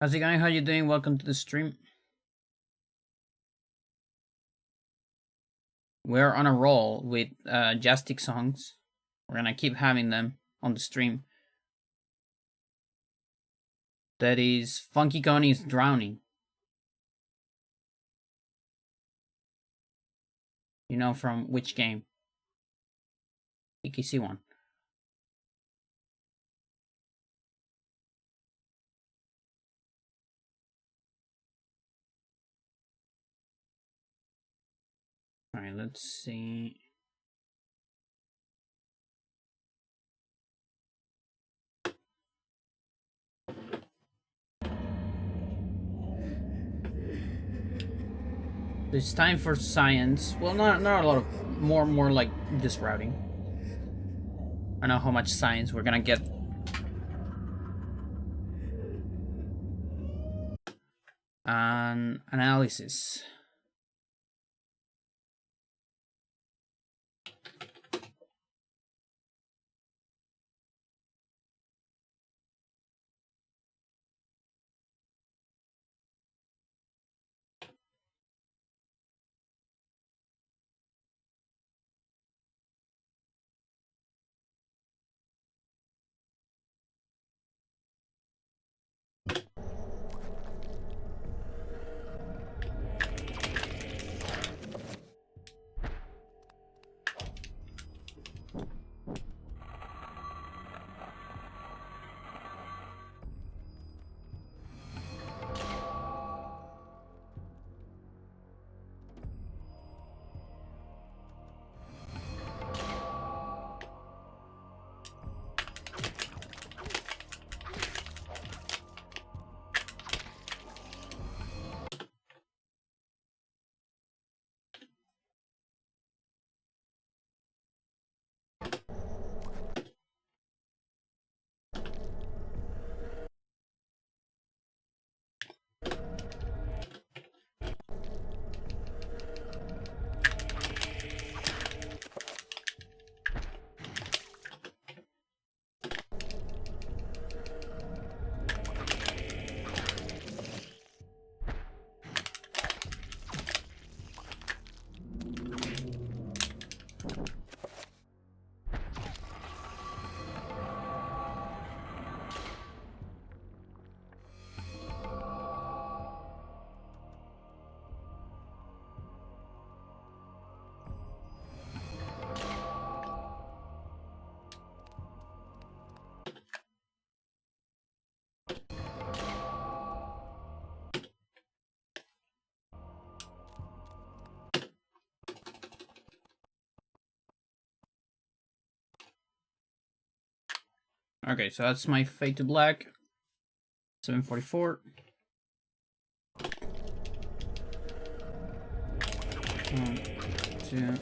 How's it going? How you doing? Welcome to the stream. We're on a roll with Jastic songs. We're gonna keep having them on the stream. That is Funky Connie's Drowning. You know from which game? EKC one. Alright, let's see. It's time for science. Well, not a lot of more like just routing. I don't know how much science we're gonna get. Analysis. Okay, so that's my Fade to Black. 744. 1, 2.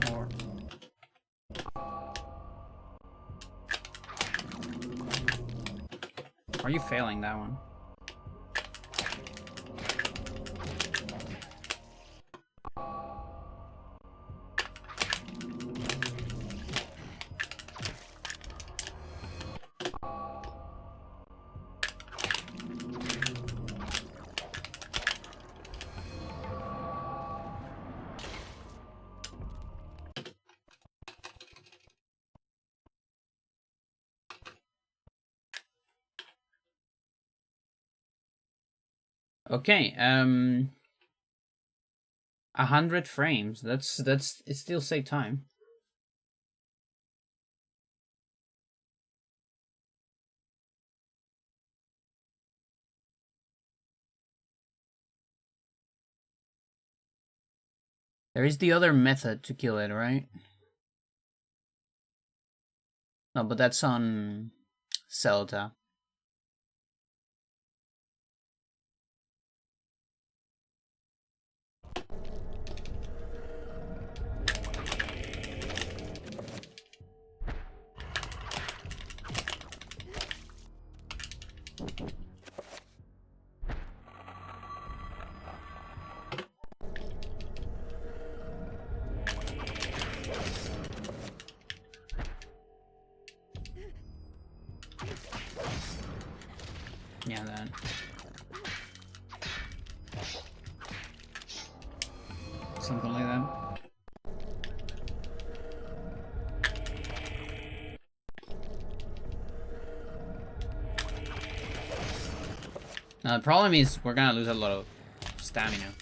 Four. Are you failing that one? Okay, 100 frames. That's it still save time. There is the other method to kill it, right? No, but that's on Xel'lotath. Yeah, that. Something like that. Now the problem is we're gonna lose a lot of stamina.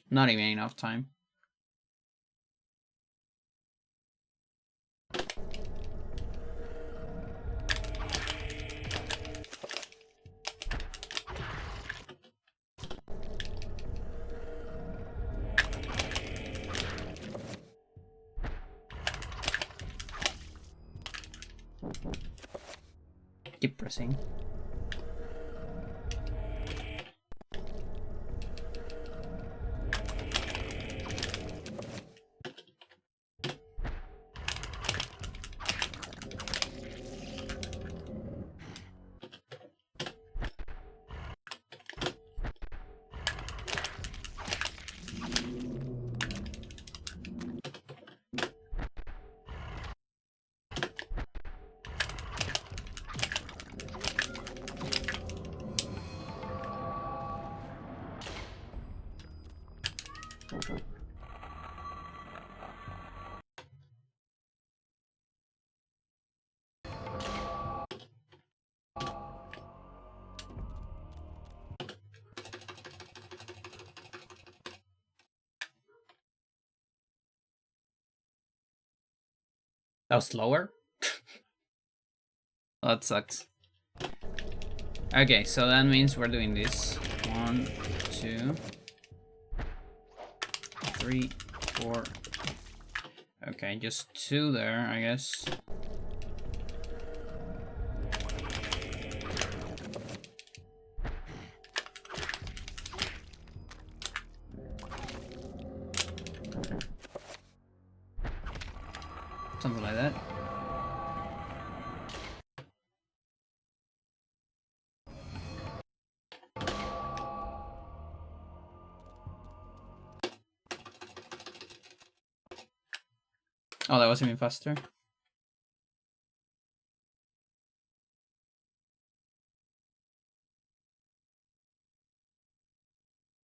Not even enough time. Keep pressing. That was slower? Oh, that sucks. Okay, so that means we're doing this. 1, 2, 3, 4. Okay, just 2 there, I guess. Something like that. Oh, that was even faster.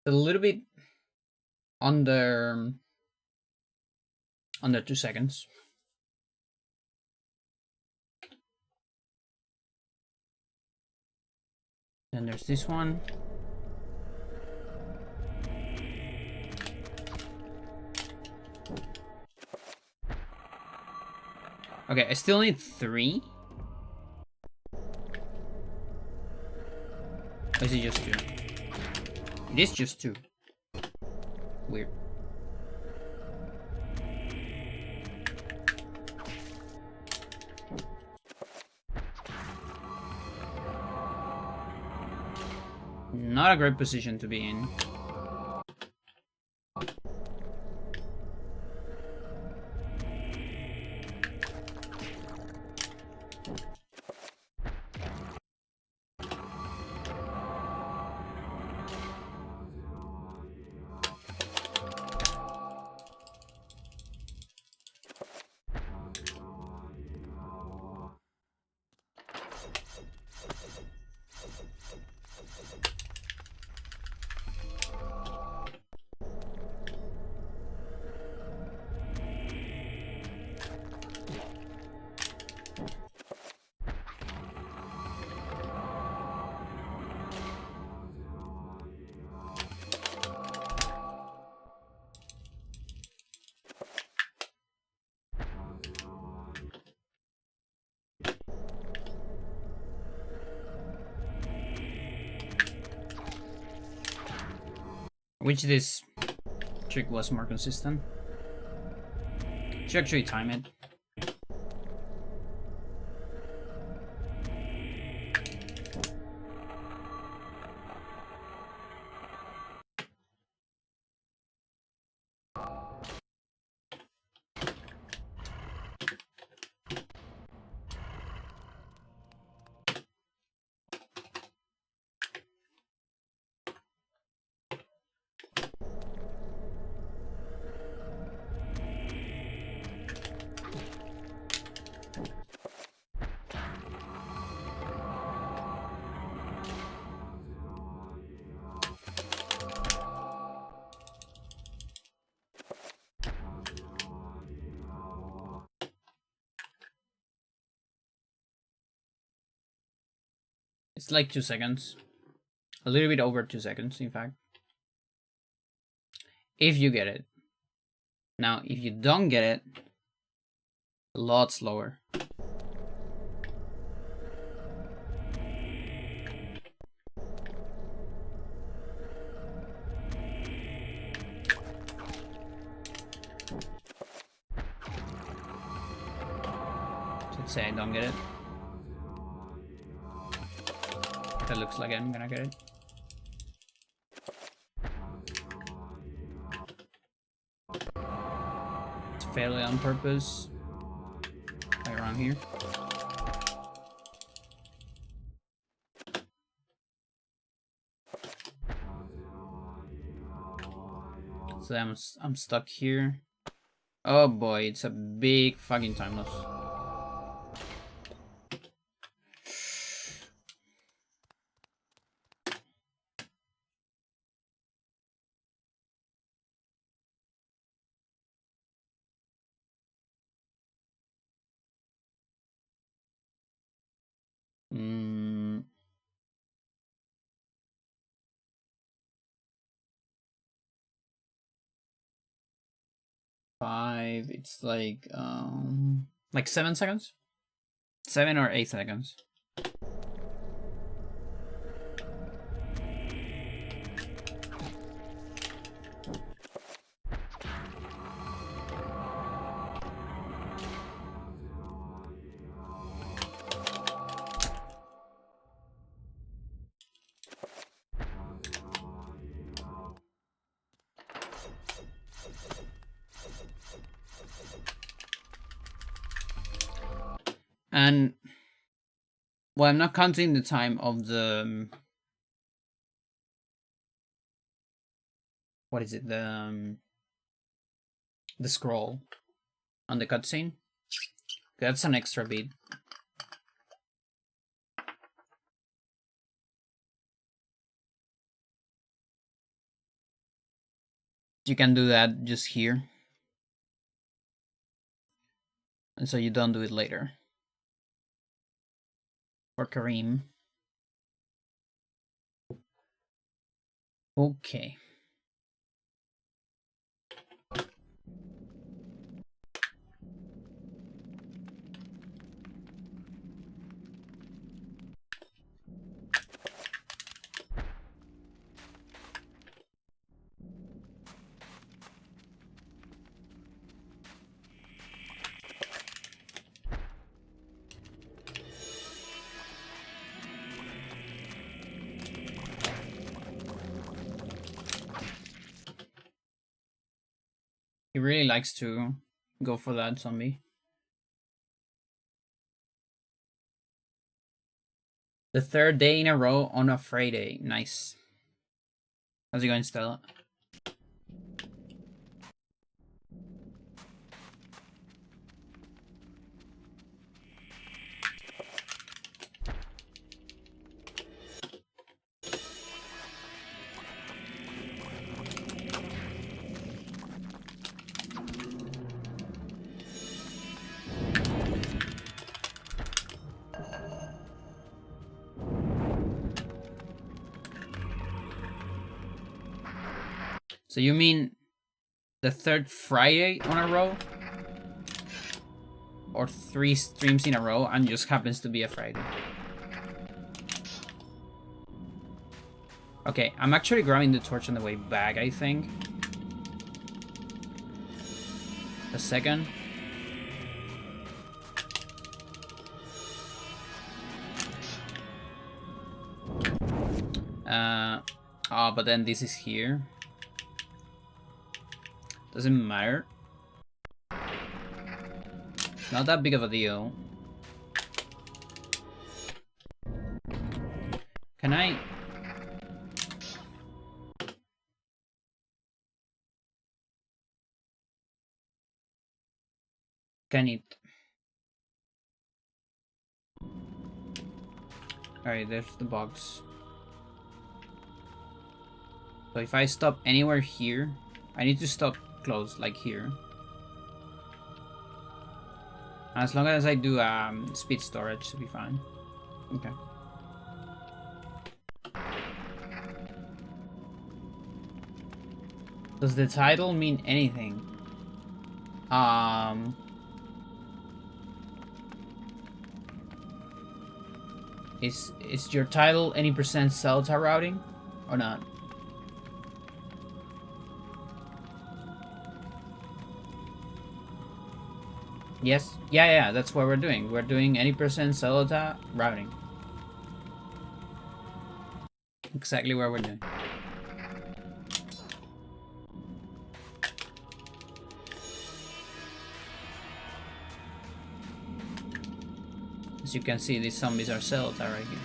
A little bit under 2 seconds. Then there's this one. Okay, I still need 3. Or is it just 2? It is just 2. Weird. Not a great position to be in. Which this trick was more consistent. Should actually time it. It's like 2 seconds. A little bit over 2 seconds, in fact. If you get it. Now, if you don't get it, a lot slower. Let's say I don't get it. That looks like I'm gonna get it. It's fairly on purpose. Like around here. So I'm stuck here. Oh boy, it's a big fucking time loss. It's like 7 seconds? 7 or 8 seconds. And well, I'm not counting the time of the what is it, the scroll on the cutscene. That's an extra beat. You can do that just here, and so you don't do it later. For Kareem. Okay. He really likes to go for that zombie. The 3rd day in a row on a Friday. Nice. How's it going, Stella? So you mean the 3rd Friday on a row? Or 3 streams in a row and just happens to be a Friday? Okay, I'm actually grabbing the torch on the way back, I think. A second. Oh, but then this is here. Doesn't matter. It's not that big of a deal. Can I... Can it... Alright, there's the box. So if I stop anywhere here, I need to stop close, like here. As long as I do speed storage, should be fine. Okay. Does the title mean anything? Is your title any percent Xel'lotath routing or not? Yes. Yeah, that's what we're doing. We're doing any percent Xel'lotath routing. Exactly what we're doing. As you can see, these zombies are Xel'lotath right here.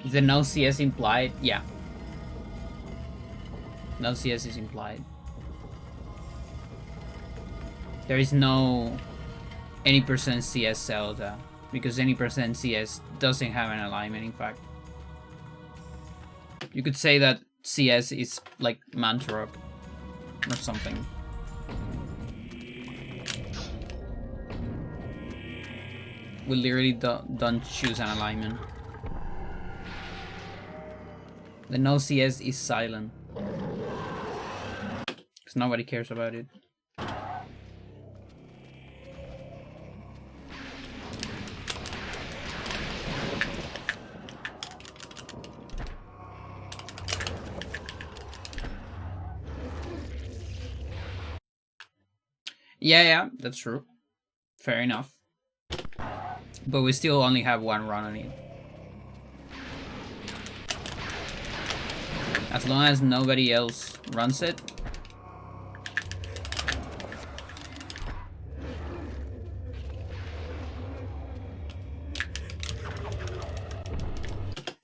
Is the no CS implied? Yeah. No CS is implied. There is no any percent CS Xel'lotath, because any percent CS doesn't have an alignment, in fact. You could say that CS is like Mantra or something. We literally don't choose an alignment. The no CS is silent, because nobody cares about it. Yeah, that's true. Fair enough. But we still only have one run on it. As long as nobody else runs it.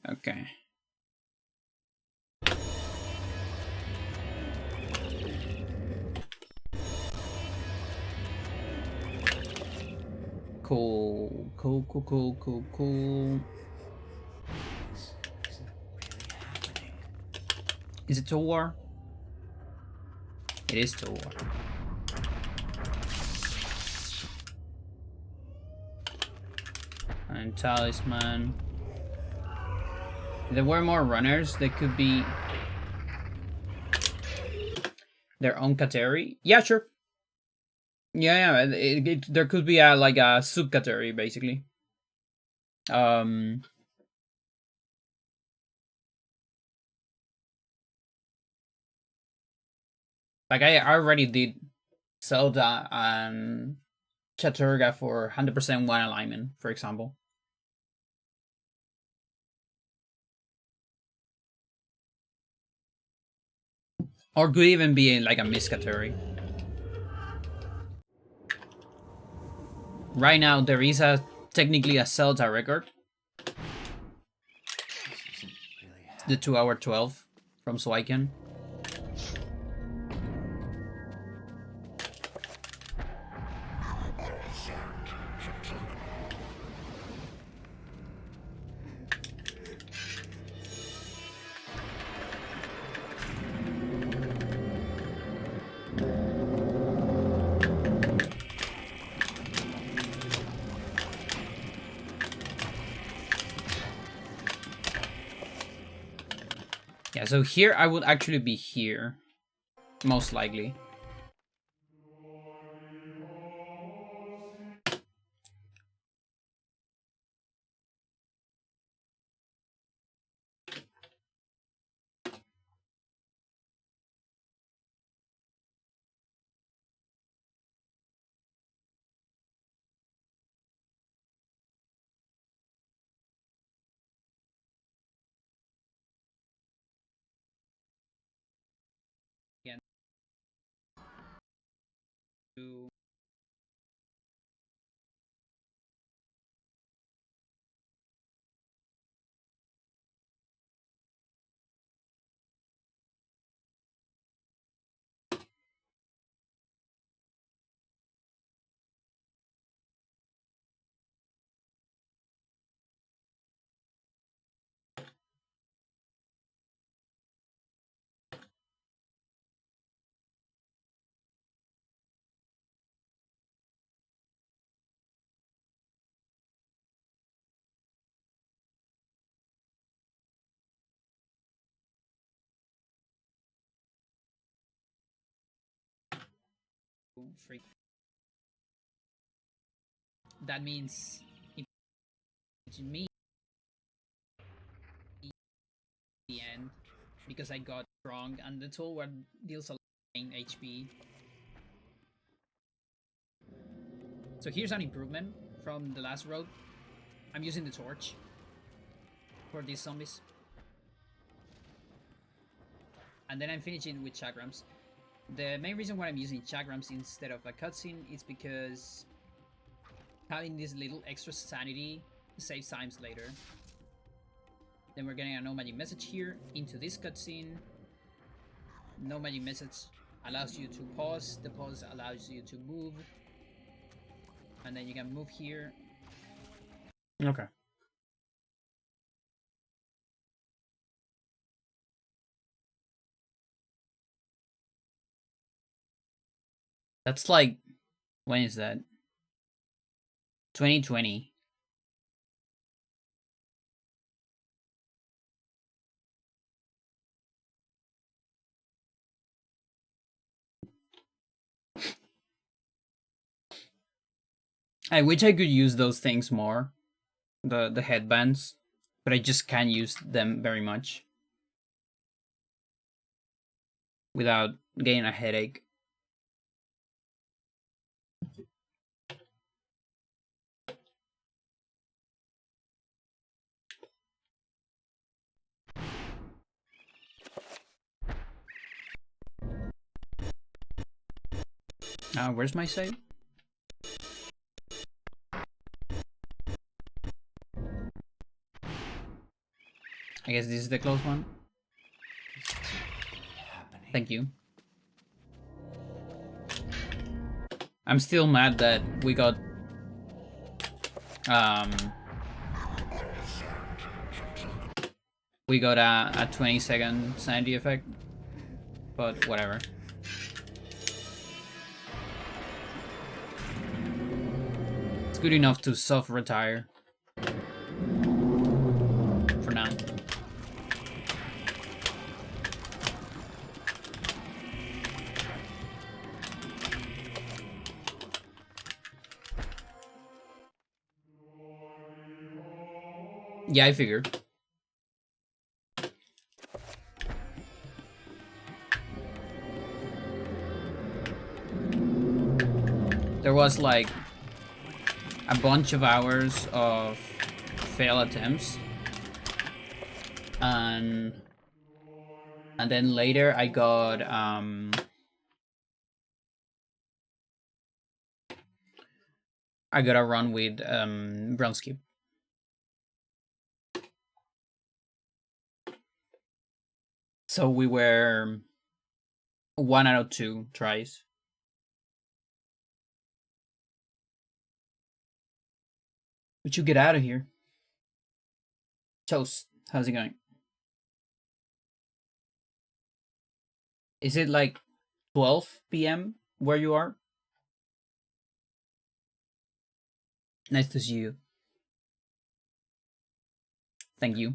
Okay. Cool. Is it to war? It is to war. And talisman. If there were more runners, they could be their own category. Yeah, sure. Yeah. There could be a like a subcategory basically. Like I already did Zelda and Chaturga for 100% one alignment, for example. Or could even be in like a miscategory. Right now there is a technically a Zelda record. The 2-hour 12 from Swiken. Yeah, so here I would actually be here. Most likely. Again. To freak. That means if it's me the end because I got strong and the tool what deals a lot in HP. So here's an improvement from the last road. I'm using the torch for these zombies. And then I'm finishing with chakrams. The main reason why I'm using chakrams instead of a cutscene is because having this little extra sanity saves times later. Then we're getting a no magic message here into this cutscene. No magic message allows you to pause. The pause allows you to move. And then you can move here. Okay. That's like, when is that? 2020. I wish I could use those things more. The headbands. But I just can't use them very much. Without getting a headache. Where's my save? I guess this is the close one. Thank you. I'm still mad that we got a 20-second sanity effect, but whatever. It's good enough to self-retire for now. Yeah, I figured. There was like a bunch of hours of fail attempts, and then later I got a run with brown skip. So we were 1 out of 2 tries. Would you get out of here? Toast, how's it going? Is it like 12 p.m. where you are? Nice to see you. Thank you.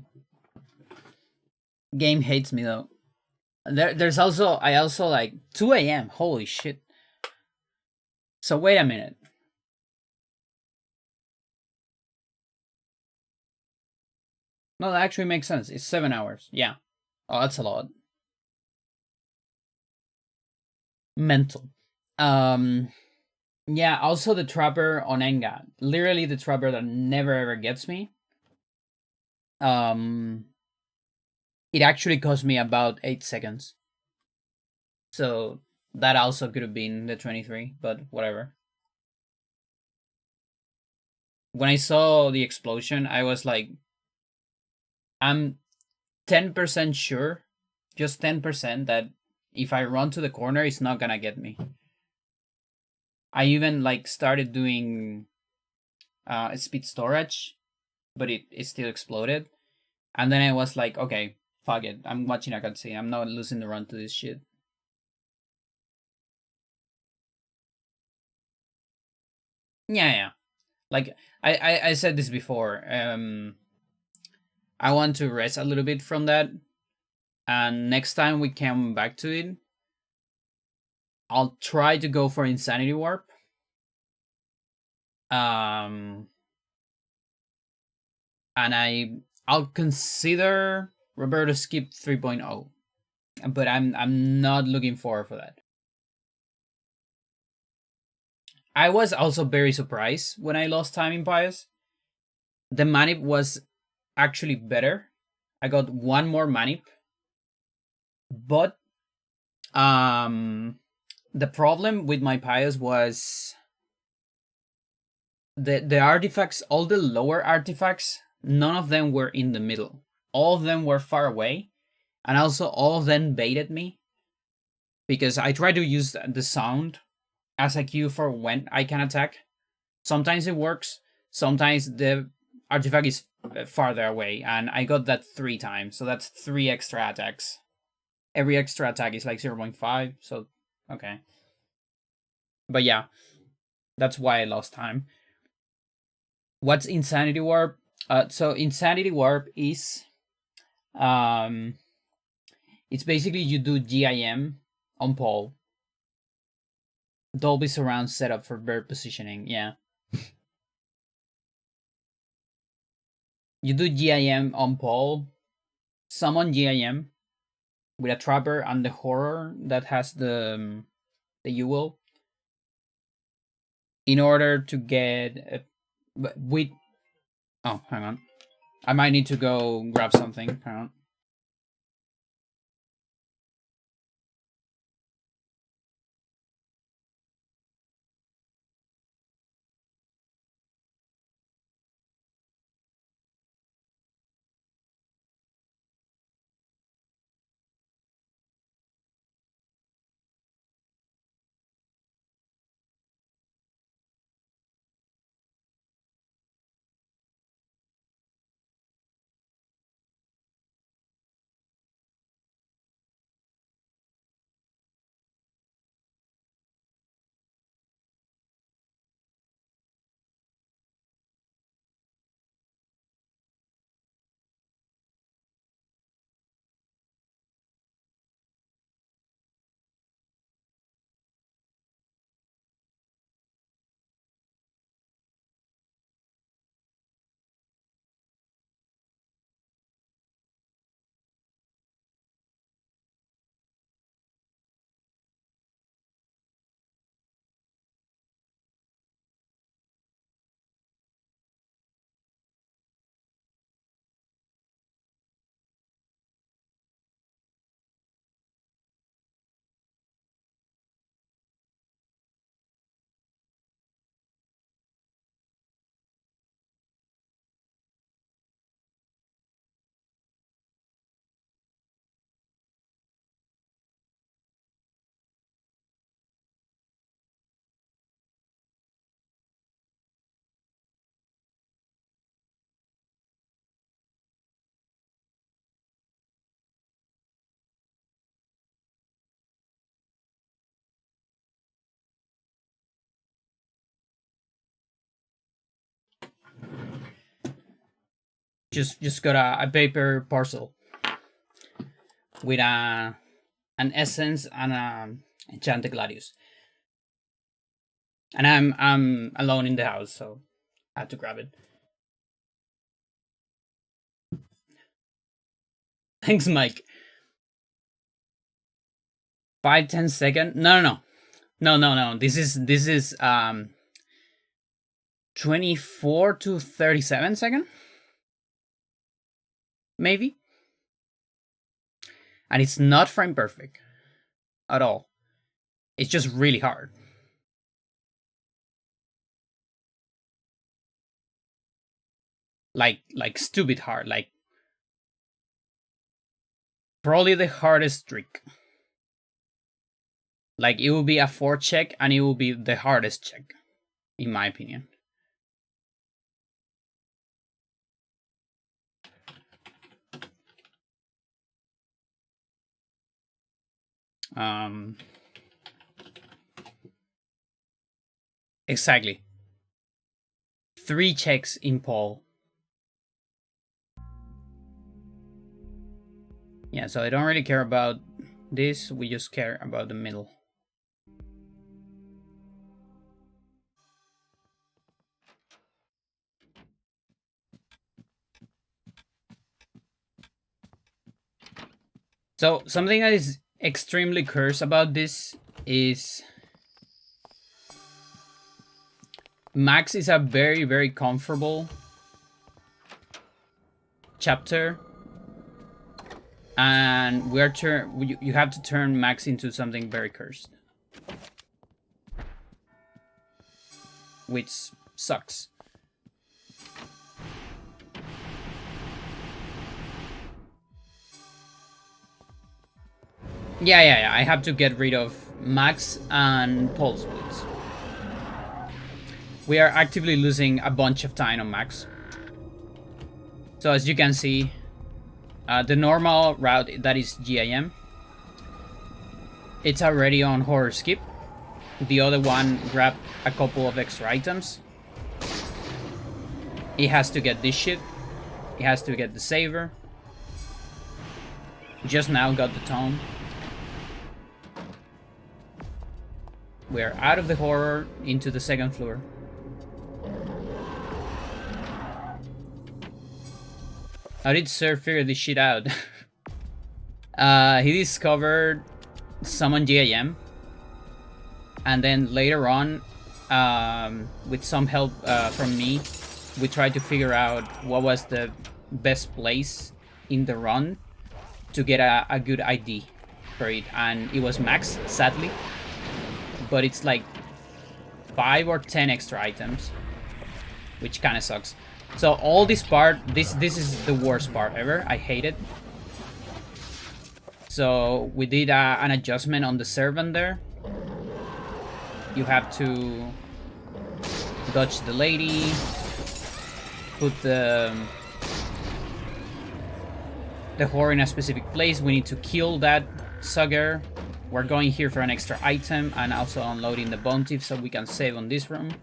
Game hates me though. There's also I also like 2 a.m. Holy shit. So wait a minute. No, that actually makes sense. It's 7 hours. Yeah. Oh, that's a lot. Mental. Yeah, also the trapper on Enga. Literally the trapper that never ever gets me. It actually cost me about 8 seconds. So that also could have been the 23, but whatever. When I saw the explosion, I was like, I'm 10% sure, just 10%, that if I run to the corner, it's not gonna get me. I even like started doing speed storage, but it still exploded. And then I was like, okay, fuck it. I'm watching a cutscene. I'm not losing the run to this shit. Yeah. Like I said this before. I want to rest a little bit from that, and next time we come back to it, I'll try to go for Insanity Warp. And I'll consider Roberto Skip 3.0, but I'm not looking forward for that. I was also very surprised when I lost time in Pious. The manip was actually better. I got one more manip, but the problem with my Pious was the artifacts, all the lower artifacts, none of them were in the middle. All of them were far away, and also all of them baited me because I tried to use the sound as a cue for when I can attack. Sometimes it works, sometimes the artifact is farther away, and I got that 3 times, so that's 3 extra attacks. Every extra attack is like 0.5, so okay. But yeah, that's why I lost time. What's Insanity Warp? So Insanity Warp is it's basically you do GIM on Paul. Dolby surround setup for bird positioning, yeah. You do GIM on Paul, summon GIM with a trapper and the horror that has the UL in order to get with. Oh, hang on. I might need to go grab something. Hang on. Just got a paper parcel with an essence and a enchanted gladius, and I'm alone in the house, so I had to grab it. Thanks, Mike. 5-10 second? No. This is 24 to 37 second, maybe. And it's not frame perfect at all. It's just really hard. Like stupid hard. Like probably the hardest trick. Like it will be a 4 check, and it will be the hardest check, in my opinion. Exactly. 3 checks in Paul. Yeah, so I don't really care about this. We just care about the middle. So something that is extremely cursed about this is Max is a very, very comfortable chapter, and you have to turn Max into something very cursed, which sucks. Yeah. I have to get rid of Max and Pulse Splits. We are actively losing a bunch of time on Max. So as you can see, the normal route, that is GIM, it's already on horror skip. The other one grabbed a couple of extra items. He has to get this shit. He has to get the saver. Just now got the tome. We're out of the horror into the second floor. How did Sir figure this shit out? He discovered Summon GIM. And then later on, with some help from me, we tried to figure out what was the best place in the run to get a good ID for it. And it was Max, sadly. But it's like 5 or 10 extra items, which kind of sucks. So all this part, this is the worst part ever. I hate it. So we did an adjustment on the servant there. You have to dodge the lady, put the whore in a specific place. We need to kill that sucker. We're going here for an extra item and also unloading the bounty so we can save on this room.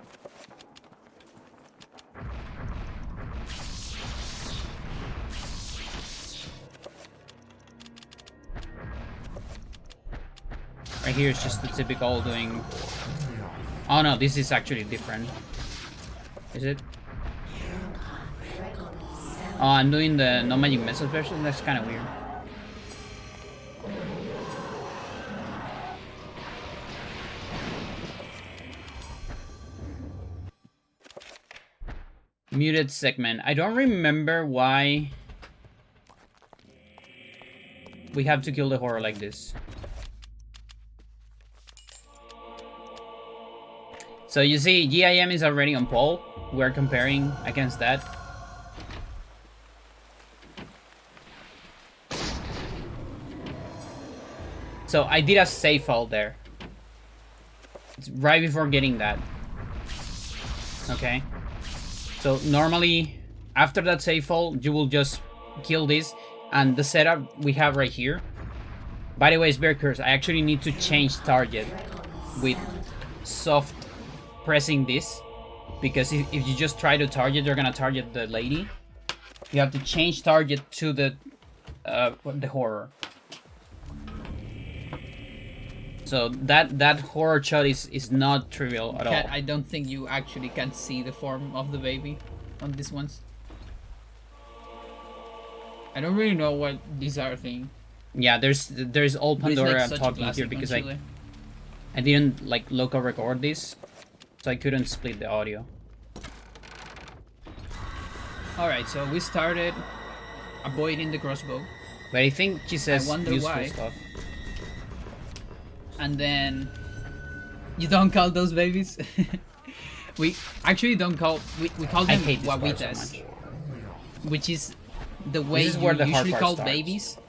Right here is just the typical doing... Oh no, this is actually different. Is it? Oh, I'm doing the no magic message version? That's kind of weird. Muted segment. I don't remember why we have to kill the horror like this. So you see, GIM is already on pole. We're comparing against that. So I did a save fall there. It's right before getting that. Okay. So normally, after that save fall, you will just kill this. And the setup we have right here. By the way, it's very cursed. I actually need to change target with soft pressing this. Because if you just try to target, you're gonna target the lady. You have to change target to the horror. So that horror shot is not trivial at all. I don't think you actually can see the form of the baby on these ones. I don't really know what these are thing. Yeah, there's old Pandora like talking here because I didn't like local record this, so I couldn't split the audio. Alright, so we started avoiding the crossbow. But I think she says useful why. stuff. And then you don't call those babies. We actually don't call we call them guaguitas, so which is the way you usually call babies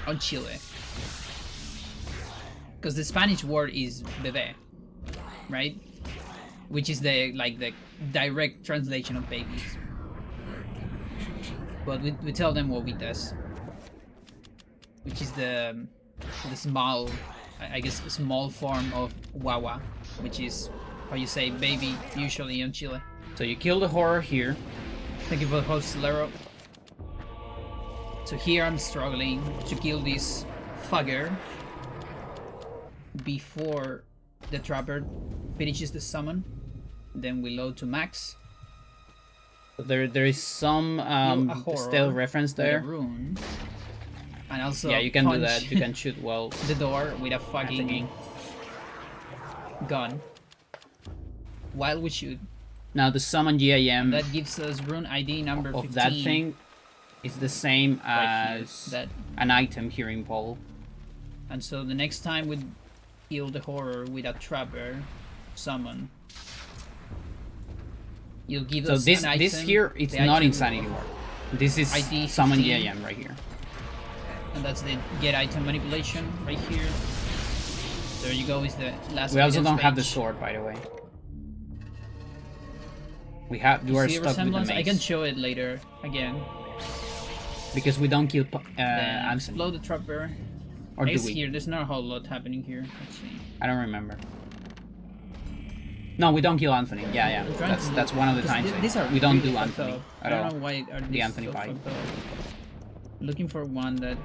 on Chile. Because the Spanish word is bebé, right? Which is the direct translation of babies. But we tell them guaguitas, which is the small, I guess, a small form of guagua, which is how you say baby usually in Chile. So you kill the horror here. Thank you for the host, Lero. So here I'm struggling to kill this fugger before the trapper finishes the summon. Then we load to max. There is some stealth reference there. Rune. And also yeah, you can do punch that. You can shoot well the door with a fucking gun while we shoot. Now the summon GIM That gives us rune ID number 15. of that thing is the same right as that, an item here in Paul. and so the next time we kill the horror with a trapper summon, you'll give us this an item. this here, it's the not item Insanity War. This is ID summon 15. GIM right here. And that's the get item manipulation right here. There you go, is the last. We also evidence don't have the page. sword, by the way. We have. You are See a stuck with the resemblance? mace. I can show it later again. Because we don't kill Then Anthony. explode the trapper. Or do It's we? here. There's not a whole lot happening here. Let's see. I don't remember. No, we don't kill Anthony. Yeah, I'm trying to That's one of the because times. these are we don't really do fucked Anthony up. at I all. don't know why are these Anthony so fight. fucked up. Looking for one that.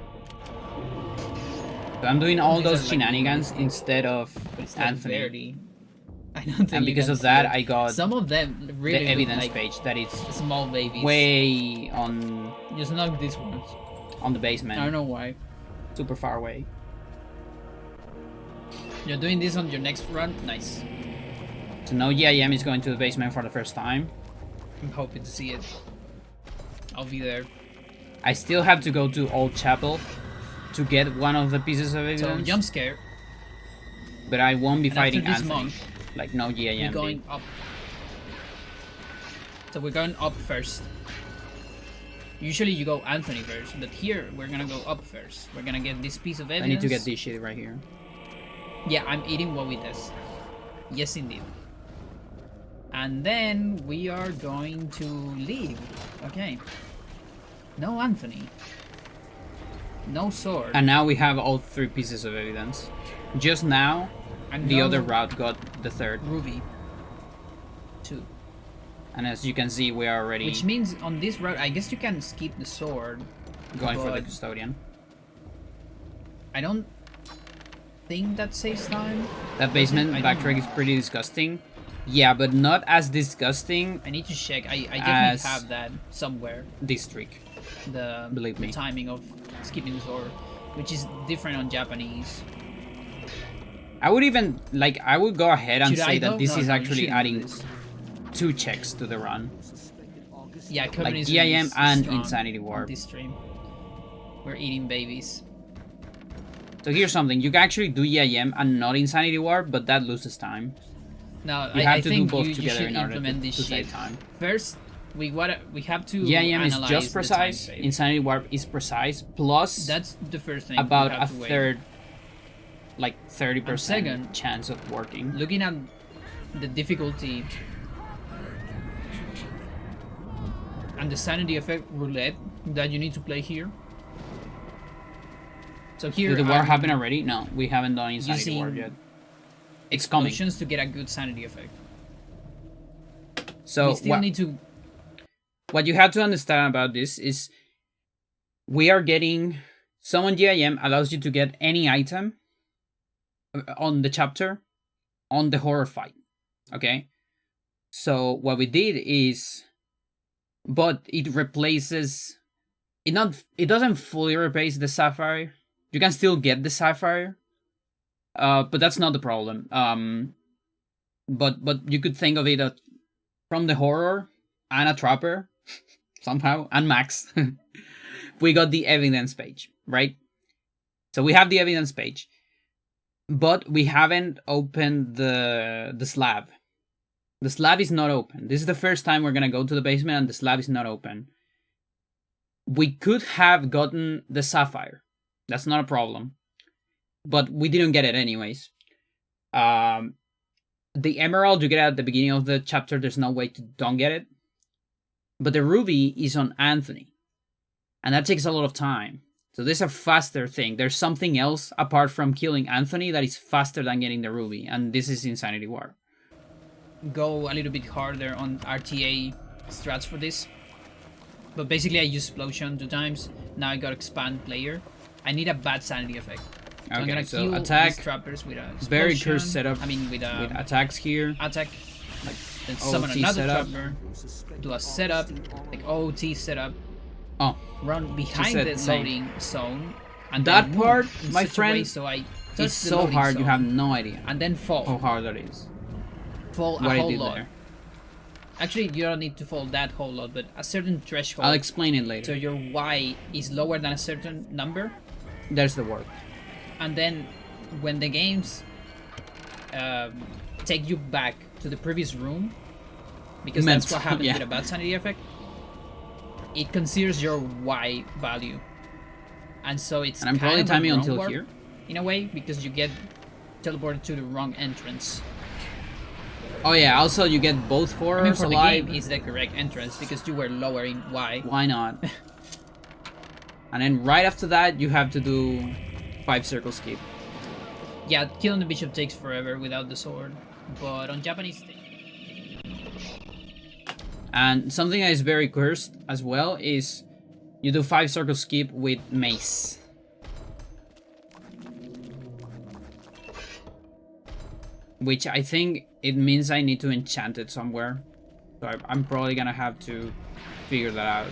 So I'm doing all These those are, like, shenanigans realistic. instead of But it's like Anthony. barely. I don't think. And you because can of see that, it. I got some of them really the look evidence like page that it's small babies. way on Just not these ones. the basement. I don't know why. Super far away. You're doing this on your next run. Nice. So now GIM is going to the basement for the first time. I'm hoping to see it. I'll be there. I still have to go to Old Chapel to get one of the pieces of So evidence. jump scare. But I won't be And after fighting this Anthony. monk, Like no GIM. we're going up. So we're going up first. Usually you go Anthony first, but here we're gonna go up first. We're gonna get this piece of evidence. I need to get this shit right here. Yeah, I'm eating what we test. Yes, indeed. And then we are going to leave. Okay. No Anthony. No sword. And now we have all 3 pieces of evidence. Just now, And the no other route got the 3rd. Ruby. 2. And as you can see, we are already Which means on this route, I guess you can skip the sword. going for the but custodian. I don't think that saves time. That basement I don't backtrack know. is pretty disgusting. Yeah, but not as disgusting I need to check. I definitely As- have that somewhere. this trick. Believe The me. timing of skipping the sword, which is different on Japanese. I would even, like, I would go ahead and Should say I, that though? this No, is no, you actually shouldn't do adding this. 2 checks to the run. Yeah, Like communism GIM is and strong Insanity on Warp. this stream. We're eating babies. So here's something, you can actually do GIM and not Insanity Warp, but that loses time. Now You I have to do think both you together should in order implement to this shit. save time. First, we have to GIM is analyze just the precise, time save. Insanity Warp is precise, plus That's the first thing. we about have a to weigh. third, like 30% second, chance of working. Looking at the difficulty and the sanity effect roulette that you need to play here. So here, Did the war I'm happen already? No, we haven't done Insanity Warp using yet. It's coming. explosions to get a good sanity effect. So we still need to. what you have to understand about this is we are getting Summon GIM allows you to get any item on the chapter on the horror fight. Okay? So what we did is, but it replaces it doesn't fully replace the sapphire. You can still get the sapphire. But that's not the problem. But you could think of it from the horror and a trapper somehow and Max. We got the evidence page, right? So we have the evidence page, but we haven't opened the slab. The slab is not open. This is the first time we're gonna go to the basement and the slab is not open. We could have gotten the sapphire. That's not a problem. But we didn't get it anyways. The emerald you get at the beginning of the chapter, there's no way to don't get it. But the ruby is on Anthony. And that takes a lot of time. So this is a faster thing. There's something else apart from killing Anthony that is faster than getting the ruby. And this is Insanity War. Go a little bit harder on RTA strats for this. But basically I use explosion 2 times. Now I got expand player. I need a bad sanity effect. So I'm Okay, gonna so kill attack, these trappers with a very explosion. cursed setup I mean with attacks here. attack. Like Then summon OT another setup. trapper. Do a setup, like OT setup. Oh, Run behind said the same. loading zone And that part, my such a way friend, so I it's so hard. You have no idea. and then fall. How hard that is. Fall What a I whole did lot. there. Actually, you don't need to fall that whole lot, but a certain threshold. I'll explain it later. So your Y is lower than a certain number. There's the word. And then when the games take you back to the previous room, because that's what happens with a bad sanity effect, it considers your Y value. And so it's and I'm probably timing until warp, here. in a way, because you get teleported to the wrong entrance. Oh yeah, also you get both horrors for alive. the game, it's the correct entrance because you were lower in Y. Why not? And then right after that, you have to do 5 circle skip. Yeah, killing the bishop takes forever without the sword, but on Japanese. And something that is very cursed as well is you do 5 circle skip with mace. Which I think it means I need to enchant it somewhere. So I'm probably gonna have to figure that out.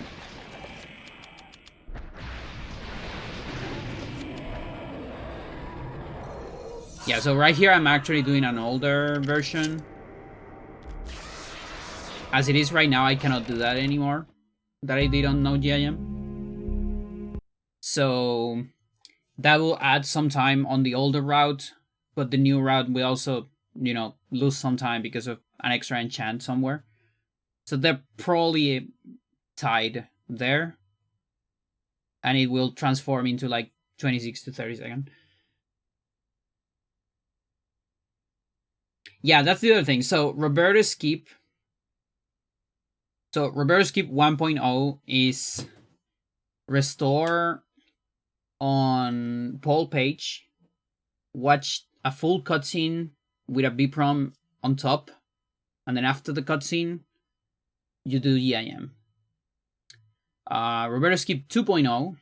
Yeah, so right here I'm actually doing an older version. As it is right now, I cannot do that anymore. That I did on NoGIM. So that will add some time on the older route, but the new route will also, you know, lose some time because of an extra enchant somewhere. So they're probably tied there. And it will transform into like 26 to 30 seconds. Yeah, that's the other thing. So Roberta's Keep. So Roberta's Keep 1.0 is restore on Paul page, watch a full cutscene with a BPROM on top, and then after the cutscene, you do EIM. Roberta's Keep 2.0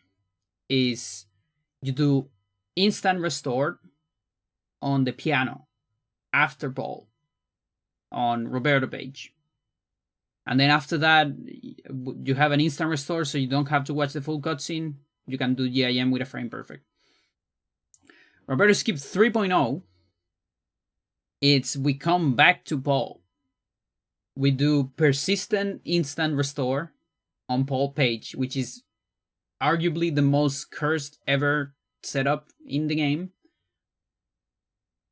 is you do instant restore on the piano after Paul on Roberto page. And then after that, you have an instant restore, so you don't have to watch the full cutscene. You can do GIM with a frame perfect. Roberta's Keep 3.0, it's we come back to Paul. We do persistent instant restore on Paul page, which is arguably the most cursed ever setup in the game.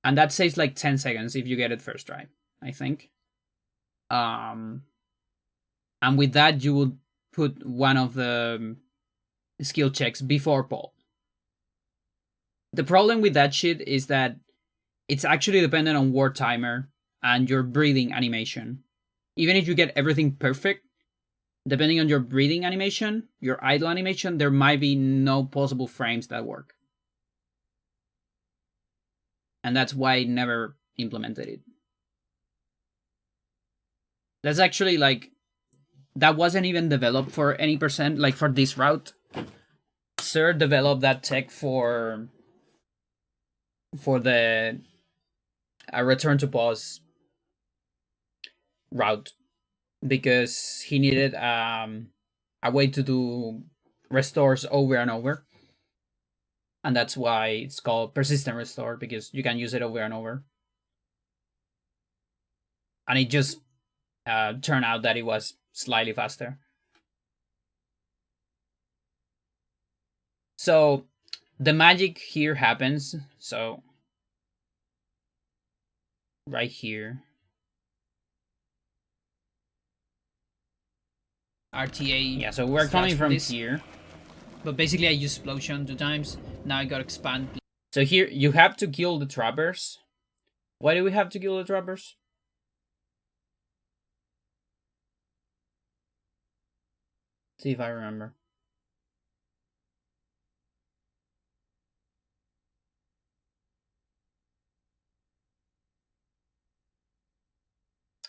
And that saves like 10 seconds if you get it first try, I think. And with that, you would put one of the skill checks before Paul. The problem with that shit is that it's actually dependent on war timer and your breathing animation. Even if you get everything perfect, depending on your breathing animation, your idle animation, there might be no possible frames that work. And that's why I never implemented it. That's actually like, that wasn't even developed for any percent, like for this route. Sir developed that tech for the return to pause route because he needed a way to do restores over and over. And that's why it's called persistent restore, because you can use it over and over. And it just turned out that it was slightly faster. So the magic here happens. So right here. RTA. Yeah, so we're coming from here. But basically I used explosion 2 times. Now I got expand. So here you have to kill the trappers. Why do we have to kill the trappers? See if I remember.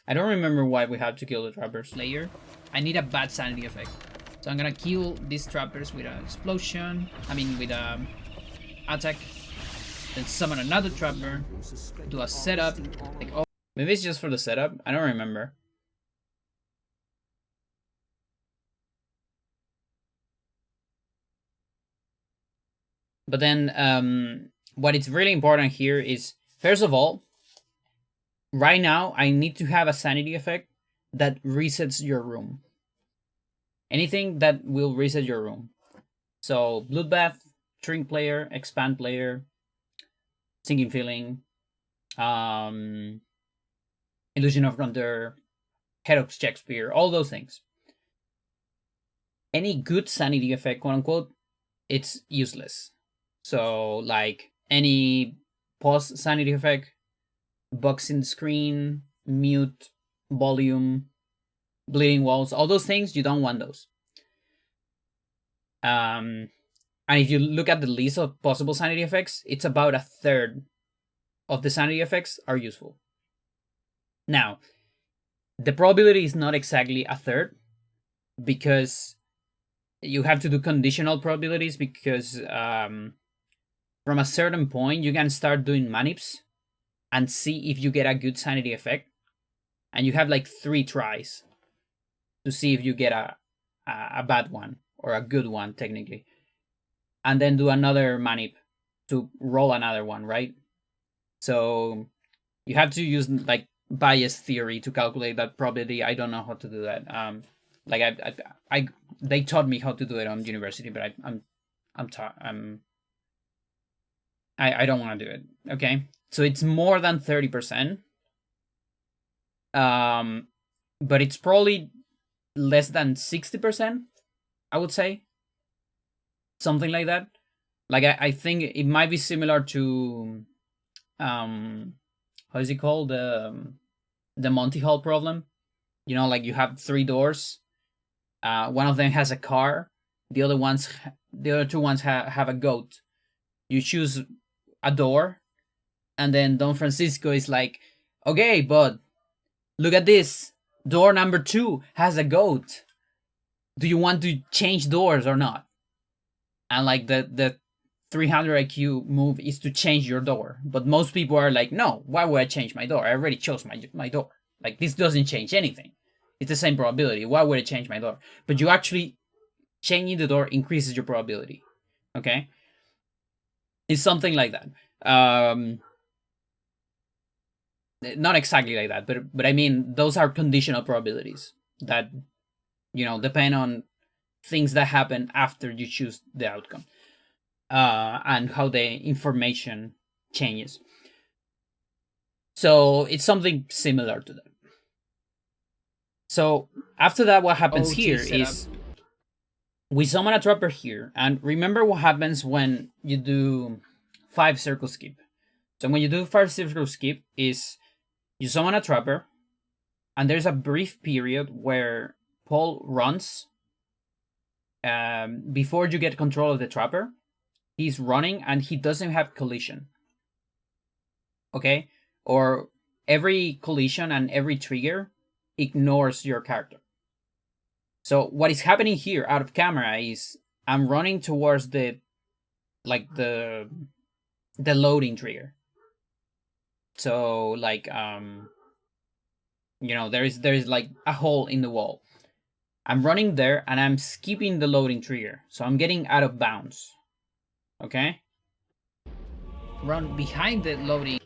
I don't remember why we have to kill the trappers. Layer. I need a bad sanity effect. So I'm gonna kill these trappers with an explosion. I mean with a attack. Then summon another trapper. Do a setup. Like, oh, maybe it's just for the setup. I don't remember. But then what is really important here is, first of all, right now I need to have a sanity effect that resets your room. Anything that will reset your room. So Bloodbath, Shrink Player, Expand Player, Sinking Feeling, Illusion of Grandeur, Head of Shakespeare, all those things. Any good sanity effect, quote unquote, it's useless. So like any pause sanity effect, boxing the screen, mute, volume, bleeding walls, all those things, you don't want those. And if you look at the list of possible sanity effects, it's about a third of the sanity effects are useful. Now, the probability is not exactly a third, because you have to do conditional probabilities, because from a certain point you can start doing manips and see if you get a good sanity effect, and you have like 3 tries to see if you get a bad one or a good one technically, and then do another manip to roll another one, right? So you have to use like bias theory to calculate that probability. I don't know how to do that. Like I they taught me how to do it on university, but I don't want to do it. Okay, so it's more than 30%. But it's probably less than 60%. I would say something like that. Like I think it might be similar to how is it called, the Monty Hall problem. You know, like you have 3 doors. One of them has a car. The other 2 ones have a goat. You choose a door, and then Don Francisco is like, okay, but look at this. Door number 2 has a goat. Do you want to change doors or not? And like the 300 IQ move is to change your door. But most people are like, no, why would I change my door? I already chose my door. Like, this doesn't change anything. It's the same probability. Why would I change my door? But you actually, changing the door increases your probability. Okay? It's something like that. Not exactly like that, but I mean, those are conditional probabilities that, depend on things that happen after you choose the outcome, and how the information changes. So it's something similar to that. So after that, what happens here is we summon a trapper here, and remember what happens when you do 5 circle skip. So when you do 5 circle skip is you summon a trapper, and there's a brief period where Paul runs. Before you get control of the trapper, he's running and he doesn't have collision. Okay? Or every collision and every trigger ignores your character. So what is happening here out of camera is I'm running towards the loading trigger. So like there is like a hole in the wall. I'm running there and I'm skipping the loading trigger. So I'm getting out of bounds. Okay? Run behind the loading.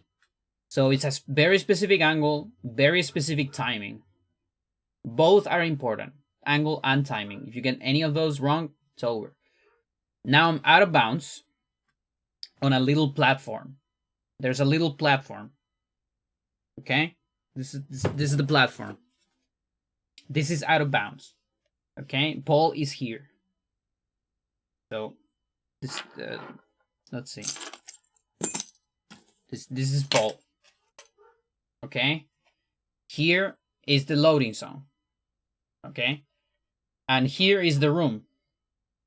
So it's a very specific angle, very specific timing. Both are important, angle and timing. If you get any of those wrong, it's over. Now I'm out of bounds on a little platform. There's a little platform. Okay? This is the platform. This is out of bounds. Okay? Paul is here. So this let's see. This is Paul. Okay? Here is the loading zone. Okay? And here is the room.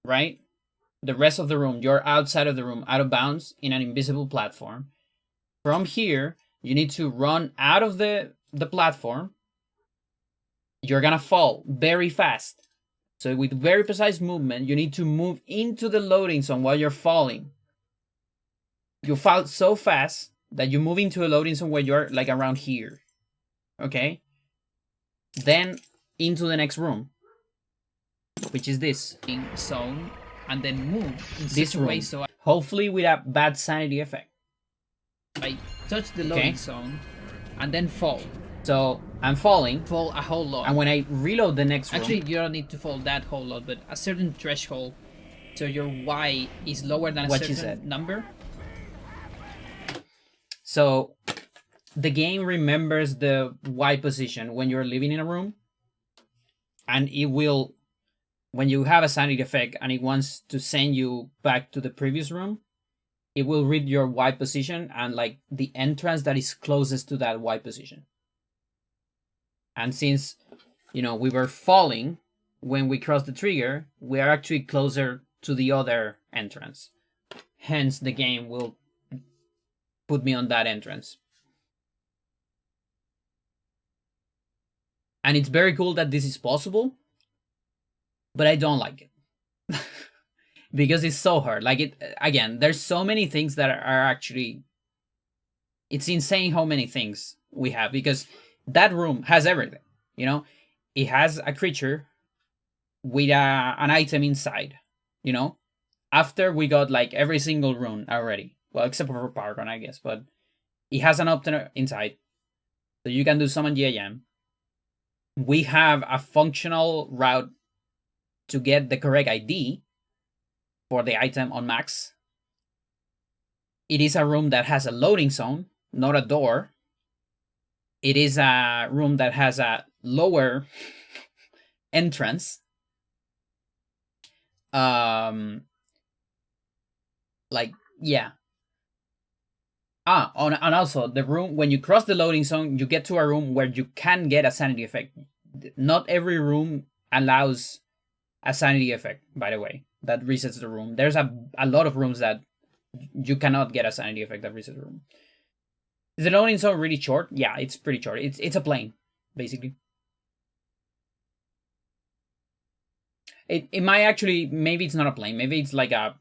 Right? The rest of the room, you're outside of the room, out of bounds in an invisible platform. From here, you need to run out of the platform. You're gonna fall very fast. So with very precise movement, you need to move into the loading zone while you're falling. You fall so fast that you move into a loading zone where you're like around here. Okay? Then into the next room, which is this zone, and then move in this way. So hopefully with a bad sanity effect. Like, touch the loading zone and then fall. So I'm falling. Fall a whole lot. And when I reload the next room... Actually, you don't need to fall that whole lot, but a certain threshold. So your Y is lower than a certain number. So the game remembers the Y position when you're living in a room. And it will, when you have a sanity effect and it wants to send you back to the previous room, it will read your Y position and like the entrance that is closest to that Y position. And since, we were falling when we crossed the trigger, we are actually closer to the other entrance. Hence, the game will put me on that entrance. And it's very cool that this is possible, but I don't like it. Because it's so hard. Like, again, there's so many things that are actually... It's insane how many things we have, because that room has everything, It has a creature with an item inside, After we got, like, every single rune already. Well, except for Paragon, I guess, but it has an item inside. So you can do summon GIM. We have a functional route to get the correct ID for the item on max. It is a room that has a loading zone, not a door. It is a room that has a lower entrance. And also the room, when you cross the loading zone, you get to a room where you can get a sanity effect. Not every room allows a sanity effect, by the way, that resets the room. There's a lot of rooms that you cannot get a sanity effect that resets the room. Is the loading zone really short? Yeah, it's pretty short. It's a plane, basically. It might actually, maybe it's not a plane. Maybe it's like a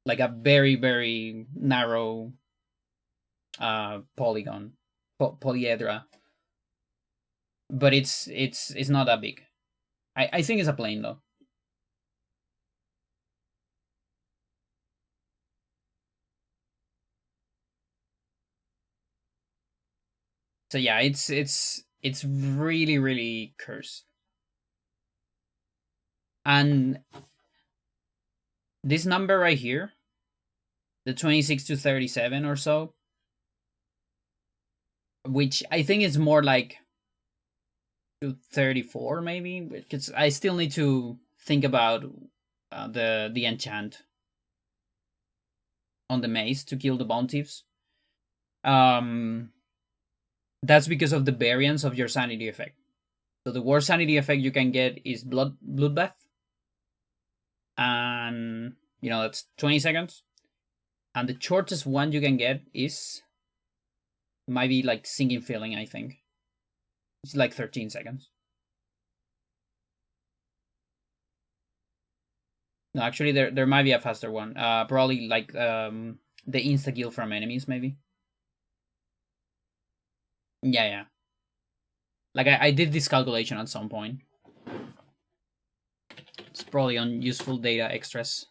very, very narrow polygon, polyhedra. But it's not that big. I think it's a plane though. So yeah, it's really, really cursed. And this number right here, the 26 to 37 or so, which I think is more like to 34 maybe, because I still need to think about the enchant on the mace to kill the bounties. That's because of the variance of your sanity effect. So the worst sanity effect you can get is bloodbath, and that's 20 seconds. And the shortest one you can get might be like Sinking Feeling, I think. It's like 13 seconds. No, actually, there might be a faster one. Probably like the insta-kill from enemies, maybe. Yeah. Like, I did this calculation at some point. It's probably on useful data extras.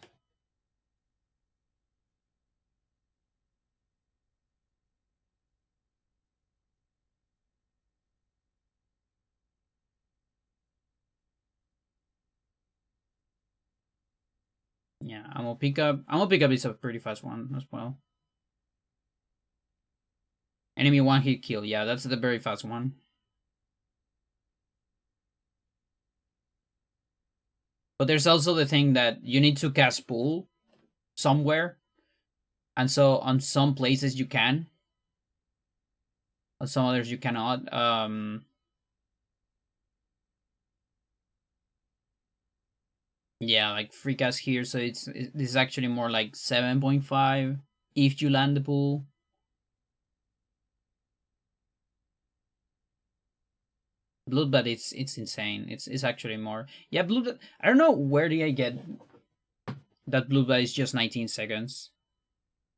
Yeah, I'm gonna pick up is a pretty fast one as well. Enemy one hit kill. Yeah, that's the very fast one. But there's also the thing that you need to cast Pull somewhere. And so on some places you can. On some others you cannot. Yeah, like free cast here, so this is actually more like 7.5 if you land the Pull. Bloodbath, it's insane. It's actually more. Yeah, Bloodbath. I don't know where did I get that Bloodbath is just 19 seconds.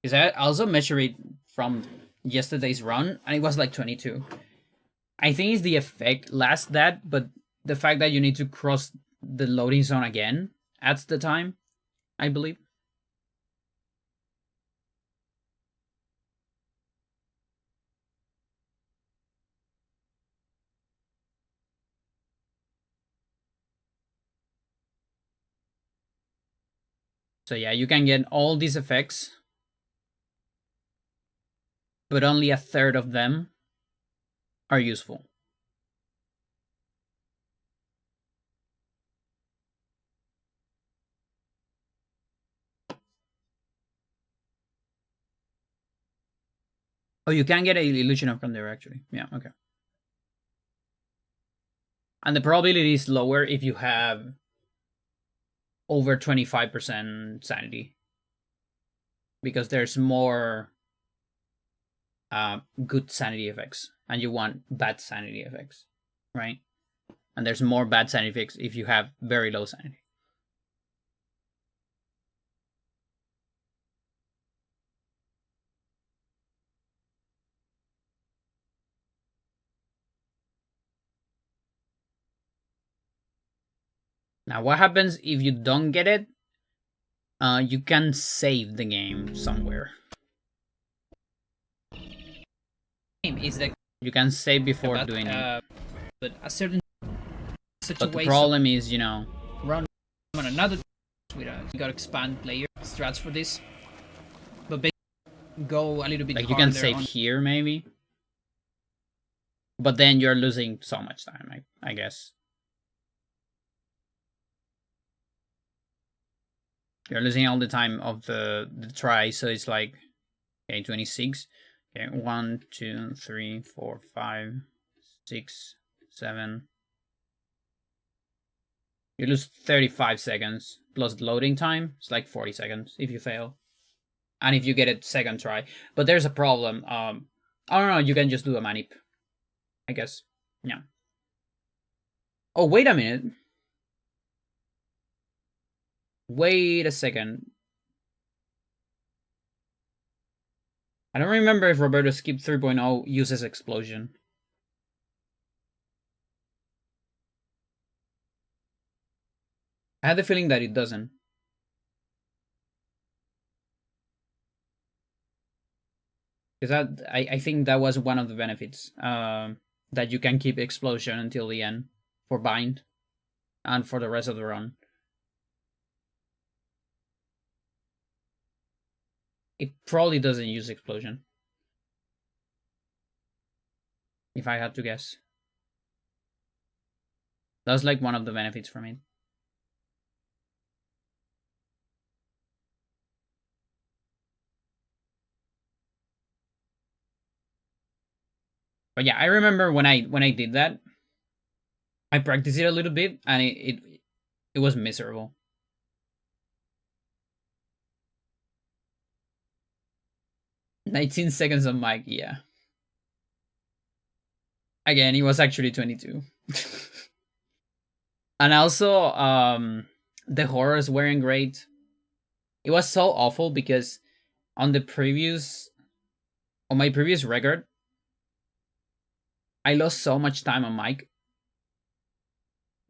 Because I also measured it from yesterday's run, and it was like 22. I think it's the effect last that, but the fact that you need to cross the loading zone again adds the time, I believe. So yeah, you can get all these effects, but only a third of them are useful. Oh, you can get an illusion of Pandora, actually. Yeah, okay. And the probability is lower if you have over 25% sanity. Because there's more good sanity effects. And you want bad sanity effects, right? And there's more bad sanity effects if you have very low sanity. Now, what happens if you don't get it? You can save the game somewhere. Is that you can save before doing it. But a certain situation. But the problem is, you know, run on another with you gotta expand player strats for this. But basically go a little bit. Like you can save here maybe. But then you're losing so much time, I guess. You're losing all the time of the try, so it's like, okay, 26. Okay, 1, 2, 3, 4, 5, 6, 7. You lose 35 seconds plus loading time. It's like 40 seconds if you fail. And if you get it second try. But there's a problem. I don't know, you can just do a manip, I guess. Yeah. Oh, wait a minute. Wait a second. I don't remember if Roberto Skip 3.0 uses explosion. I had the feeling that it doesn't. Because I think that was one of the benefits. That you can keep explosion until the end for bind and for the rest of the run. It probably doesn't use explosion. If I had to guess. That's like one of the benefits from it. But yeah, I remember when I did that, I practiced it a little bit and it was miserable. "19 seconds on mic," yeah. Again, it was actually 22. And also, the horrors weren't great. It was so awful because on my previous record, I lost so much time on mic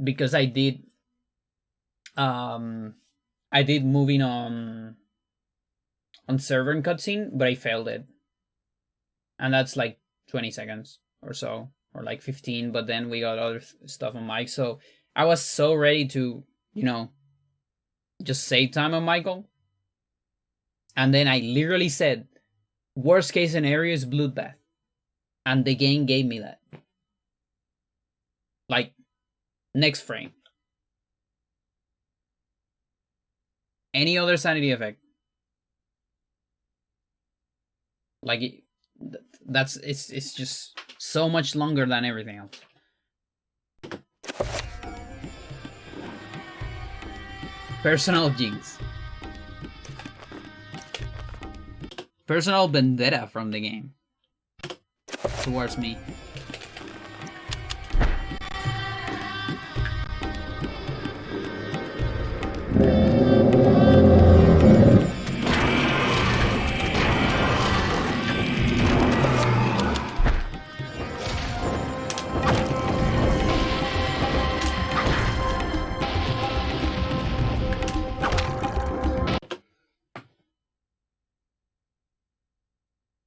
because I did moving on server and cutscene, but I failed it. And that's like 20 seconds or so, or like 15, but then we got other stuff on mic. So I was so ready to, you know, just save time on Michael. And then I literally said, worst case scenario is bloodbath. And the game gave me that. Like, next frame. Any other sanity effect. Like, it's just so much longer than everything else. Personal jinx. Personal vendetta from the game. Towards me.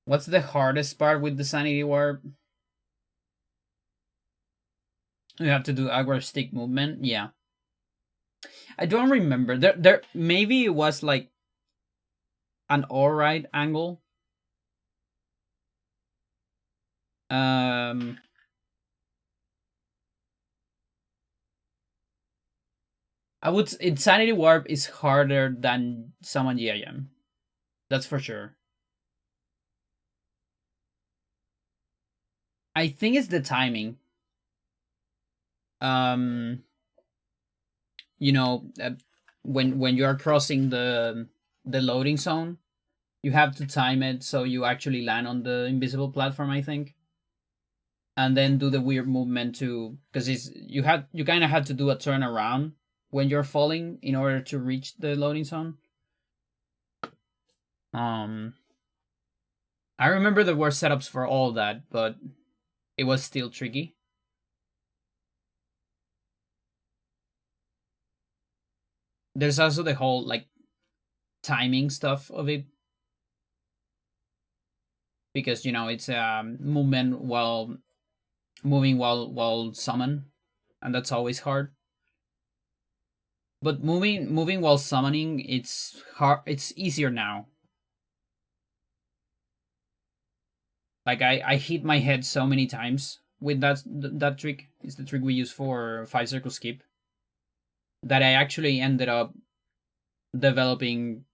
What's the hardest part with the sanity warp? You have to do aggro stick movement, yeah. I don't remember. There maybe it was like an alright angle. I would Insanity Warp is harder than Summon GIM. That's for sure. I think it's the timing. You know, when you are crossing the loading zone, you have to time it so you actually land on the invisible platform, I think. And then do the weird movement to, because you kind of have to do a turnaround when you're falling in order to reach the loading zone. I remember there were setups for all that, but it was still tricky. There's also the whole like timing stuff of it, because it's movement while moving while summon, and that's always hard. But moving while summoning, it's hard. It's easier now. Like I hit my head so many times with that trick. It's the trick we use for 5 circle skip, that I actually ended up developing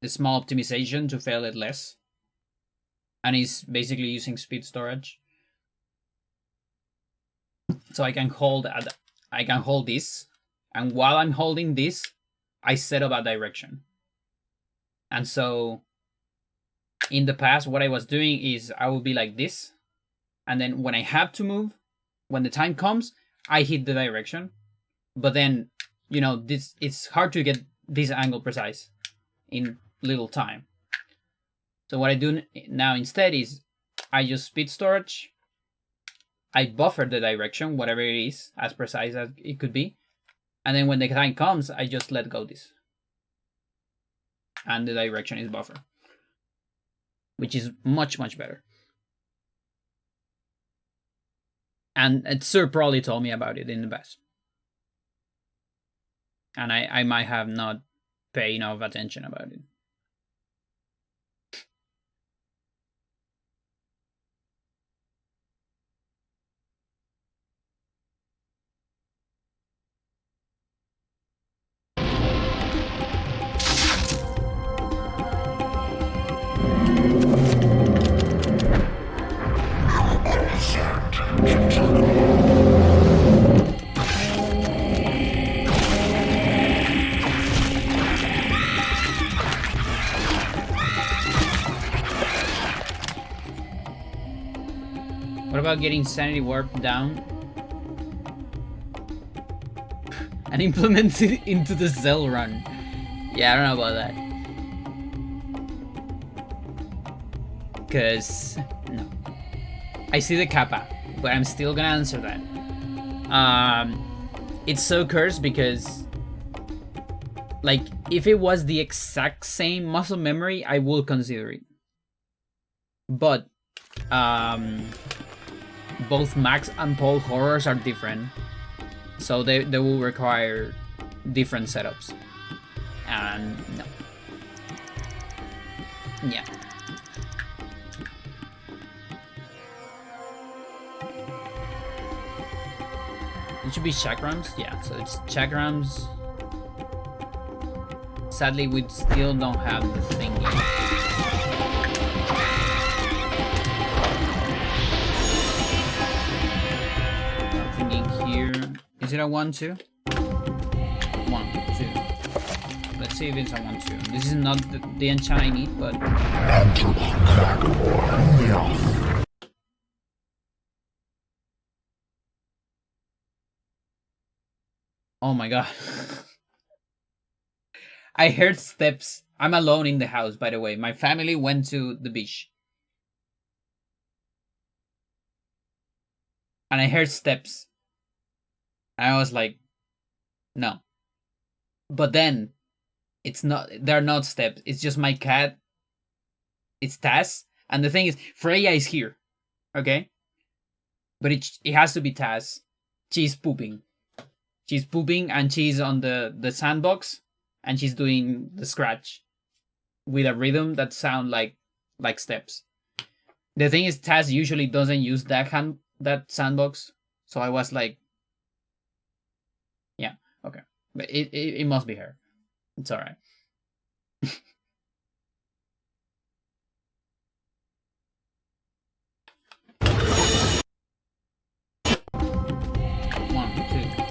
the small optimization to fail it less, and is basically using speed storage. So I can hold this, and while I'm holding this, I set up a direction. And so in the past, what I was doing is I would be like this, and then when I have to move, when the time comes, I hit the direction. But then, it's hard to get this angle precise in little time. So what I do now instead is I use speed storage. I buffer the direction, whatever it is, as precise as it could be. And then when the time comes, I just let go this. And the direction is buffered, which is much, much better. And Sir probably told me about it in the past. And I might have not paid enough attention about it. What about getting Sanity Warp down and implement it into the Zell run? Yeah, I don't know about that. Because, no. I see the kappa, but I'm still gonna answer that. It's so cursed because, like, if it was the exact same muscle memory, I will consider it. But, both Max and Paul horrors are different, so they will require different setups. And no. Yeah. It should be chakrams. Yeah, so it's chakrams. Sadly, we still don't have the thingy. Is it a 1-2? 1-2. Let's see if it's a 1-2. This is not the enchant I need, but. Oh my god. I heard steps. I'm alone in the house, by the way. My family went to the beach. And I heard steps. I was like, no. But then, they're not steps. It's just my cat. It's Taz. And the thing is, Freya is here. Okay? But it has to be Taz. She's pooping. She's pooping and she's on the sandbox and she's doing the scratch with a rhythm that sound like steps. The thing is, Taz usually doesn't use that sandbox, so I was like, yeah, okay, but it must be her. It's all right. One, two.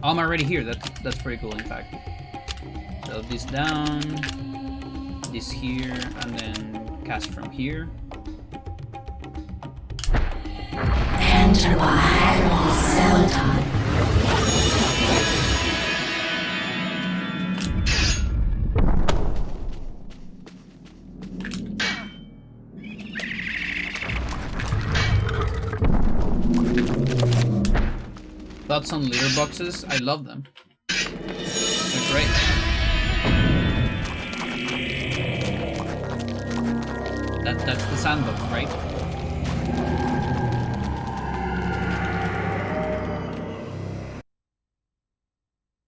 Oh, I'm already here. That's pretty cool, in fact. So this down, this here, and then cast from here. Pandora Xel'lotath. Thoughts on litter boxes? I love them. They're great. That's the sandbox, right?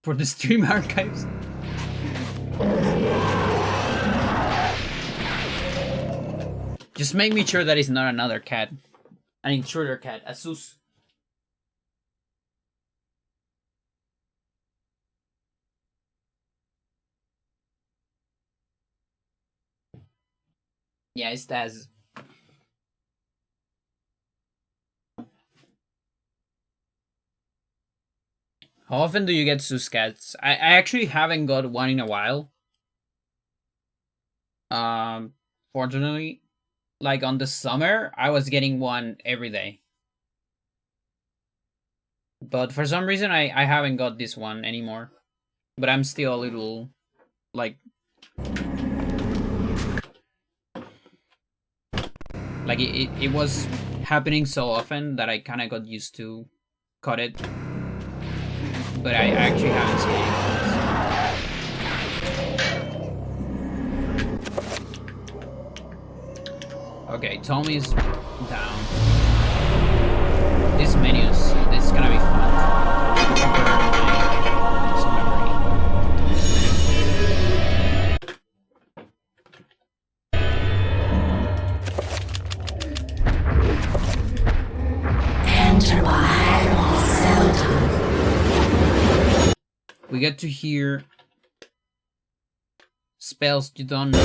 For the stream archives. Just make me sure that it's not another cat. An intruder cat. A sus. Yeah, it's Taz. How often do you get sus cats? I actually haven't got one in a while. Fortunately, like on the summer, I was getting one every day. But for some reason, I haven't got this one anymore. But I'm still a little, like it was happening so often that I kind of got used to cut it. But I actually haven't seen it. Okay, Tommy's down. These menus, this is gonna be fun. We get to hear spells you don't know.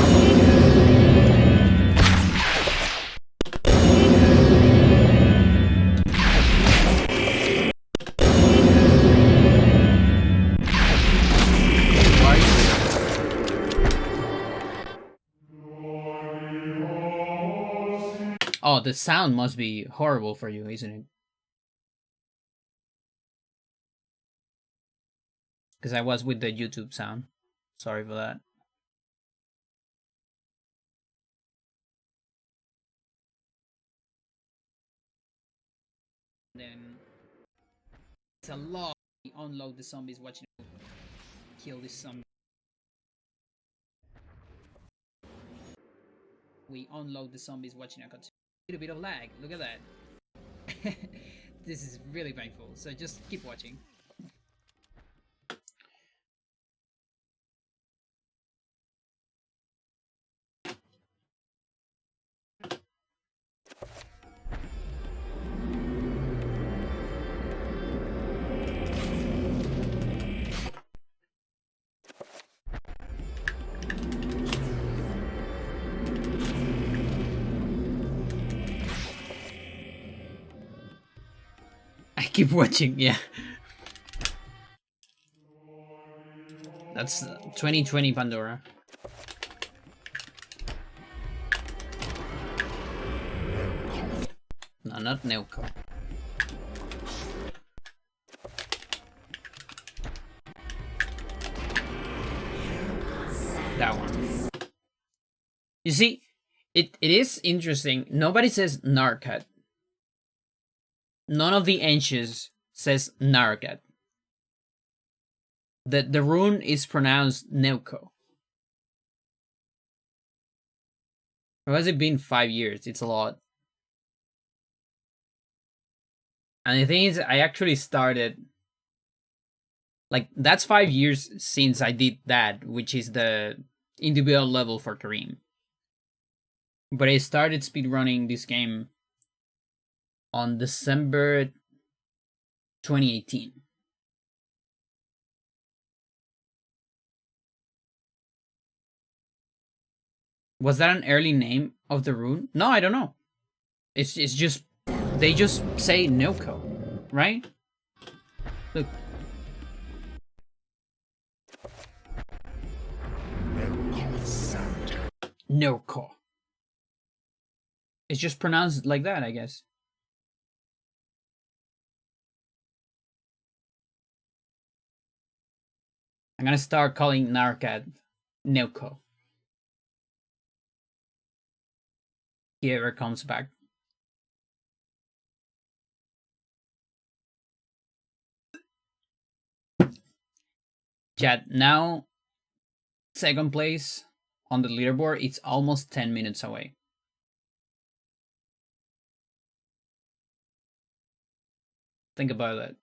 Oh, the sound must be horrible for you, isn't it? Because I was with the YouTube sound. Sorry for that. Then it's a lot. We unload the zombies watching kill this zombie. We unload the zombies watching a cutscene. A little bit of lag. Look at that. This is really painful. So just keep watching. Keep watching, yeah. That's 2020 Pandora. No, not Neoco. That one. You see, it is interesting. Nobody says Narcat. None of the Ancients says Nargat. The rune is pronounced Neuko. How has it been 5 years? It's a lot. And the thing is, I actually started, like, that's 5 years since I did that, which is the individual level for Kareem. But I started speedrunning this game on December 2018. Was that an early name of the rune? No, I don't know. It's just, they just say Noko, right? Look. Noko. It's just pronounced like that, I guess. I'm gonna start calling Narcat Noko. He ever comes back. Chat, now second place on the leaderboard, it's almost 10 minutes away. Think about that.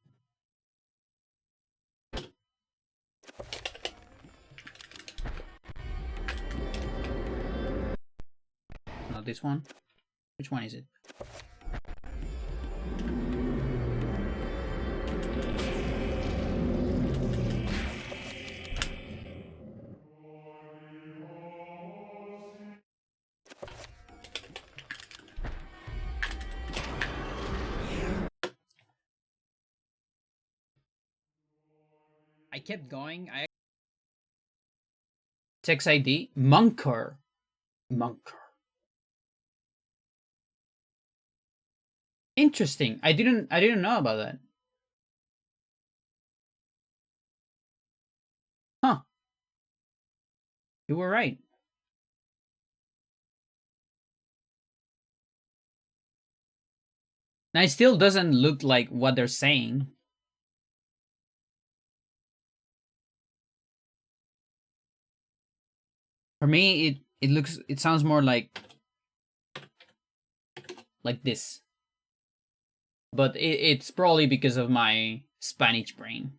Not this one. Which one is it? I kept going. Text ID Monker. Interesting. I didn't know about that. Huh. You were right. Now it still doesn't look like what they're saying. For me, it sounds more like this. But it's probably because of my Spanish brain.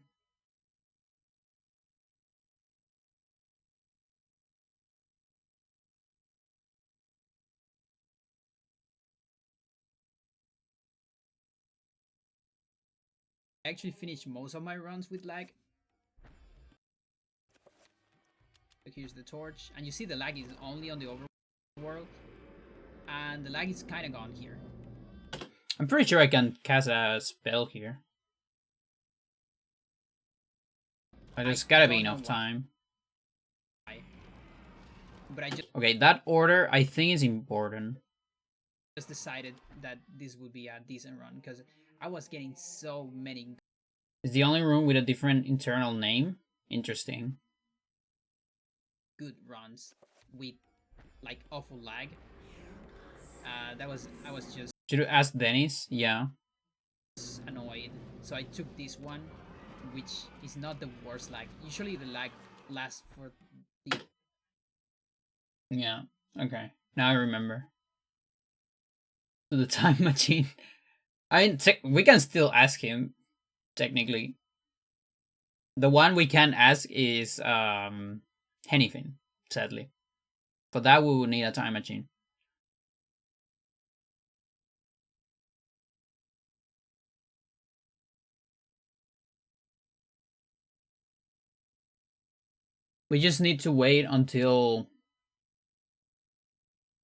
I actually finished most of my runs with lag. Here's the torch, and you see the lag is only on the overworld, and the lag is kind of gone here. I'm pretty sure I can cast a spell here. But there's gotta be enough time. But I just okay, that order I think is important. Just decided that this would be a decent run because I was getting so many. It's the only room with a different internal name. Interesting. Good runs with like awful lag. I was just. Should you ask Dennis? Yeah. Annoyed, so I took this one, which is not the worst lag. Usually the lag lasts for the. Yeah. Okay. Now I remember. To the time machine. We can still ask him. Technically. The one we can ask is anything, sadly. For that, we will need a time machine. We just need to wait until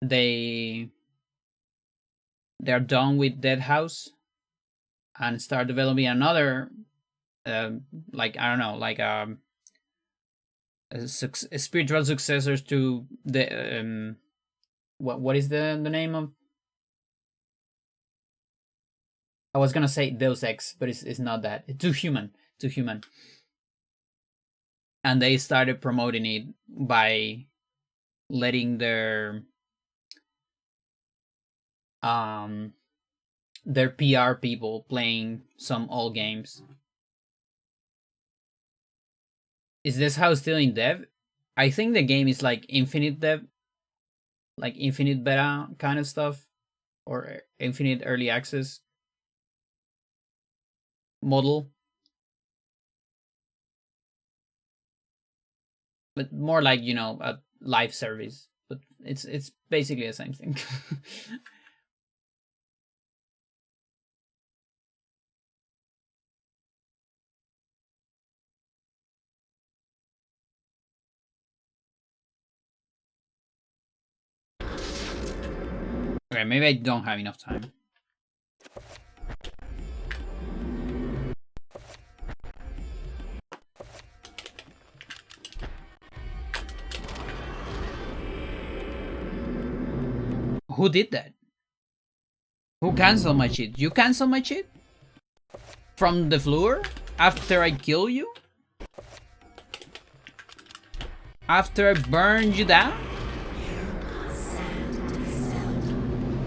they're done with Dead House and start developing another, like, I don't know, like a spiritual successors to the what is the name of? I was gonna say Deus Ex, but it's not that. It's too human. And they started promoting it by letting their PR people playing some old games. Is this house still in dev? I think the game is like infinite dev, like infinite beta kind of stuff, or infinite early access. model. But more like, you know, a live service. But it's basically the same thing. Okay, maybe I don't have enough time. Who did that? Who canceled my cheat? You canceled my cheat? From the floor? After I kill you? After I burned you down?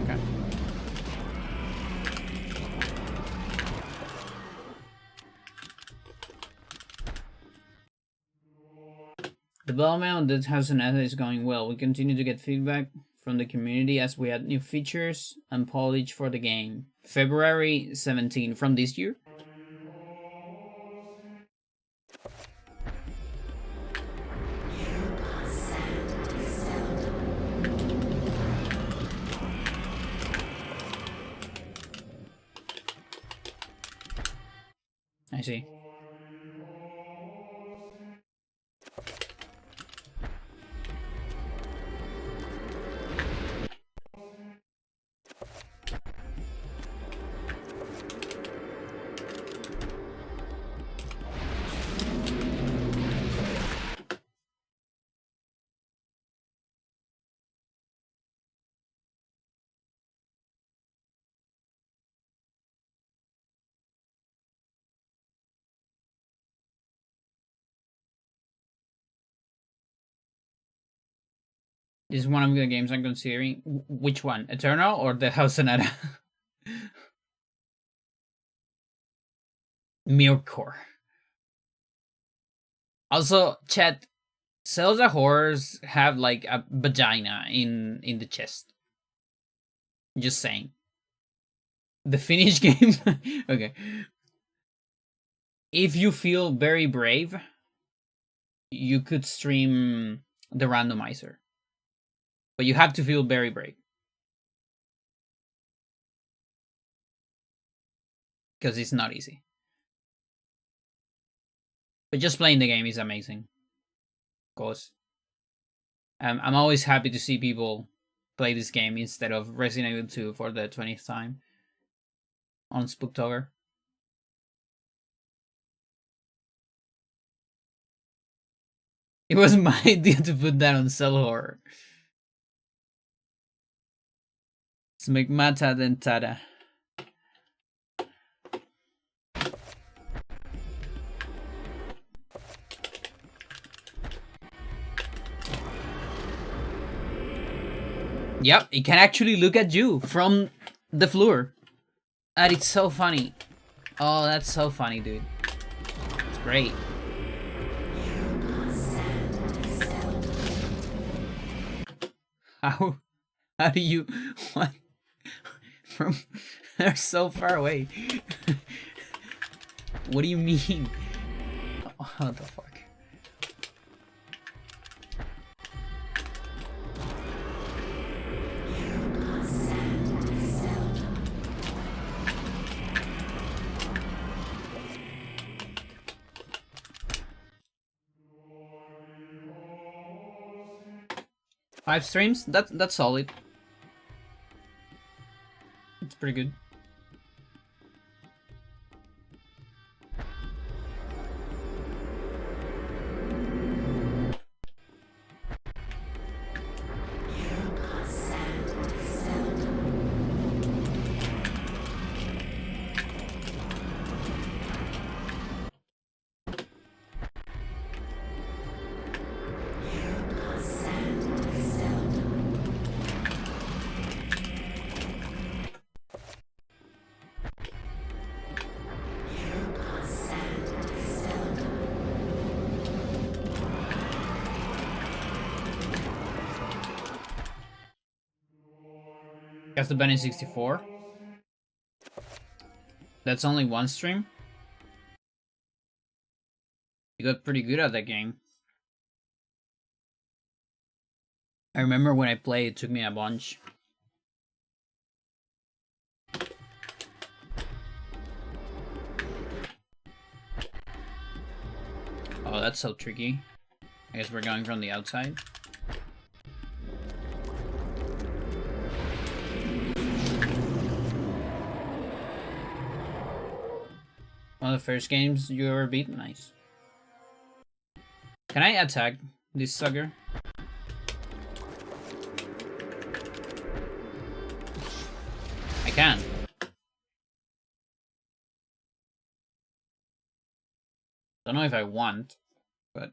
Okay. Development on the Xel'lotath is going well. We continue to get feedback from the community as we add new features and polish for the game. February 17 from this year. I see. This is one of the games I'm considering. Which one? Eternal or the Xel'lotath? Murecore. Also, chat, Xel'lotath horrors have like a vagina in the chest. Just saying. The Finnish game? Okay. If you feel very brave, you could stream the randomizer. But you have to feel very brave. Because it's not easy. But just playing the game is amazing. Of course. I'm always happy to see people play this game instead of Resident Evil 2 for the 20th time on Spooktober. It was my idea to put that on Cell Horror. Smegmata dentata. Yep, it can actually look at you from the floor. And it's so funny. Oh, that's so funny, dude. It's great. How do you... What? From... They're so far away. What do you mean? What the fuck? Five streams? That's solid. It's pretty good. Castlevania 64. That's only one stream? got pretty good at that game. I remember when I played, it took me a bunch. Oh, that's so tricky. I guess we're going from the outside. One of the first games you ever beat? Nice. Can I attack this sucker? I can. Don't know if I want, but...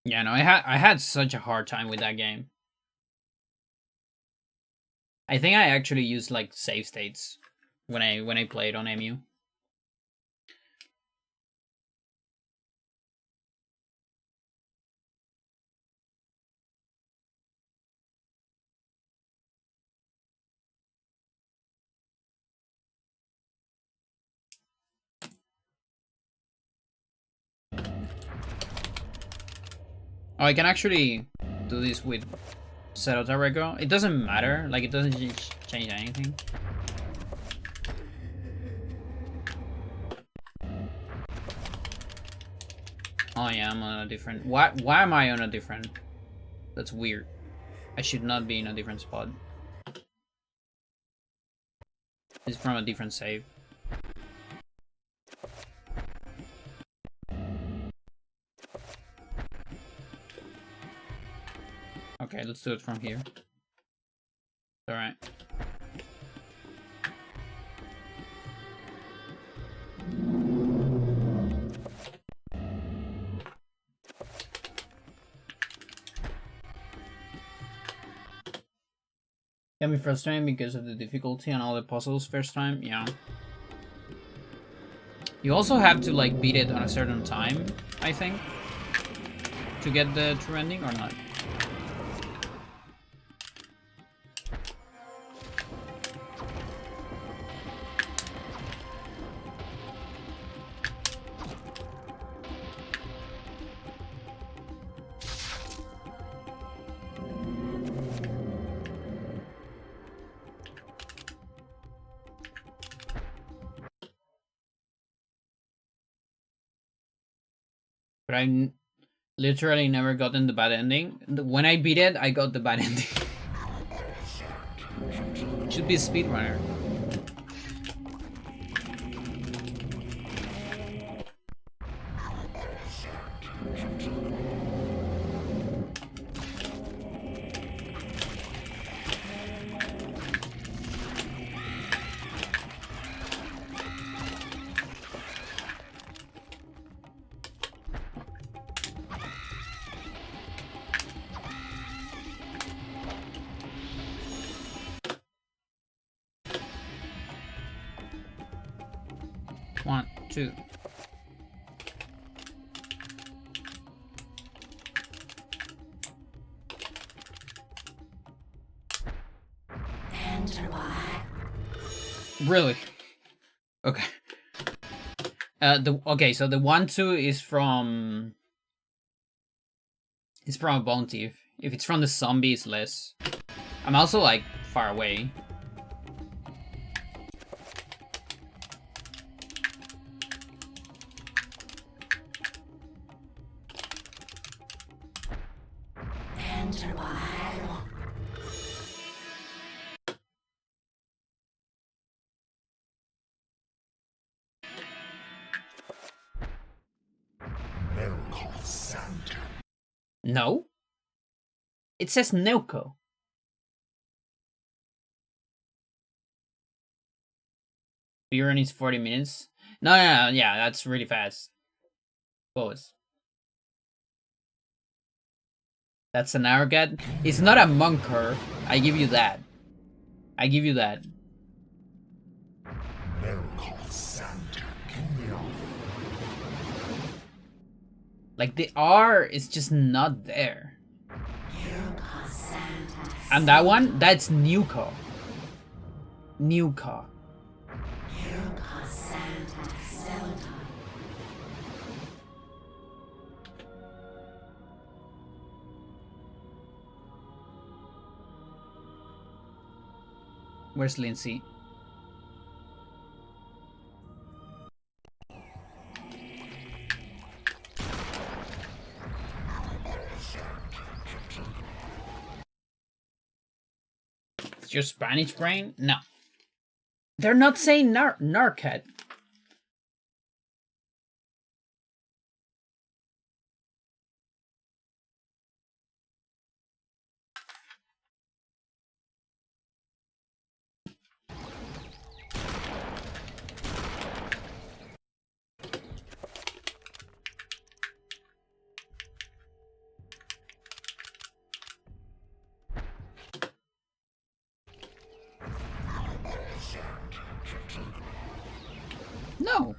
Yeah, no, I had such a hard time with that game. I think I actually used like save states when I played on MU. Oh, I can actually do this with Xel'lotath. It doesn't matter, like it doesn't change anything. Oh yeah, I'm on a different... Why am I on a different... That's weird. I should not be in a different spot. It's from a different save. Okay, let's do it from here. Alright. Got me frustrated because of the difficulty and all the puzzles first time, yeah. You also have to like beat it on a certain time, I think, to get the true ending, or not? But I literally never gotten the bad ending. When I beat it, I got the bad ending. Should be a speedrunner. One, two. Really? Okay. Okay, so the 1-2 is from... It's from a bone thief. If it's from the zombie, it's less. I'm also like far away. No? It says Nelco. Speedrun is 40 minutes. No, yeah, that's really fast. Pause. That's an arrogant. It's not a monker. I give you that. I give you that. Like the R is just not there. And that one, that's Nuka. Nuka. Where's Lindsay? It's your Spanish brain? No. They're not saying narcat. No.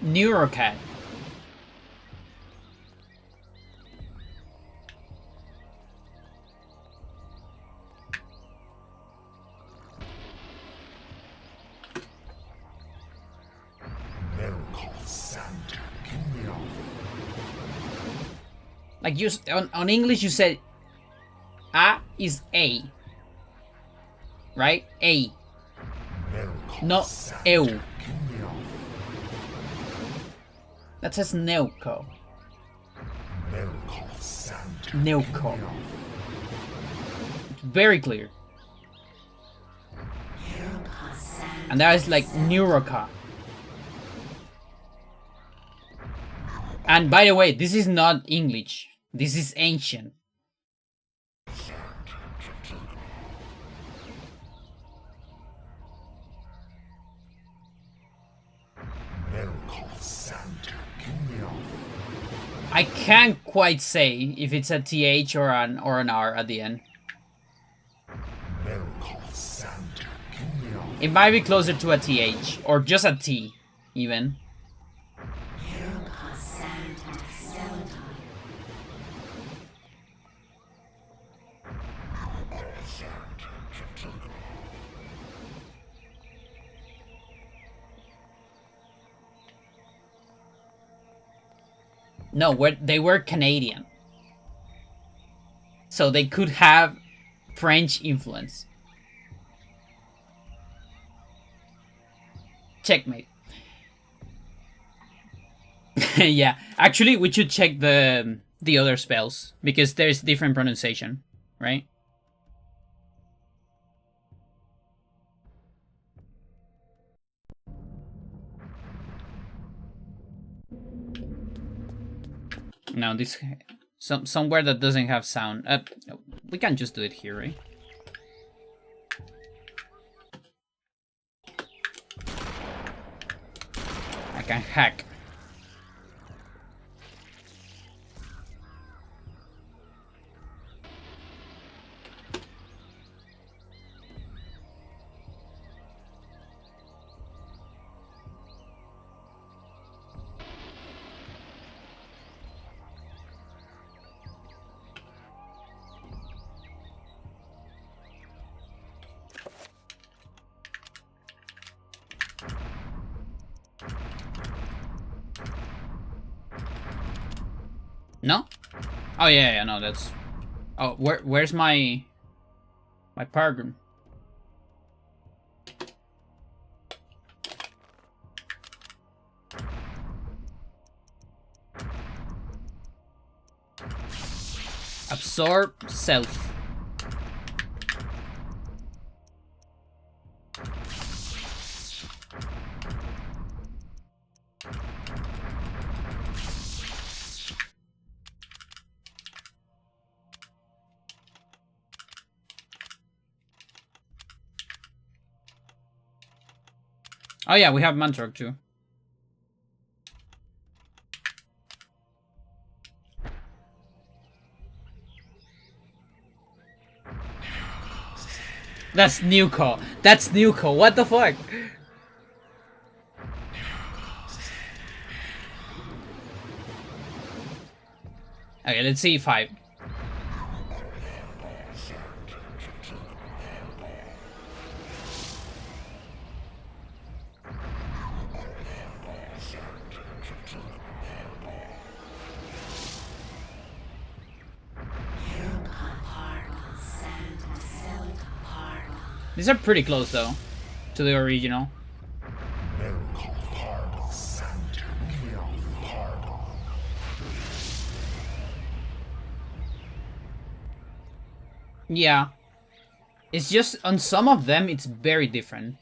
Neurocat. Like you on English, you said A is A, right? A, not EU. That says Neuco. Neuco. It's very clear. And that is like Neuroca. And by the way, this is not English. This is ancient. I can't quite say if it's a TH or an R at the end. It might be closer to a TH or just a T, even. No, they were Canadian. So they could have French influence. Checkmate. Yeah, actually we should check the other spells because there's different pronunciation, right? No, this somewhere that doesn't have sound. We can just do it here, right? I can hack. No? Oh yeah, no, that's. Oh, where's my paragon? Absorb self. Oh yeah, we have Mantrok too. That's Nuko. That's Nuko. What the fuck? Okay, let's see E5. These are pretty close though to the original. Yeah. It's just on some of them it's very different.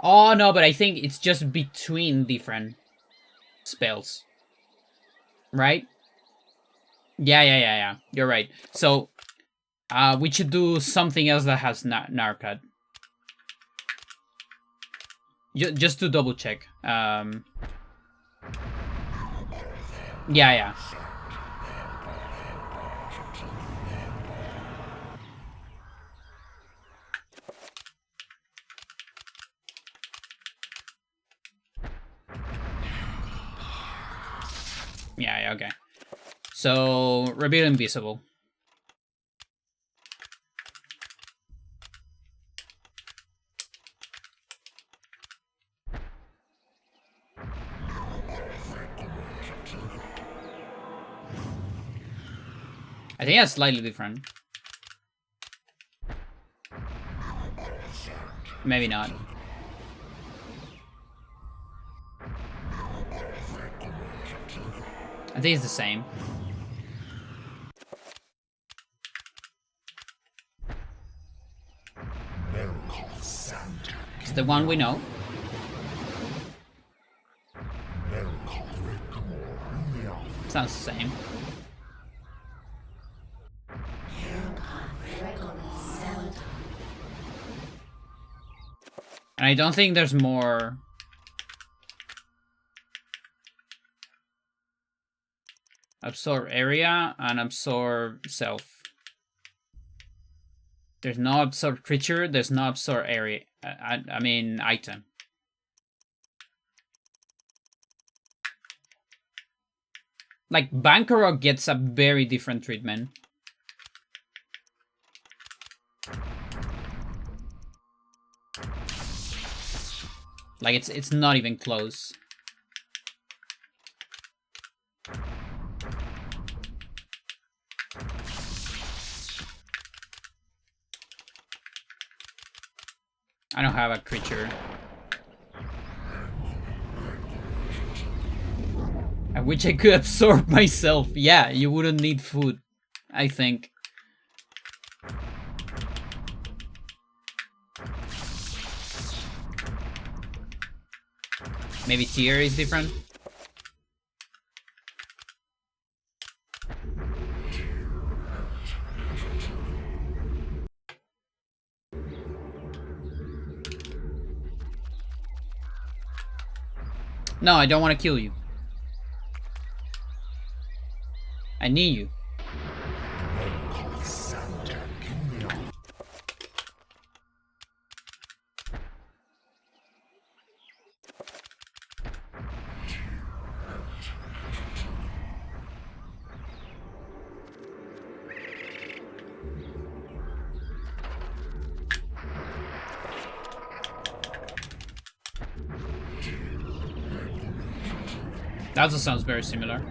Oh no, but I think it's just between different spells. Right? Yeah. You're right. So we should do something else that has Narcut. Just to double check. Yeah. Yeah, okay. So, reveal invisible. I think that's slightly different. Maybe not. I think it's the same. It's the one we know. Sounds the same. And I don't think there's more. Absorb area and absorb self. There's no absorb creature, there's no absorb area. I mean item. Like Bankarok gets a very different treatment. Like it's not even close. I don't have a creature. I wish I could absorb myself. Yeah, you wouldn't need food, I think. Maybe tier is different? No, I don't want to kill you. I need you. That also sounds very similar.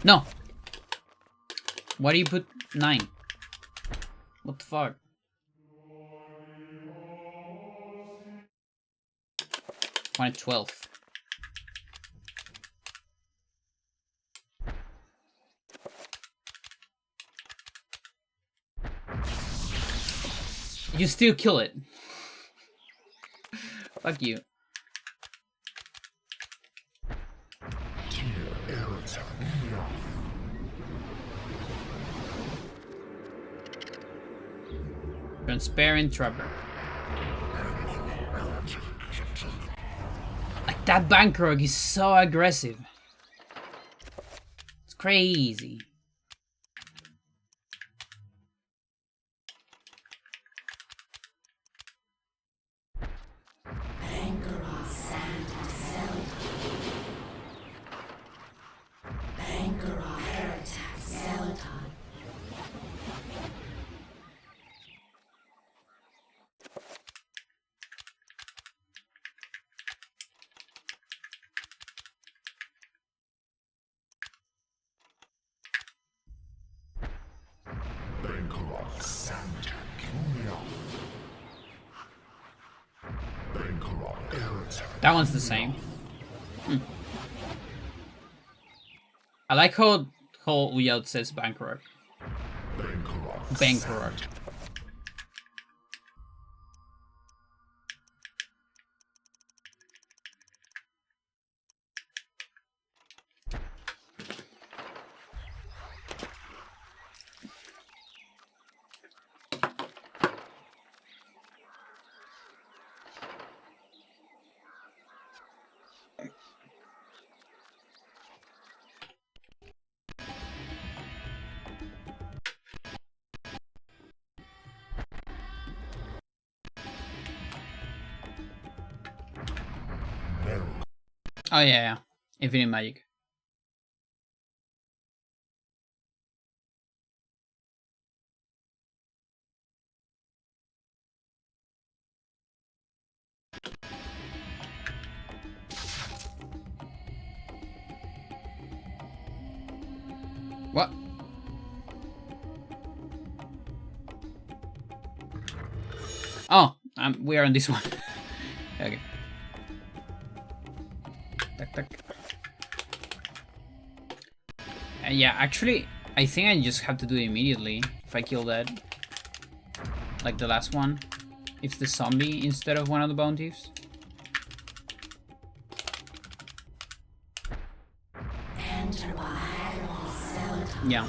No. Why do you put 9? What the fuck? Why 12? You still kill it. Fuck you. Transparent trapper. Like that Bankrock is so aggressive. It's crazy. That one's the same. I like how Uyot says Bankrock. Bankrock. Oh yeah. Infinite magic. What? Oh, we are on this one. Okay. Tuck, tuck. Yeah, actually, I think I just have to do it immediately if I kill that. Like the last one. It's the zombie instead of one of the bounties. Yeah.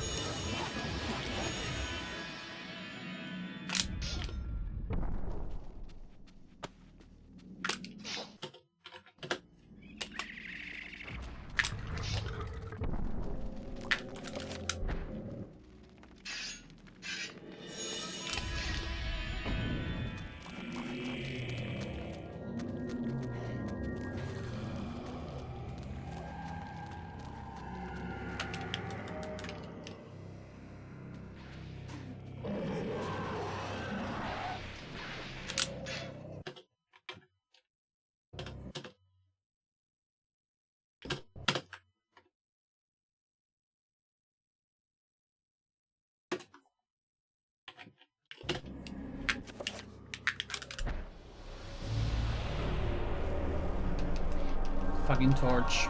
Fucking torch.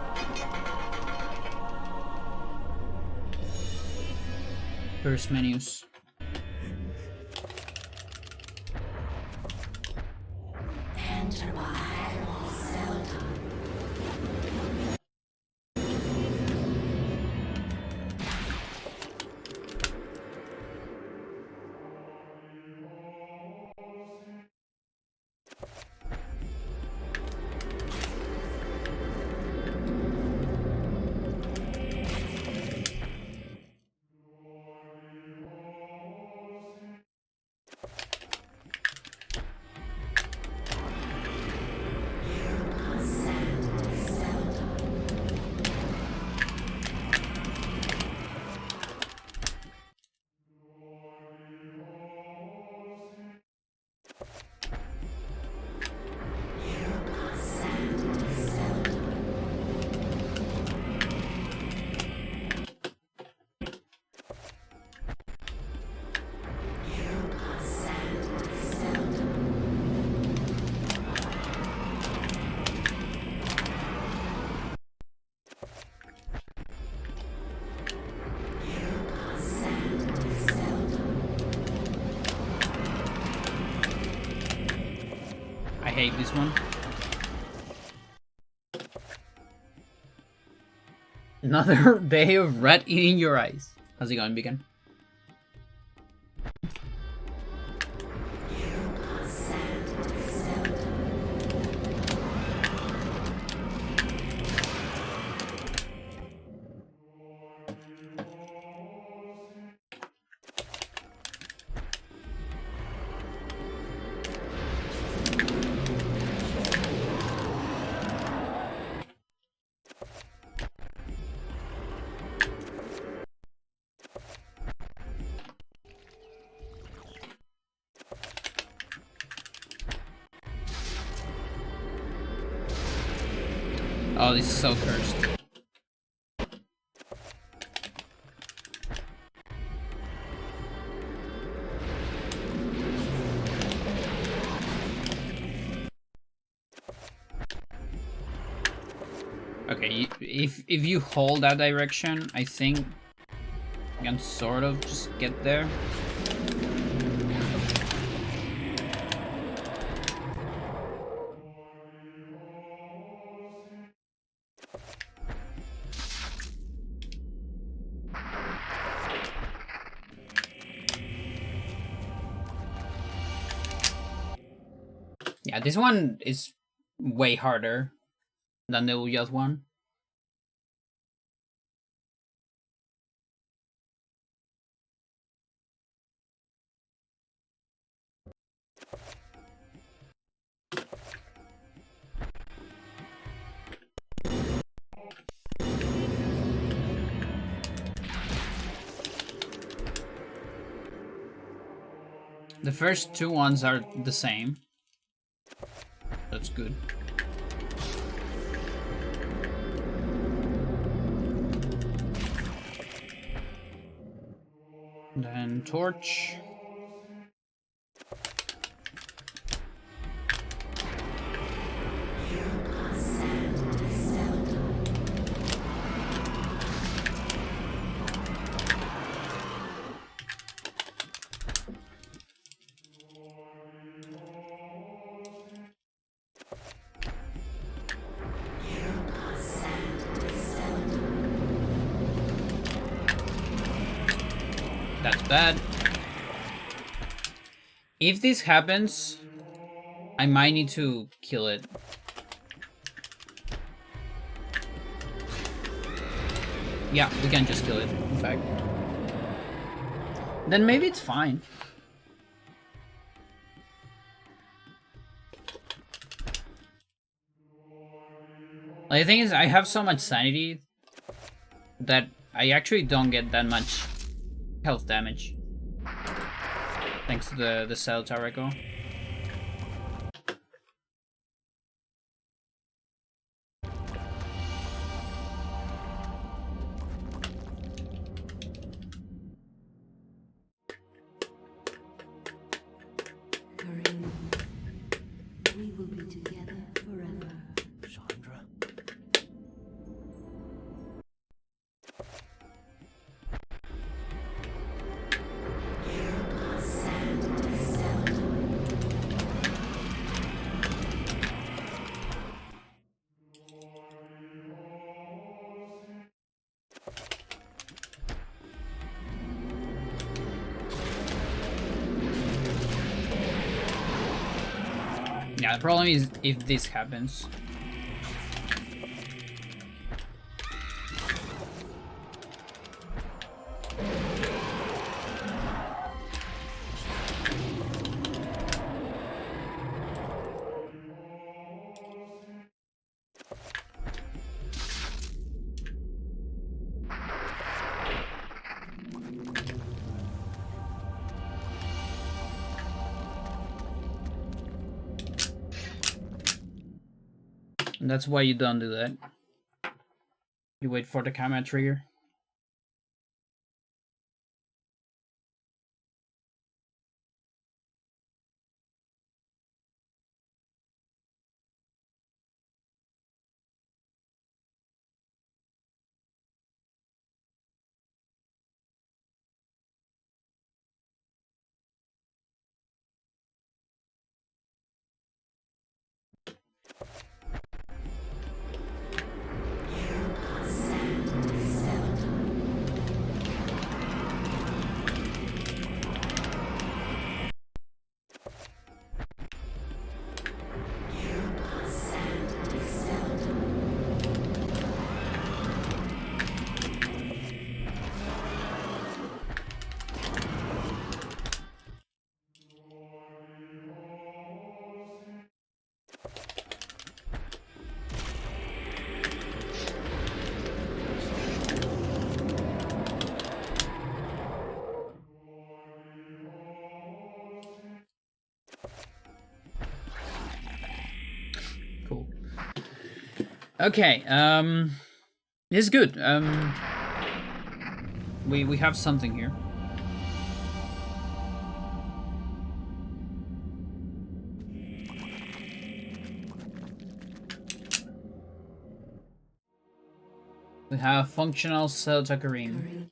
First menus. hate this one. Another day of rat eating your eyes. How's it going, Beacon? Oh, this is so cursed. Okay, if you hold that direction, I think I can sort of just get there. Yeah, this one is way harder than the Xel'lotath one. The first two ones are the same. That's good. Then torch. That's bad. If this happens, I might need to kill it. Yeah, we can just kill it, in fact. Then maybe it's fine. The thing is, I have so much sanity that I actually don't get that much health damage. Thanks to the Xel'lotath Echo. We will be together forever. Chandra. Yeah, the problem is if this happens. And that's why you don't do that. You wait for the camera trigger. Okay, this is good. We have something here. We have functional Xel'lotath.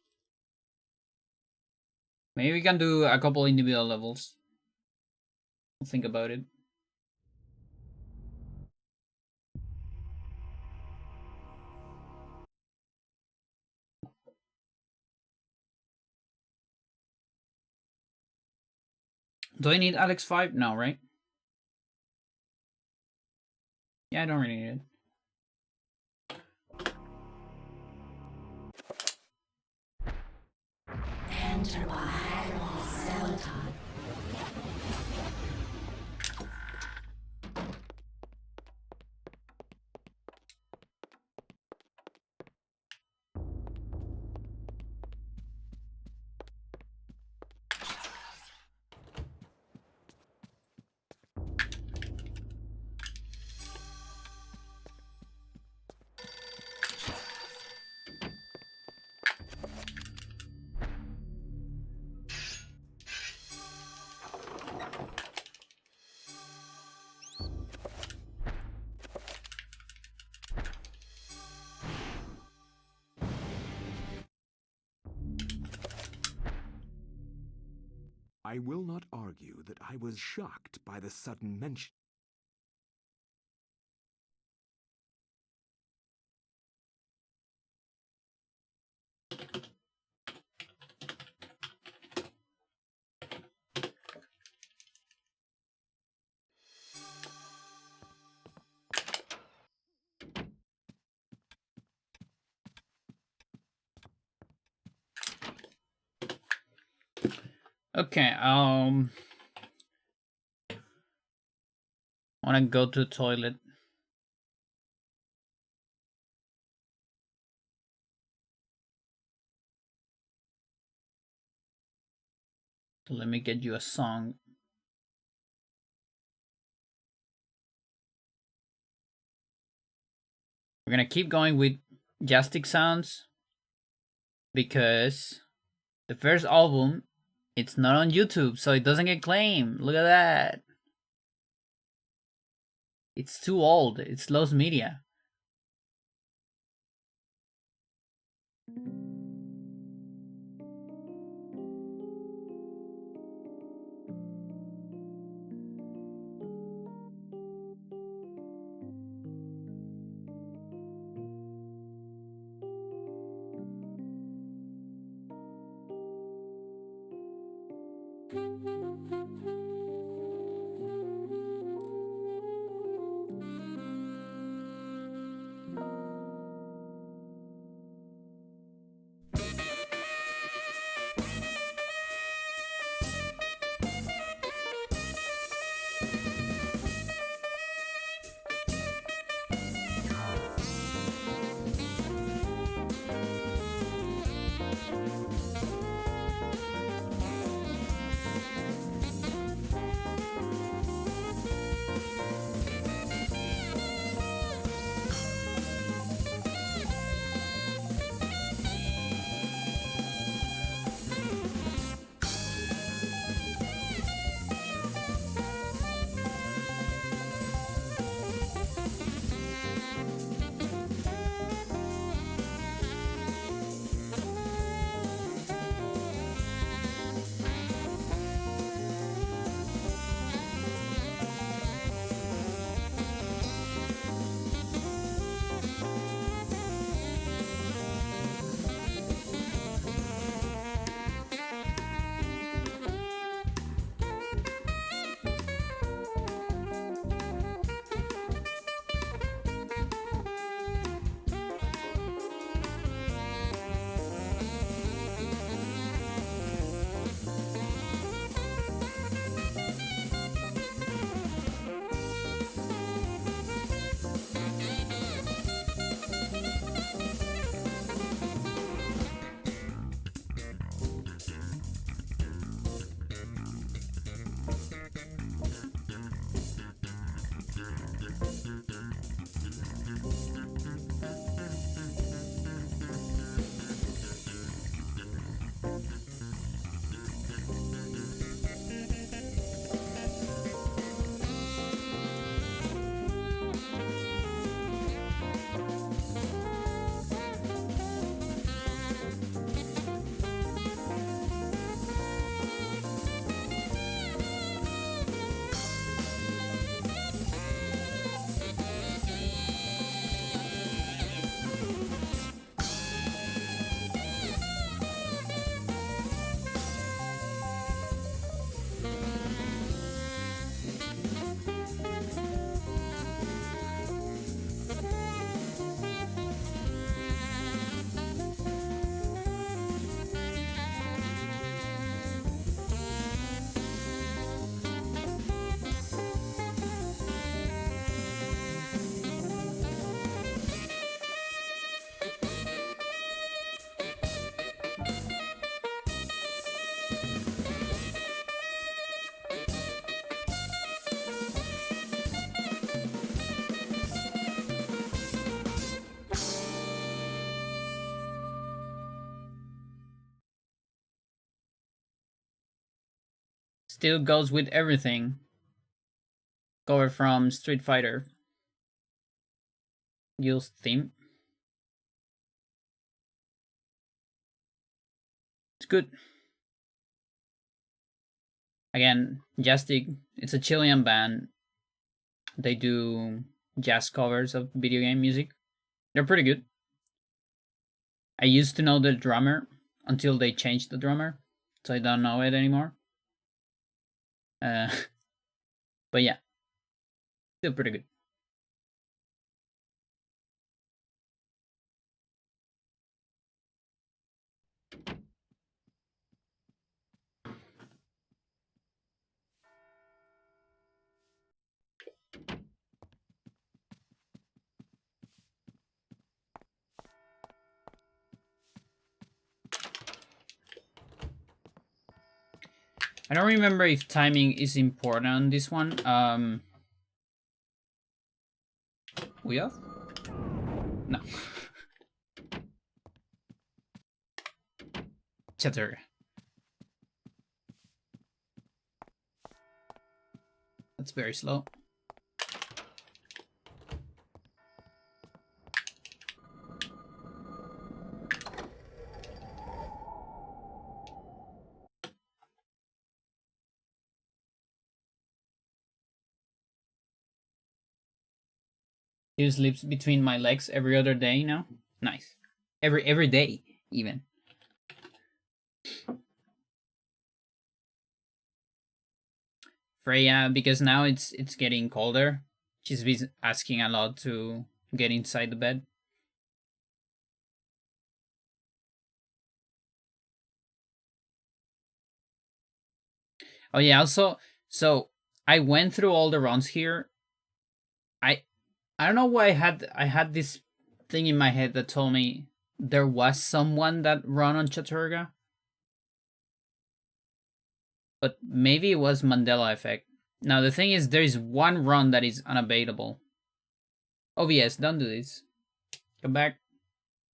Maybe we can do a couple individual levels. I'll think about it. Do I need Alex 5? No, right? Yeah, I don't really need it. Enter by Xel'lotath. I will not argue that I was shocked by the sudden mention. Okay, I wanna go to the toilet. So let me get you a song. We're gonna keep going with Jastic sounds because the first album, it's not on YouTube, so it doesn't get claimed. Look at that. It's too old. It's lost media. Still goes with everything. Cover from Street Fighter. Use theme. It's good. Again, Jastic, it's a Chilean band. They do jazz covers of video game music. They're pretty good. I used to know the drummer until they changed the drummer, so I don't know it anymore. But yeah, still pretty good. I don't remember if timing is important on this one. We off? No. Chatter. That's very slow. He sleeps between my legs every other day now. Nice. Every day, even. Freya, because now it's getting colder. She's been asking a lot to get inside the bed. Oh yeah, also, so I went through all the runs here. I don't know why I had this thing in my head that told me there was someone that run on Chaturga. But maybe it was Mandela effect. Now the thing is, there is one run that is unavailable. OBS, don't do this. Come back.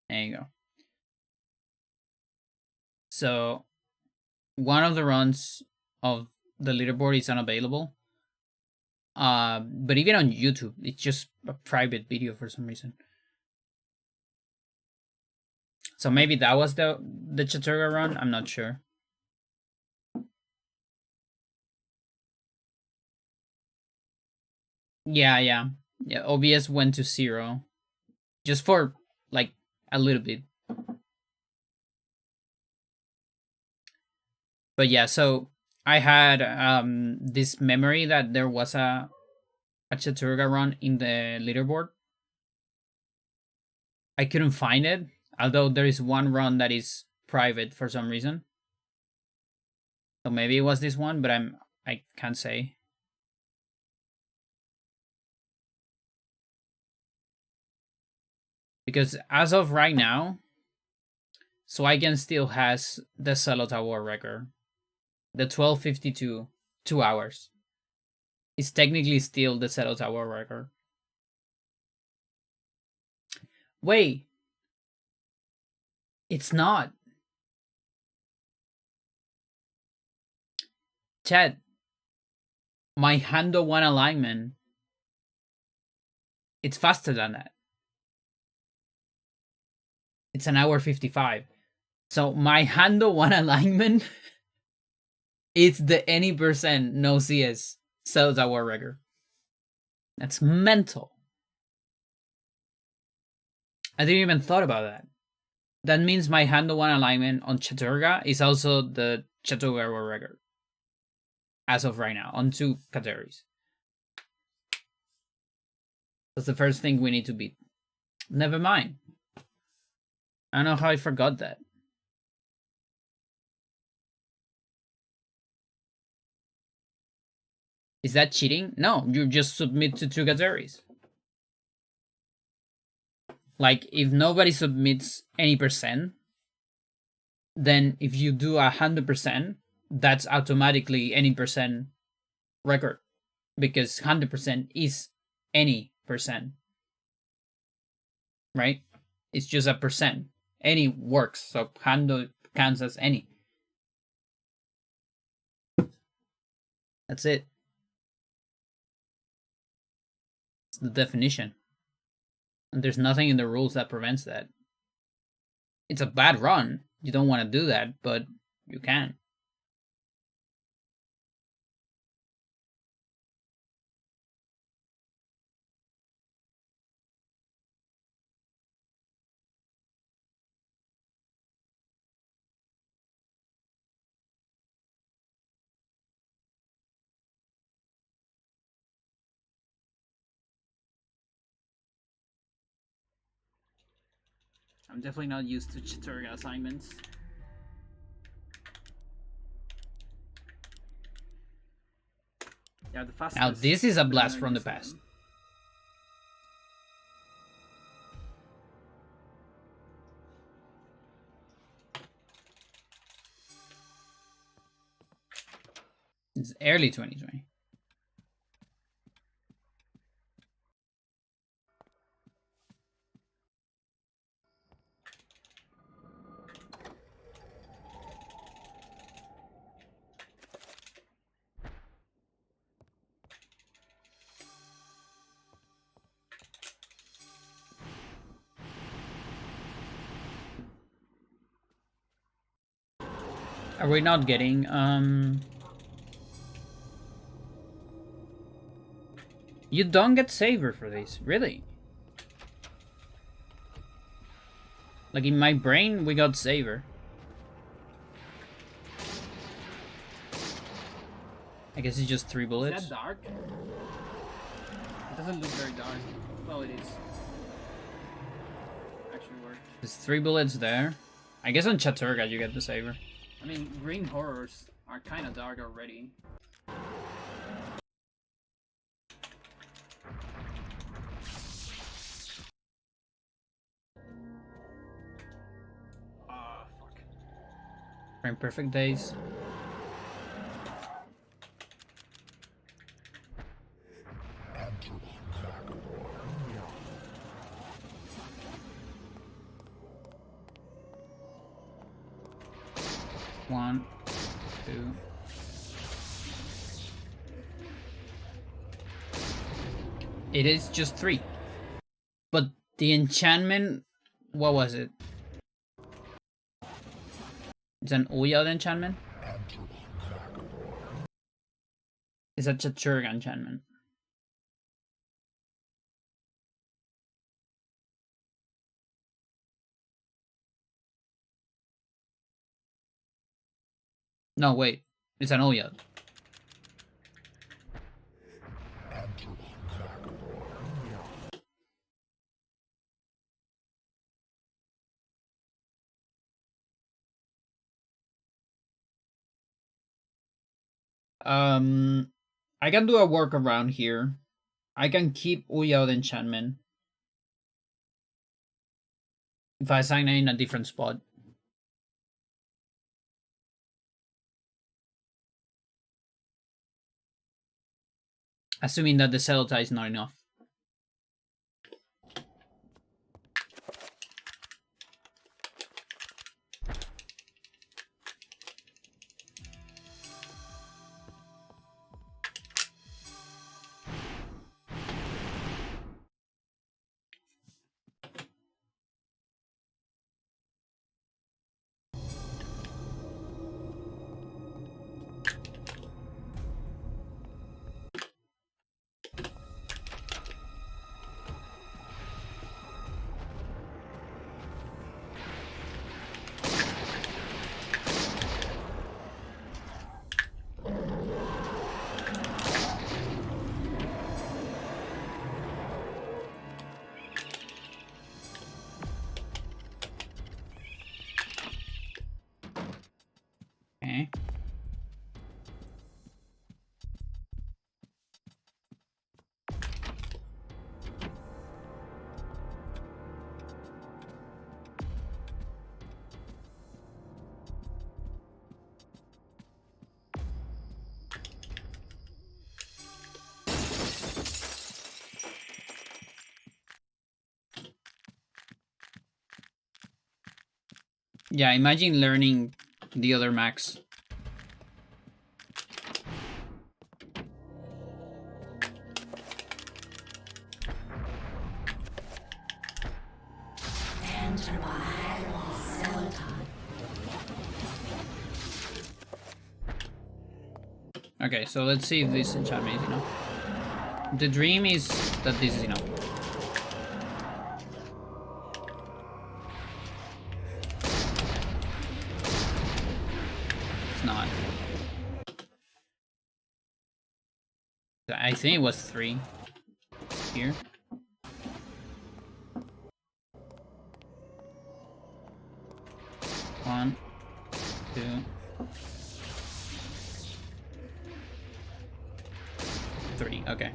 There you go. So one of the runs of the leaderboard is unavailable. But even on YouTube, it's just a private video for some reason. So maybe that was the Chaturga run. I'm not sure. Yeah. OBS went to 0, just for like a little bit. But yeah, so I had this memory that there was a Chaturga run in the leaderboard. I couldn't find it, although there is one run that is private for some reason. So maybe it was this one, but I can't say. Because as of right now, Swigen still has the Xel'lotath War record. The 12:52, 2 hours. It's technically still the Xel'lotath War record. Wait. It's not. Chat. My Hando 1 alignment. It's faster than that. It's an hour 55. So my Hando 1 alignment, it's the any percent no CS Xel'lotath War record. That's mental. I didn't even thought about that. That means my Hando 1 alignment on Chaturga is also the Chaturga War record. As of right now, on 2 categories. That's the first thing we need to beat. Never mind. I don't know how I forgot that. Is that cheating? No, you just submit to 2 categories. Like, if nobody submits any percent, then if you do 100%, that's automatically any percent record. Because 100% is any percent. Right? It's just a percent. Any works, so Hando counts as any. That's it. It's the definition. And there's nothing in the rules that prevents that. It's a bad run. You don't want to do that, but you can. I'm definitely not used to Chiturga assignments. Yeah, the fastest. Now this is a blast from the past. It's early 2020. Are we not getting You don't get Saver for these, really? Like in my brain, we got Saver. I guess it's just 3 bullets. Is that dark? It doesn't look very dark. Well, it is. Actually worked. There's 3 bullets there. I guess on Chaturga you get the Saver. I mean, green horrors are kind of dark already. Ah, fuck. Frame perfect days. One, two. It is just 3. But the enchantment, what was it? It's an Uyad enchantment? It's a Chaturga enchantment. No, wait. It's an Uyad. I can do a workaround here. I can keep Uyad enchantment if I assign it in a different spot. Assuming that the Xel'lotath is not enough. Okay. Yeah, imagine learning the other max. Okay, so let's see if this enchantment is enough. The dream is that this is enough. It's not. I think it was 3 here. One, 2. 3, okay.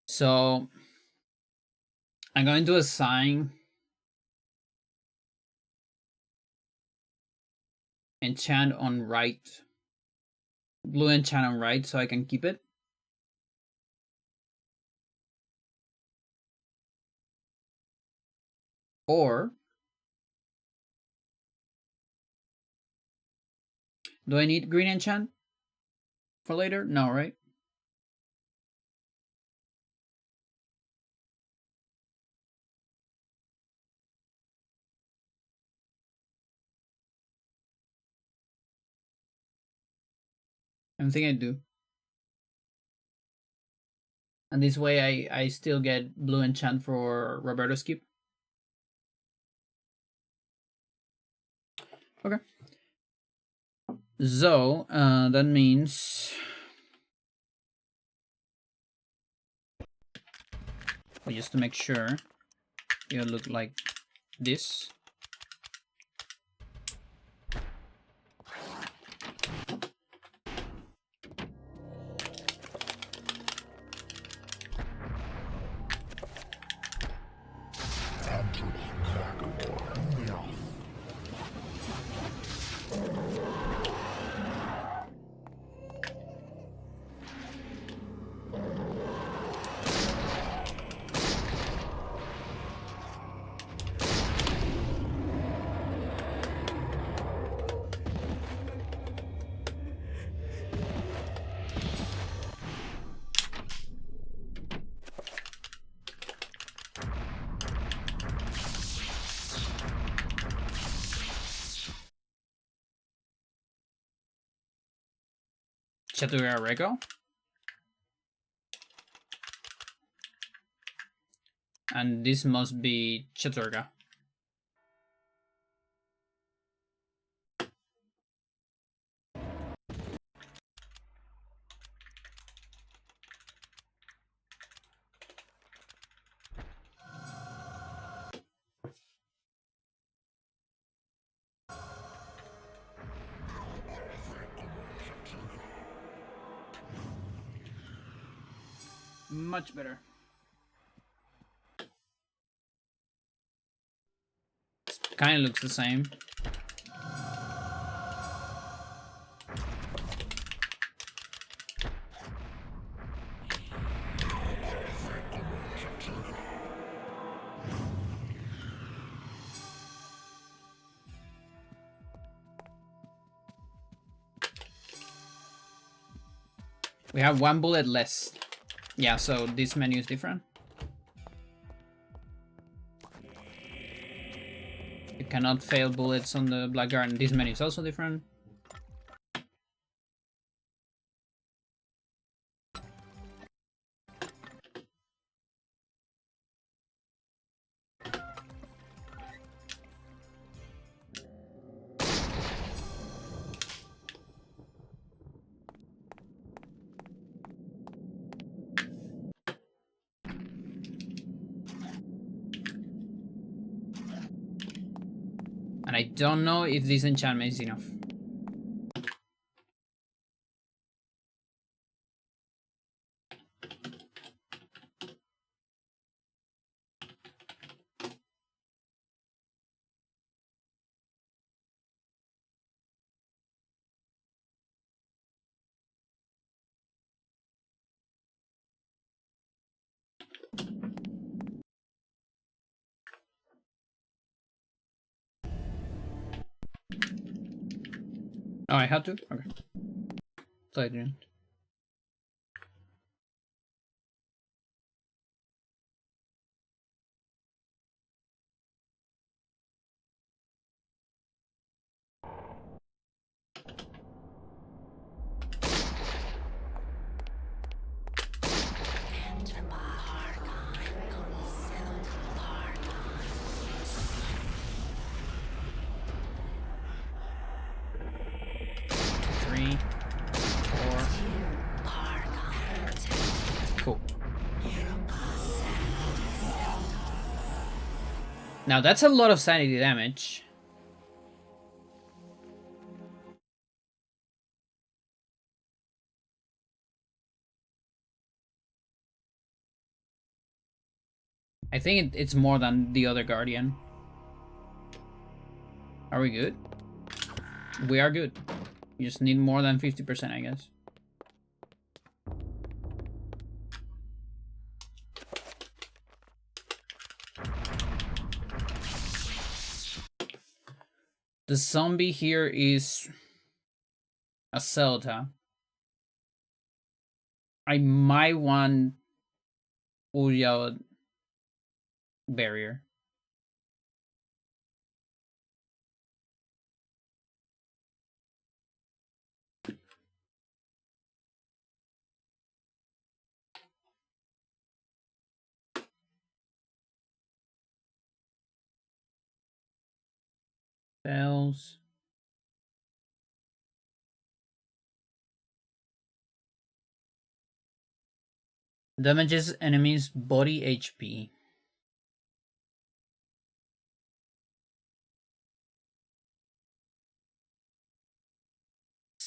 So I'm going to assign enchant on right, blue enchant on right, so I can keep it. Or do I need green enchant for later? No, right? I think I do. And this way I still get blue enchant for Roberto's keep. Okay. So that means just to make sure it'll look like this. Chaturga Rego. And this must be Chaturga. Much better. Kind of looks the same. We have 1 bullet less. Yeah, so this menu is different. You cannot fail bullets on the Black Garden. This menu is also different. And I don't know if this enchantment is enough. Oh, I had to? Okay. So I didn't. Now that's a lot of sanity damage. I think it's more than the other Guardian. Are we good? We are good. You just need more than 50%, I guess. The zombie here is a Xel'lotath. I might want Uyao barrier. Bells. Damages enemies body HP.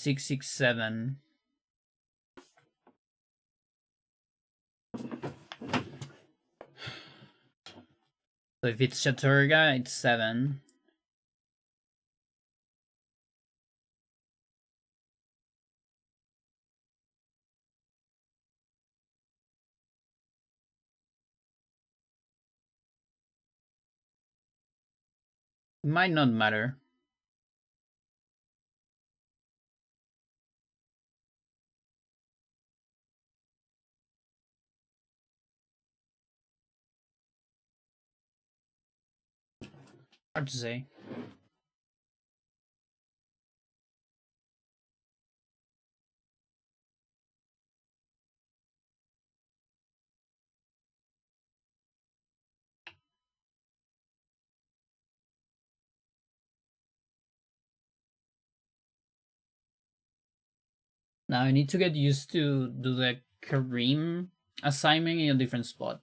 667. So if it's Chaturga, it's 7. Might not matter. Hard to say. Now I need to get used to do the Kareem assignment in a different spot.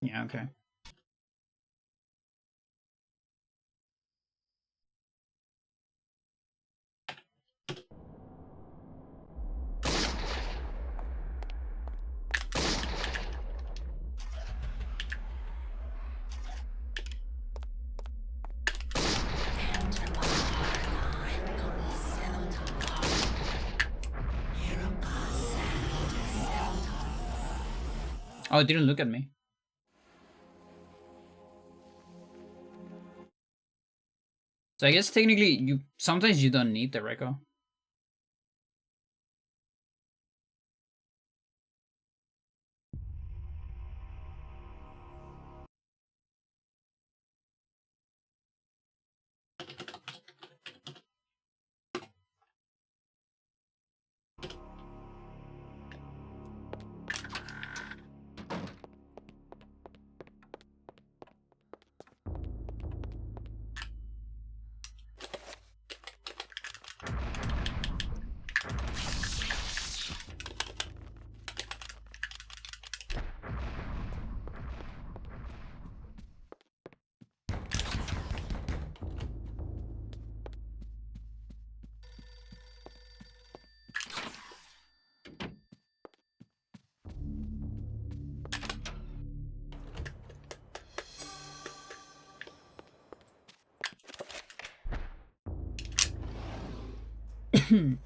Yeah, okay. Oh, it didn't look at me. So I guess technically sometimes you don't need the Reco. From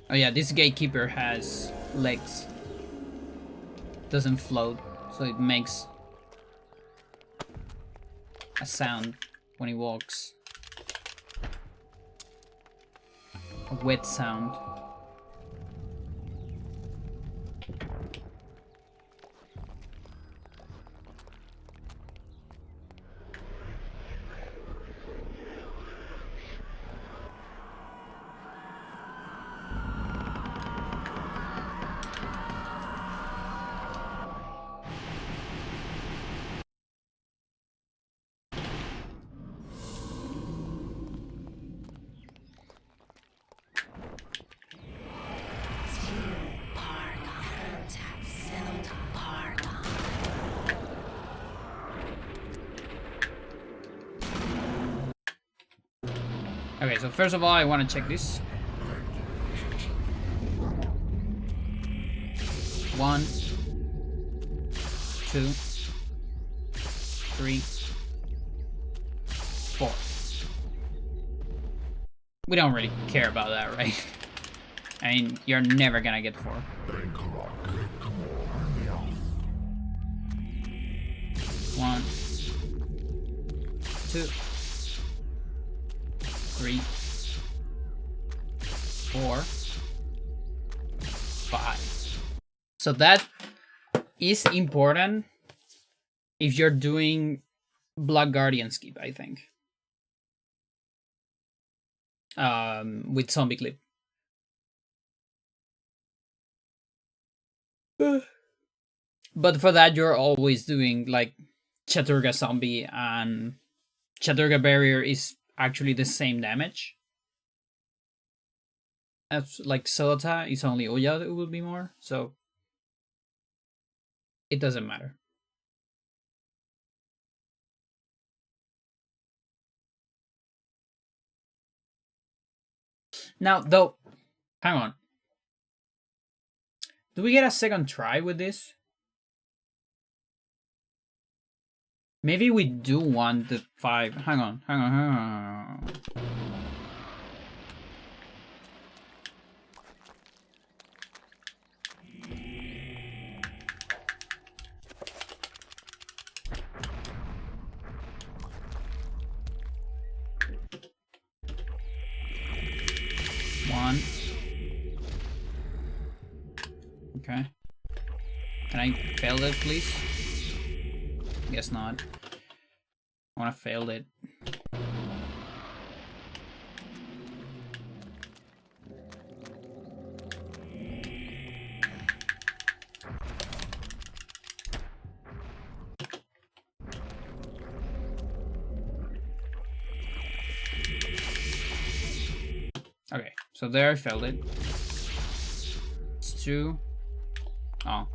Oh yeah, this gatekeeper has legs. Doesn't float, so it makes a sound when he walks. A wet sound. Okay, so first of all, I want to check this. 1, 2, 3, 4. We don't really care about that, right? I mean, you're never gonna get 4. 1, 2, 3, 4, 5. So that is important if you're doing Black Guardian skip, I think. With Zombie Clip. But for that, you're always doing like Chaturga Zombie, and Chaturga Barrier is actually the same damage. As like Xel'lotath is only Oya that will be more, so it doesn't matter. Now, though, hang on. Do we get a second try with this? Maybe we do want the 5. Hang on. One. Okay. Can I fail it, please? Guess not. I wanna fail it. Okay, so there I failed it. It's 2. Oh.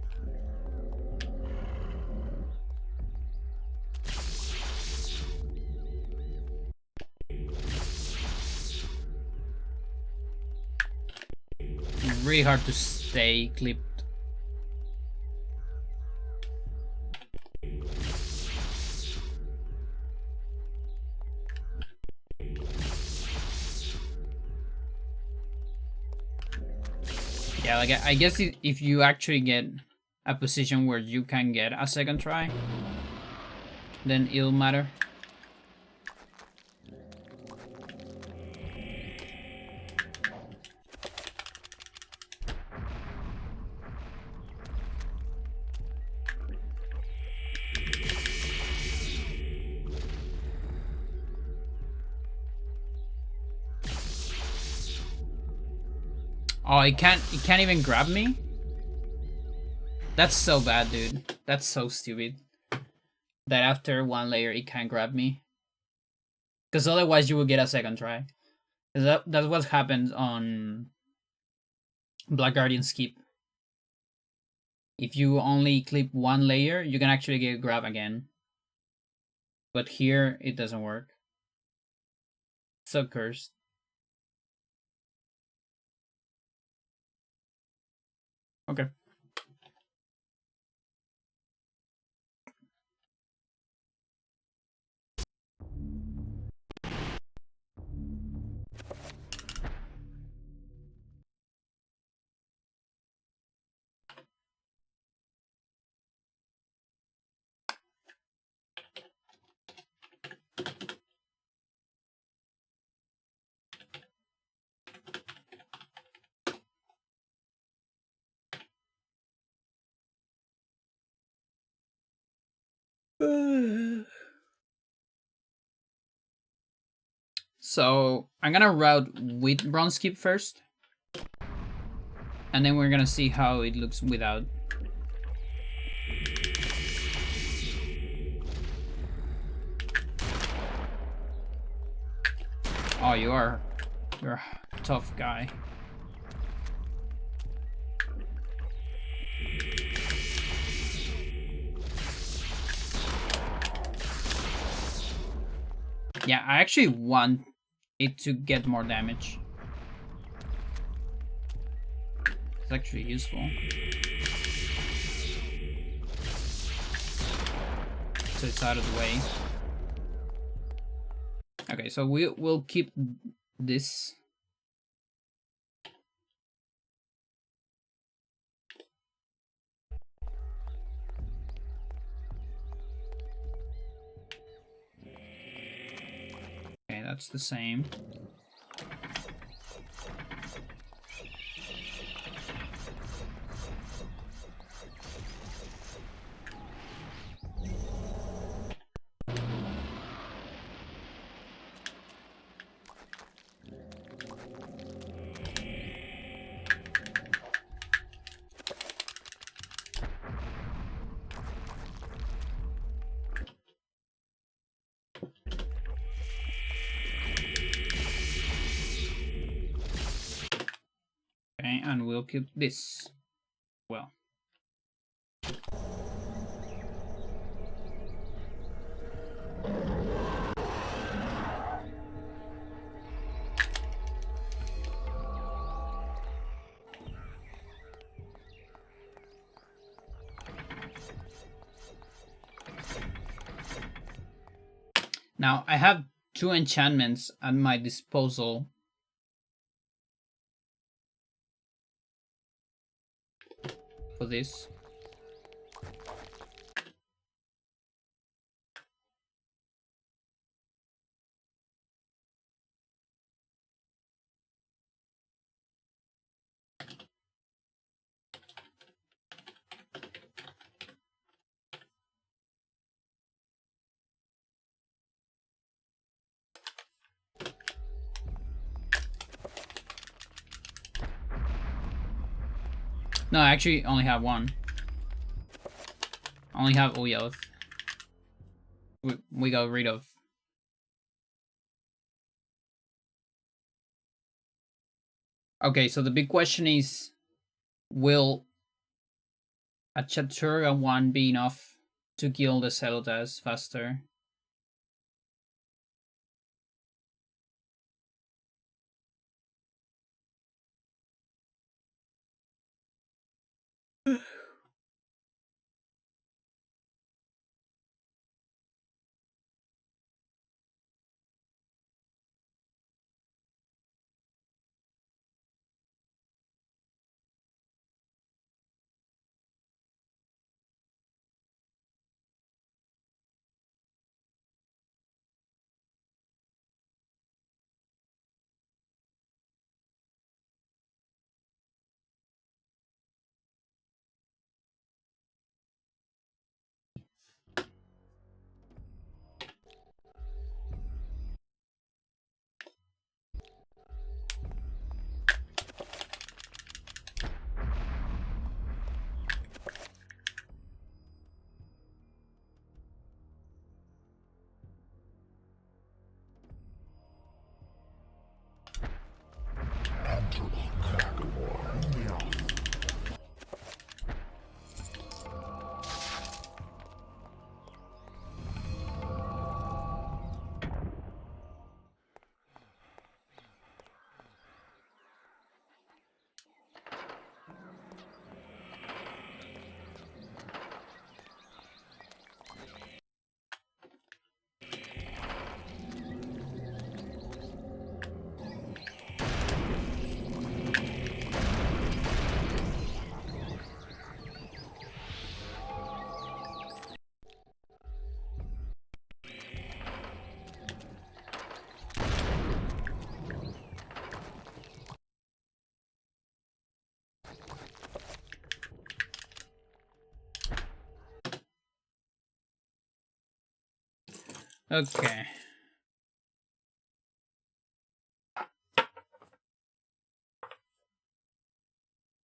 It's really hard to stay clipped. Yeah, like I guess if you actually get a position where you can get a second try, then it'll matter. Oh, it can't even grab me? That's so bad, dude. That's so stupid. That after 1 layer it can't grab me. Because otherwise you will get a second try. That's what happens on Black Guardian skip. If you only clip 1 layer, you can actually get grab again. But here it doesn't work. So cursed. Okay. So I'm gonna route with bronze skip first, and then we're gonna see how it looks without. Oh, you're a tough guy. Yeah, I actually want it to get more damage. It's actually useful. So it's out of the way. Okay, so we'll keep this. Okay, that's the same. Okay, and we'll keep this. Well. Now, I have 2 enchantments at my disposal. For this. No, I actually only have 1. I only have Xel'lotath. We got rid of. Okay, so the big question is, will a Chaturga 1 be enough to kill the Xel'lotath faster? Okay.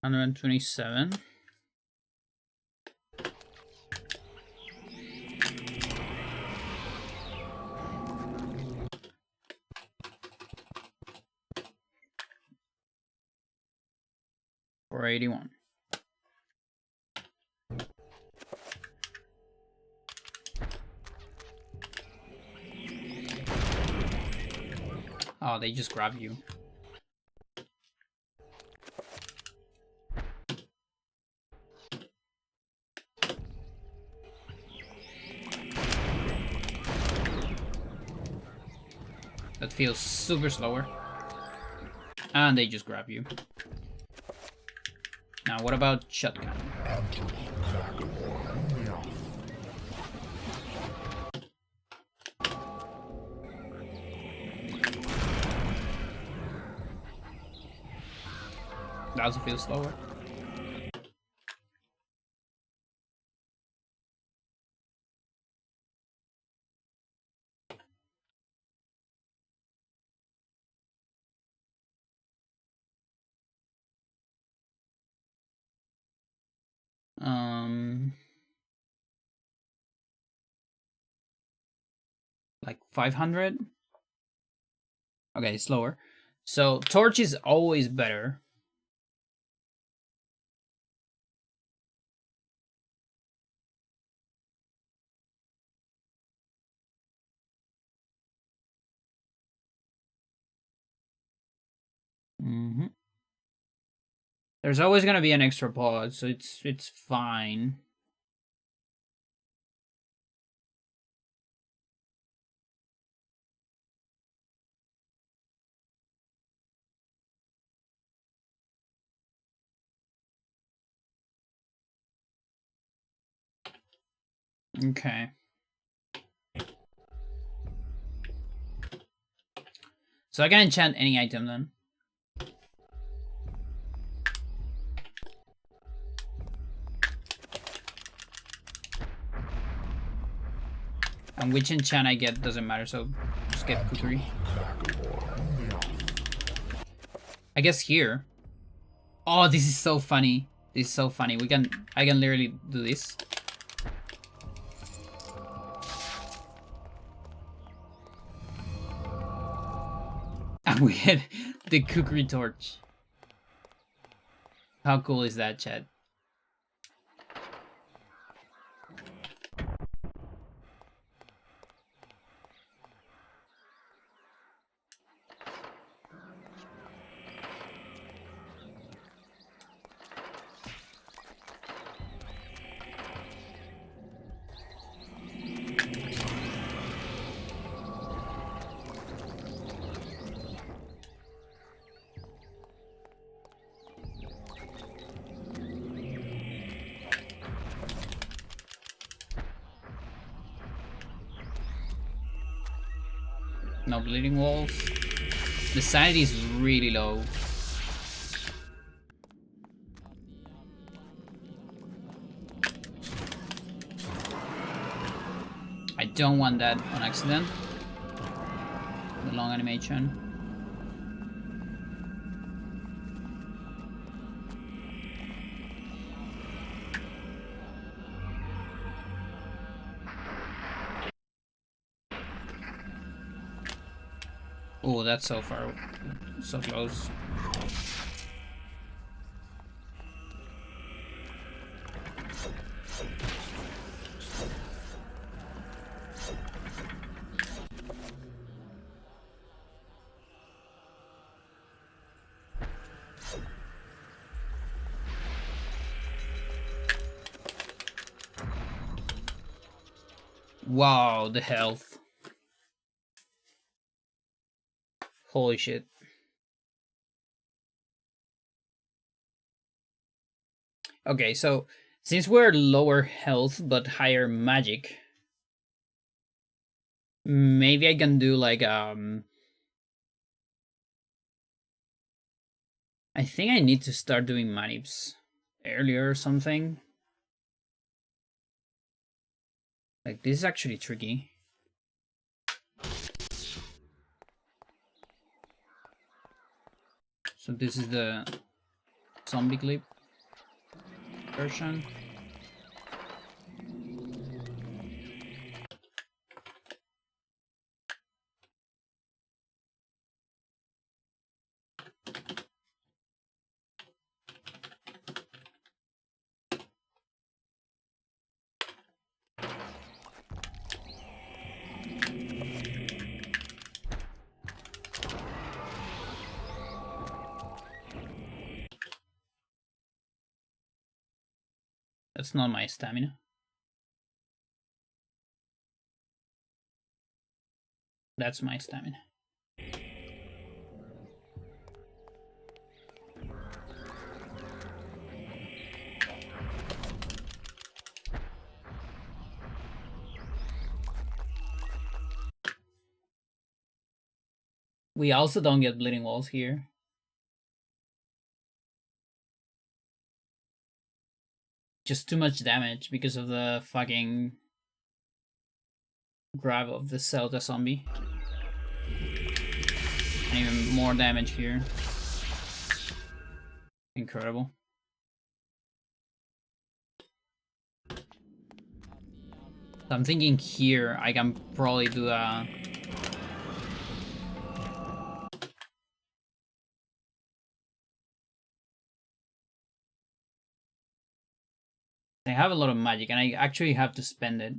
$127. $481. Oh, they just grab you. That feels super slower. And they just grab you. Now, what about shotgun? That also feels slower. Like 500? Okay, slower. So, torch is always better. There's always gonna be an extra pause, so it's fine. Okay. So I can enchant any item then. And which enchant I get doesn't matter, so just get cookery. I guess here. Oh, this is so funny. This is so funny. I can literally do this. And we get the cookery torch. How cool is that, Chad? No bleeding walls. The sanity is really low. I don't want that on accident. The long animation. Oh, that's so far, so close. Wow, the health. Holy shit. Okay, so since we're lower health but higher magic, maybe I can do like I think I need to start doing manips earlier or something. Like this is actually tricky. So this is the zombie clip version. That's not my stamina. That's my stamina. We also don't get bleeding walls here. Just too much damage because of the fucking grab of the Xel'lotath zombie. And even more damage here. Incredible. So I'm thinking here I can probably do a... I have a lot of magic and I actually have to spend it.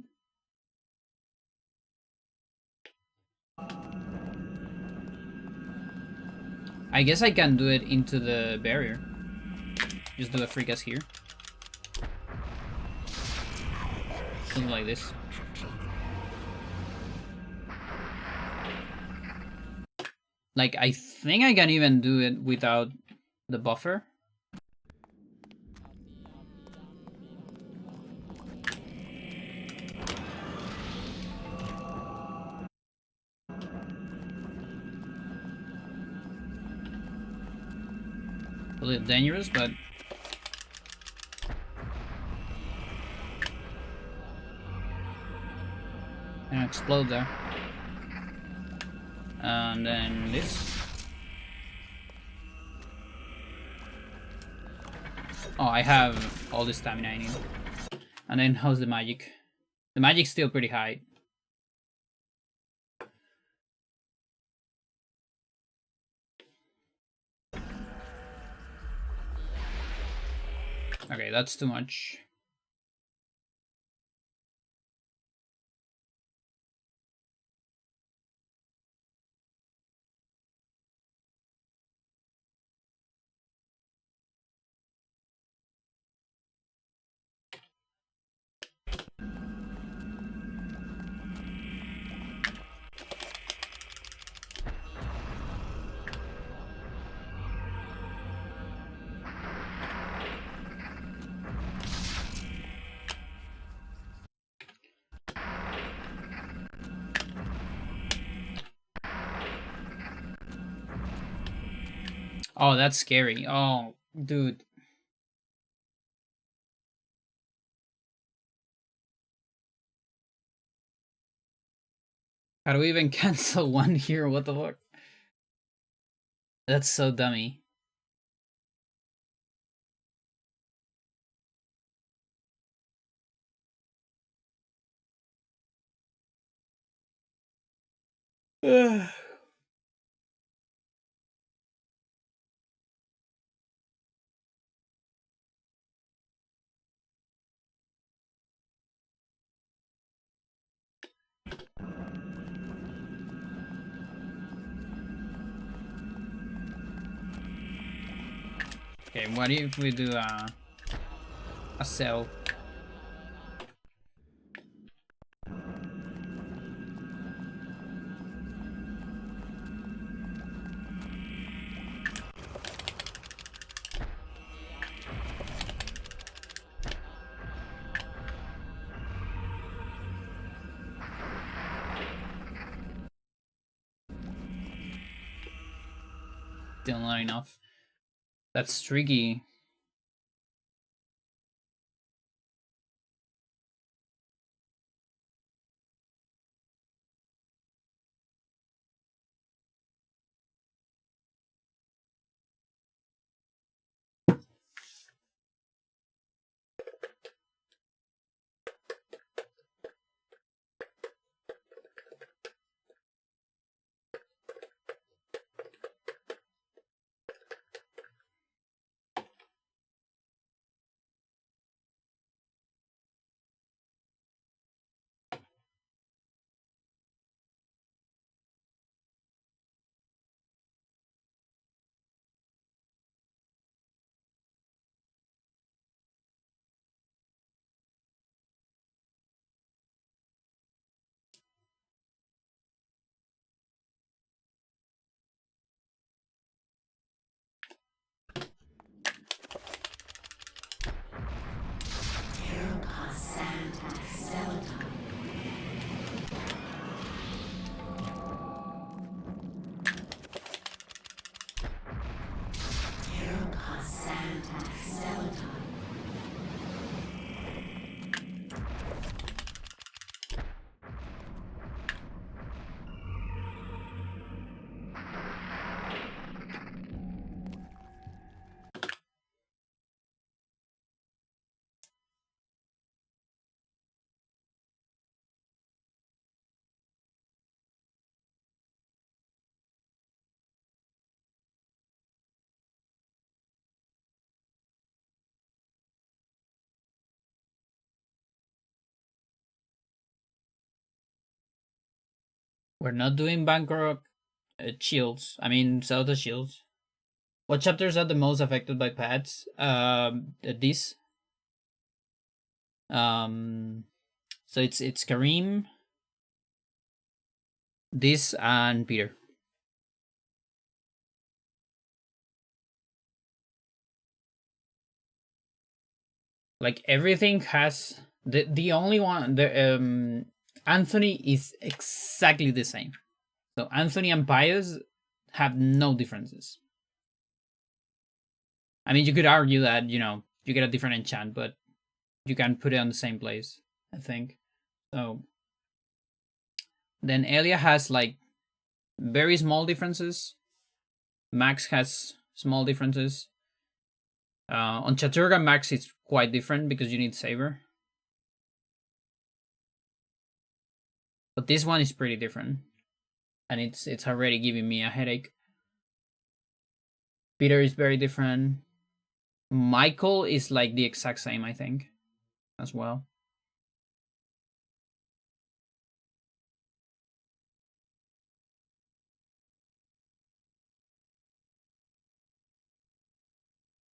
I guess I can do it into the barrier. Just do a free cast here. Something like this. Like, I think I can even do it without the buffer. A little dangerous, but... and explode there. And then this. Oh, I have all the stamina I need. And then how's the magic? The magic's still pretty high. Okay, that's too much. Oh, that's scary. Oh, dude. How do we even cancel one here? What the fuck? That's so dummy. Ugh. Okay, what if we do a cell? Still not enough. That's tricky. We're not doing Bangkok shields. I mean, Zelda shields. What chapters are the most affected by pets? This. So it's Karim, this, and Peter. Like everything has the only one the Anthony is exactly the same. So Anthony and Pius have no differences. I mean, you could argue that, you know, you get a different enchant, but you can put it on the same place, I think. So then Elia has like very small differences. Max has small differences. On Chaturga, Max is quite different because you need Saber. But this one is pretty different. And it's already giving me a headache. Peter is very different. Michael is like the exact same, I think, as well.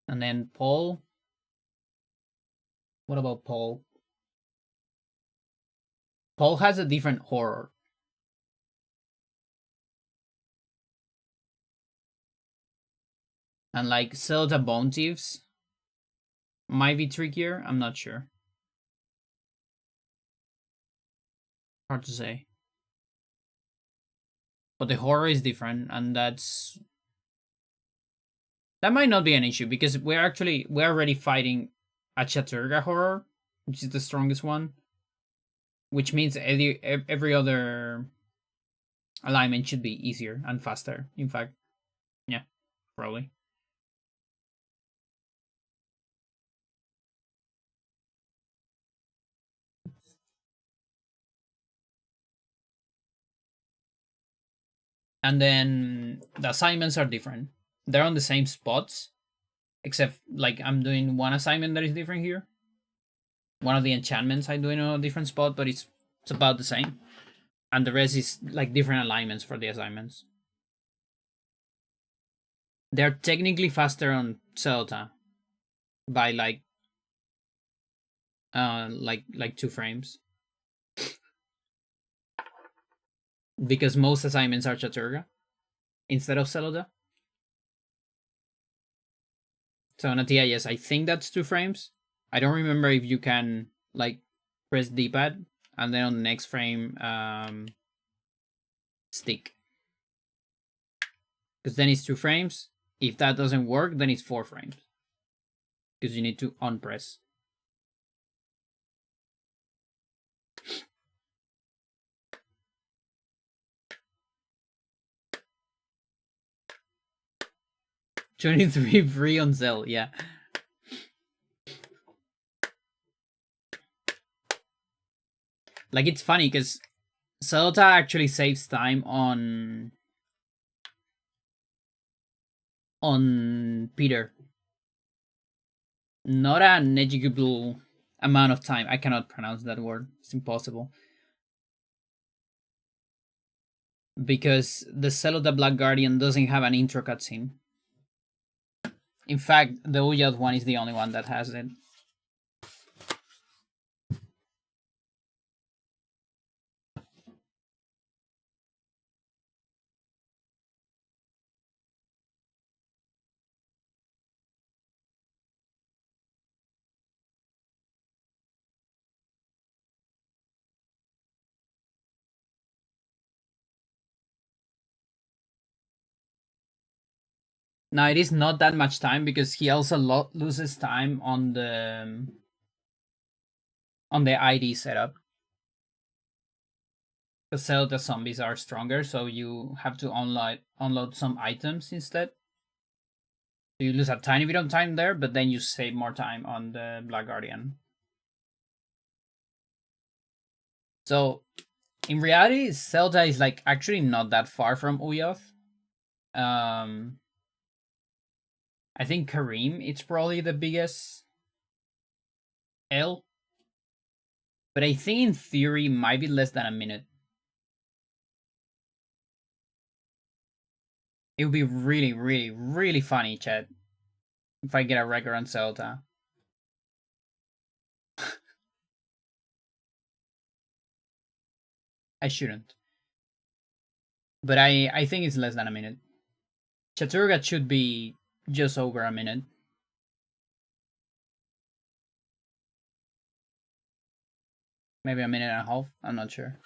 And then Paul. What about Paul? Paul has a different horror. And like Zelda Bone Thieves might be trickier. I'm not sure. Hard to say. But the horror is different, and that might not be an issue because we're already fighting a Chaturga horror, which is the strongest one. Which means every other alignment should be easier and faster. In fact, yeah, probably. And then the assignments are different. They're on the same spots, except like I'm doing one assignment that is different here. One of the enchantments I'm doing on a different spot, but it's about the same. And the rest is like different alignments for the assignments. They're technically faster on Xel'lotath by like 2 frames. Because most assignments are Chaturga instead of Xel'lotath. So on a TIS, I think that's 2 frames. I don't remember if you can like press D-pad and then on the next frame stick. Because then it's 2 frames. If that doesn't work, then it's 4 frames. Because you need to unpress. $23 free on sale, yeah. Like, it's funny because Xel'lotath actually saves time on Peter. Not a negligible amount of time. I cannot pronounce that word. It's impossible. Because the Xel'lotath Black Guardian doesn't have an intro cutscene. In fact, the Uyad one is the only one that has it. Now it is not that much time because he also loses time on the ID setup. Because the zombies are stronger, so you have to unload some items instead. So you lose a tiny bit of time there, but then you save more time on the Black Guardian. So in reality, Xel'lotath is like actually not that far from Uyoth. I think Karim, it's probably the biggest L. But I think in theory might be less than a minute. It would be really, really, really funny, chat, if I get a record on Xel'lotath. I shouldn't. But I think it's less than a minute. Chaturga should be just over a minute. Maybe a minute and a half, I'm not sure.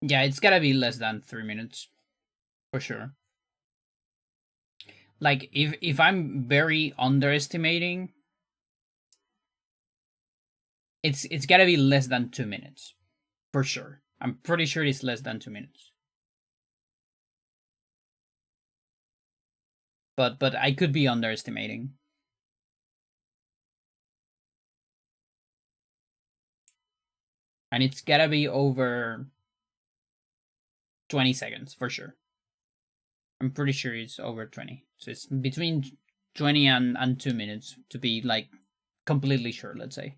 Yeah, it's gotta be less than 3 minutes. For sure. Like, if I'm very underestimating, it's gotta be less than 2 minutes. For sure. I'm pretty sure it's less than 2 minutes. But I could be underestimating. And it's gotta be over 20 seconds, for sure. I'm pretty sure it's over 20. So it's between 20 and 2 minutes, to be, like, completely sure, let's say.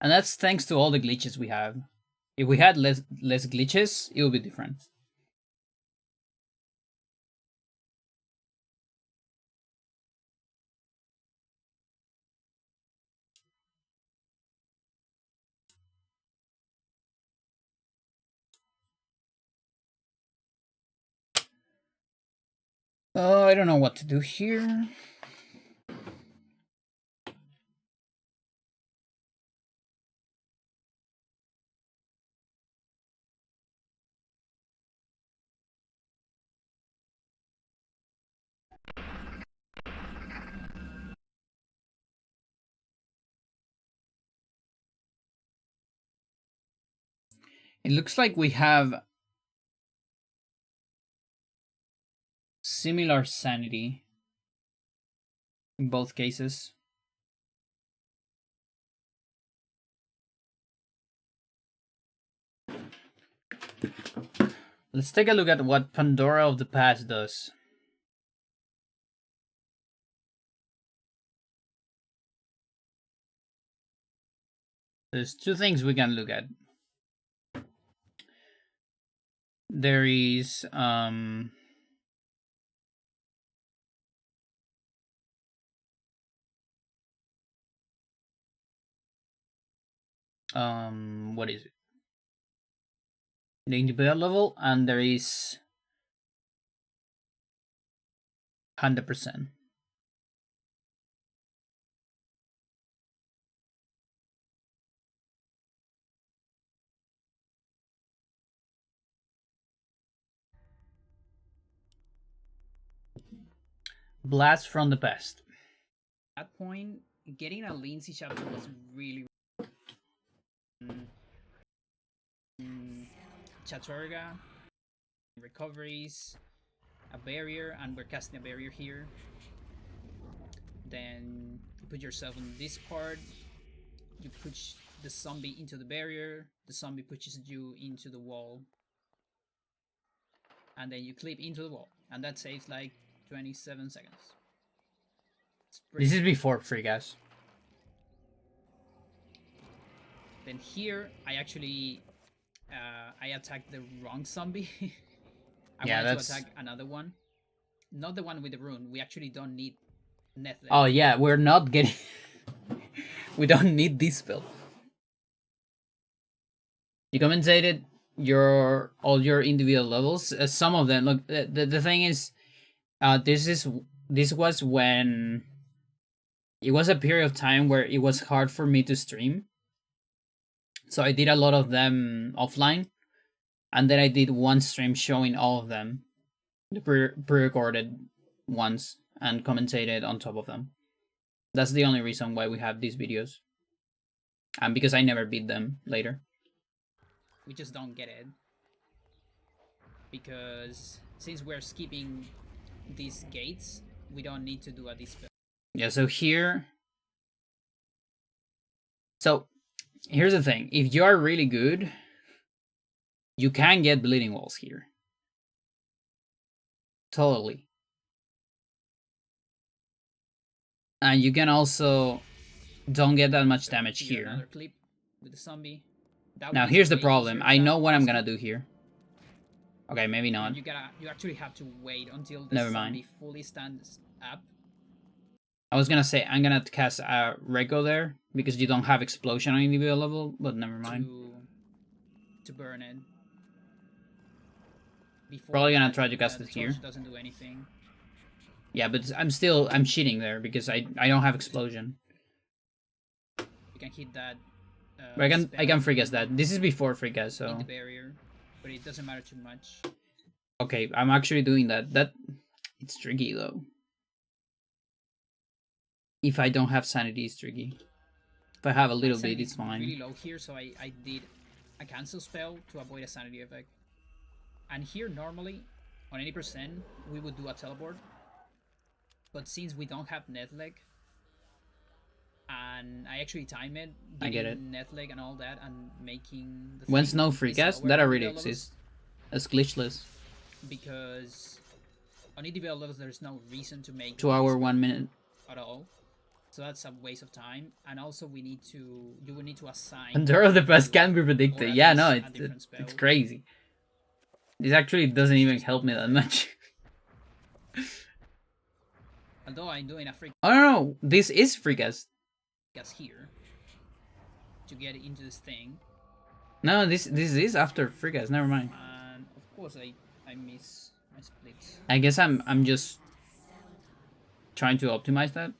And that's thanks to all the glitches we have. If we had less glitches, it would be different. I don't know what to do here. It looks like we have similar sanity in both cases. Let's take a look at what Pandora of the Past does. There's two things we can look at. There is what is it? The individual level, and there is 100%. Blast from the Past. At that point, getting a Lindsay chapter was really. Chaturga, recoveries, a barrier, and we're casting a barrier here. Then you put yourself on this part, you push the zombie into the barrier, the zombie pushes you into the wall, and then you clip into the wall, and that saves like 27 seconds. This is before free gas. Then here, I actually I attacked the wrong zombie. I wanted to attack another one. Not the one with the rune. We actually don't need net left. Oh yeah, we're not getting... we don't need this spell. You commentated all your individual levels. Some of them, look, the thing is, this was when it was a period of time where it was hard for me to stream. So I did a lot of them offline, and then I did one stream showing all of them, the pre-recorded ones, and commentated on top of them. That's the only reason why we have these videos. And because I never beat them later. We just don't get it. Because since we're skipping these gates, we don't need to do a dispel. Yeah, so here... So, here's the thing. If you are really good, you can get bleeding walls here. Totally. And you can also don't get that much damage here. Another clip with the zombie. Now here's the problem. I know what I'm gonna do here. Okay, maybe not. You actually have to wait until the Never zombie mind. fully stands up. I was gonna say I'm gonna cast a Reiko there because you don't have explosion on individual level, but never mind. To burn it. Before Probably gonna try to cast the it here. Doesn't do anything. Yeah, but I'm cheating there because I don't have explosion. You can hit that. But I can free gas that. This is before free gas, so. In the barrier, but it doesn't matter too much. Okay, I'm actually doing that. It's tricky though. If I don't have sanity, it's tricky. If I have a little bit, it's fine. Really low here, so I did a cancel spell to avoid a sanity effect. And here normally, on 80%, we would do a teleport. But since we don't have netleg, and I actually time it, I get it. netleg and all that, and making the When's no free gas? That already exists. It's glitchless. Because on EDVL levels, there's no reason to make 2 hour 1 minute at all. So that's a waste of time. And also you will need to assign Pandora the best can be predicted. Yeah, no, it's crazy. This actually doesn't even help me that much. Although I'm doing a free Oh no, this is free gas. gas here to get into this thing. No, this is after free gas. Never mind. And of course I miss my splits. I guess I'm just trying to optimize that.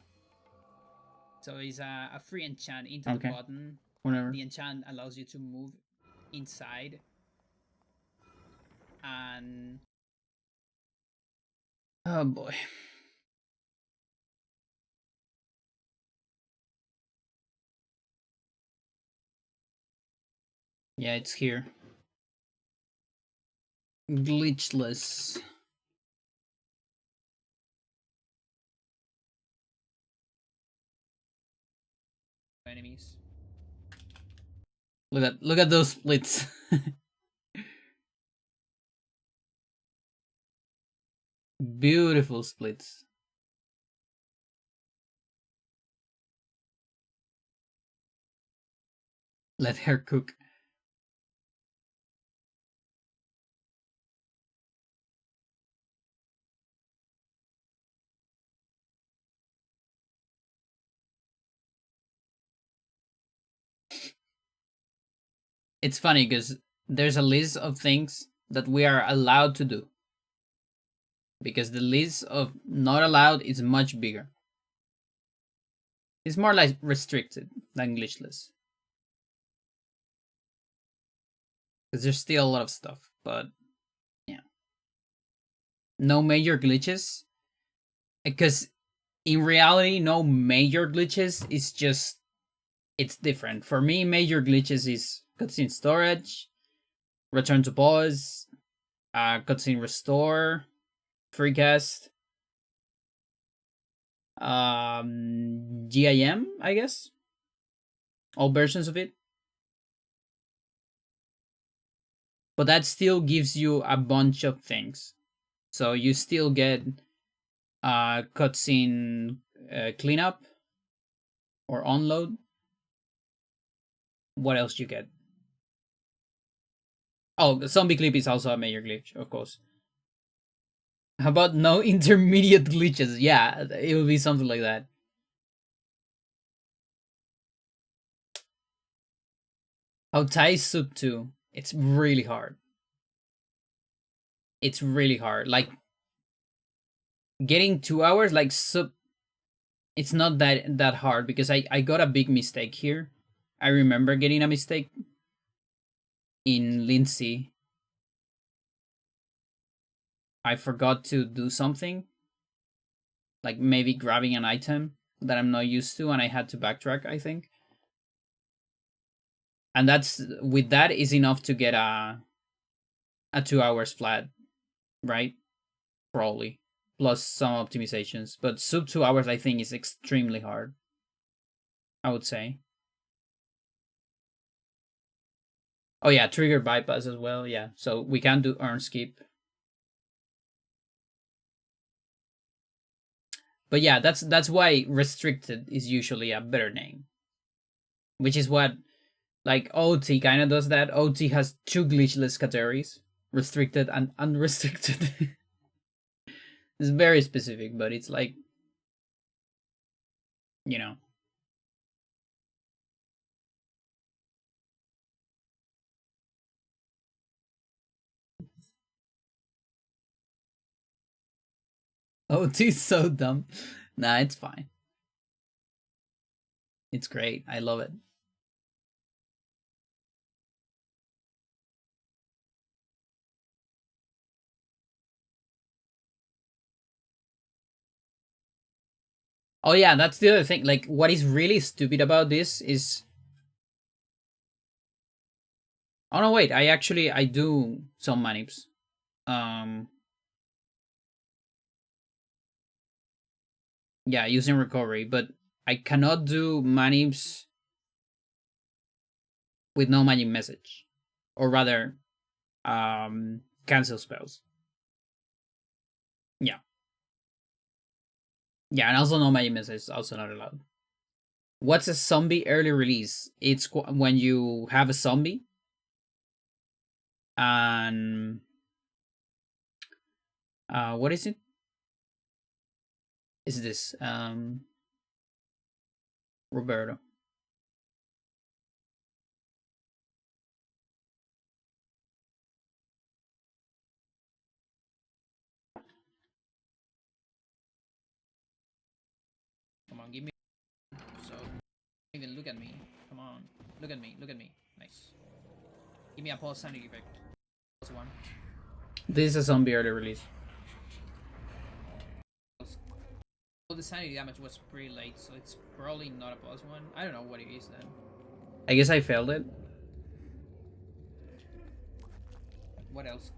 So it's a free enchant into the button. Whatever. The enchant allows you to move inside. And oh boy. Yeah, it's here. Glitchless. enemies. Look at those splits. Beautiful splits. Let her cook. It's funny because there's a list of things that we are allowed to do. Because the list of not allowed is much bigger. It's more like restricted than glitchless. Because there's still a lot of stuff, but yeah. No major glitches. Because in reality, no major glitches. It's just, it's different. For me, major glitches is cutscene storage, return to pause, cutscene restore, free cast, GIM, I guess. All versions of it. But that still gives you a bunch of things. So you still get cutscene cleanup or unload. What else you get? Oh, the zombie clip is also a major glitch, of course. How about no intermediate glitches? Yeah, it would be something like that. How Tai Soup 2? It's really hard. It's really hard. Like, getting 2 hours, like, it's not that hard because I got a big mistake here. I remember getting a mistake in Lindsay. I forgot to do something, like maybe grabbing an item that I'm not used to, and I had to backtrack, I think. And with that is enough to get a 2 hours flat, right? Probably. plus some optimizations. But sub 2 hours, I think, is extremely hard, I would say. Oh yeah, trigger bypass as well, yeah. So we can do earn skip. But yeah, that's why restricted is usually a better name. Which is what, like, OT kind of does that. OT has 2 glitchless categories, restricted and unrestricted. It's very specific, but it's like, you know. OT is so dumb. Nah, it's fine. It's great. I love it. Oh yeah, that's the other thing. Like, what is really stupid about this is... Oh no, wait. I do some manips. Yeah, using recovery, but I cannot do manips with no magic message, or rather, cancel spells. Yeah. Yeah, and also no magic message is also not allowed. What's a zombie early release? It's when you have a zombie and what is it? Is this Roberto? Come on, give me. So even look at me. Come on, look at me. Look at me. Nice. Give me a pulse sanity effect. +1. This is a zombie early release. Well, the sanity damage was pretty late, so it's probably not a +1. I don't know what it is then. I guess I failed it. What else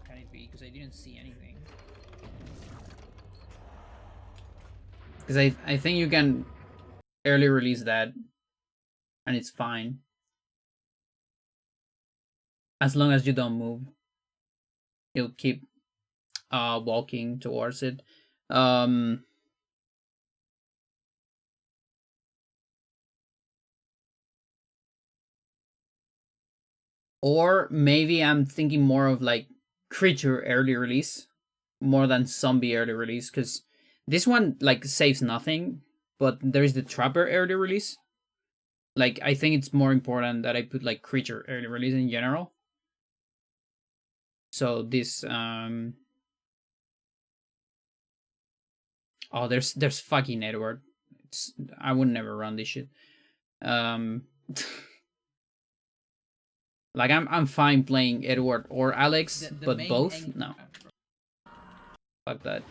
can it be? Because I didn't see anything. Because I think you can early release that, and it's fine. As long as you don't move. You'll keep walking towards it. Or maybe I'm thinking more of like creature early release more than zombie early release, because this one like saves nothing, but there's the trapper early release. Like, I think it's more important that I put like creature early release in general. So this oh, there's fucking Edward. I would never run this shit. Like, I'm fine playing Edward or Alex, but both? No. Fuck that.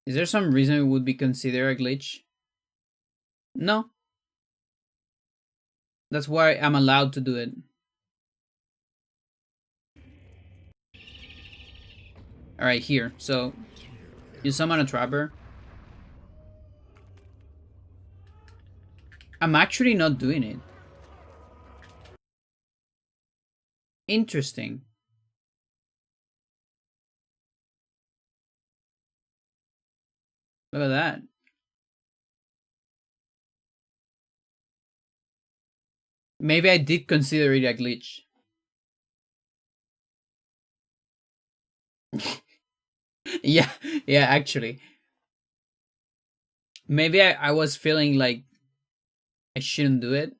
Is there some reason it would be considered a glitch? No. That's why I'm allowed to do it. Alright, here. So, you summon a trapper. I'm actually not doing it. Interesting. Look at that. Maybe I did consider it a glitch. yeah, actually. Maybe I was feeling like I shouldn't do it.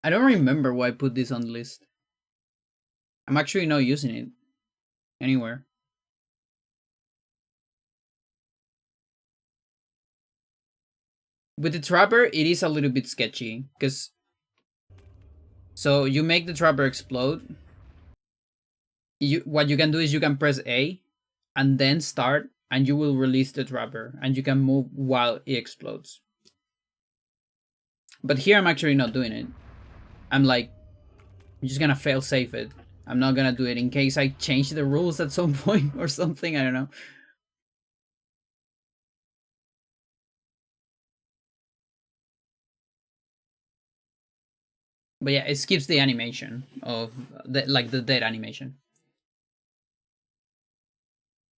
I don't remember why I put this on the list. I'm actually not using it anywhere. With the trapper, it is a little bit sketchy, because... So, you make the trapper explode. What you can do is you can press A, and then start, and you will release the trapper, and you can move while it explodes. But here I'm actually not doing it. I'm like I'm just gonna fail save it. I'm not gonna do it in case I change the rules at some point or something. I don't know. But yeah, it skips the animation of the dead animation.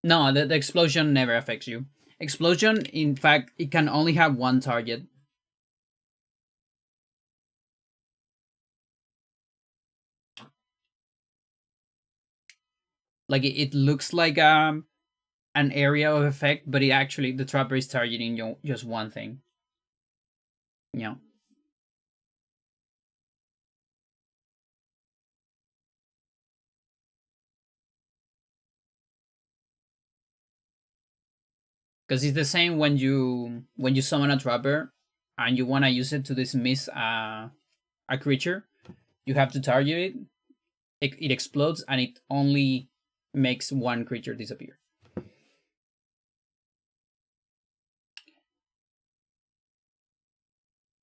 No, the explosion never affects you. Explosion, in fact, it can only have one target. Like it looks like an area of effect, but it actually the trapper is targeting just one thing. Yeah. Because it's the same when you summon a trapper and you want to use it to dismiss a creature, you have to target it. It explodes and it only makes one creature disappear.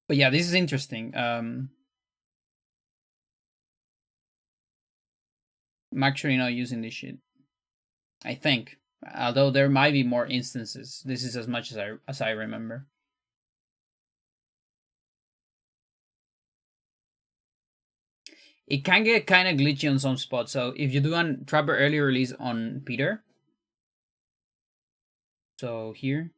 But yeah, this is interesting. I'm actually not using this shit, I think. Although there might be more instances. This is as much as I remember. It can get kind of glitchy on some spots. So if you do a trapper early release on Peter, so here,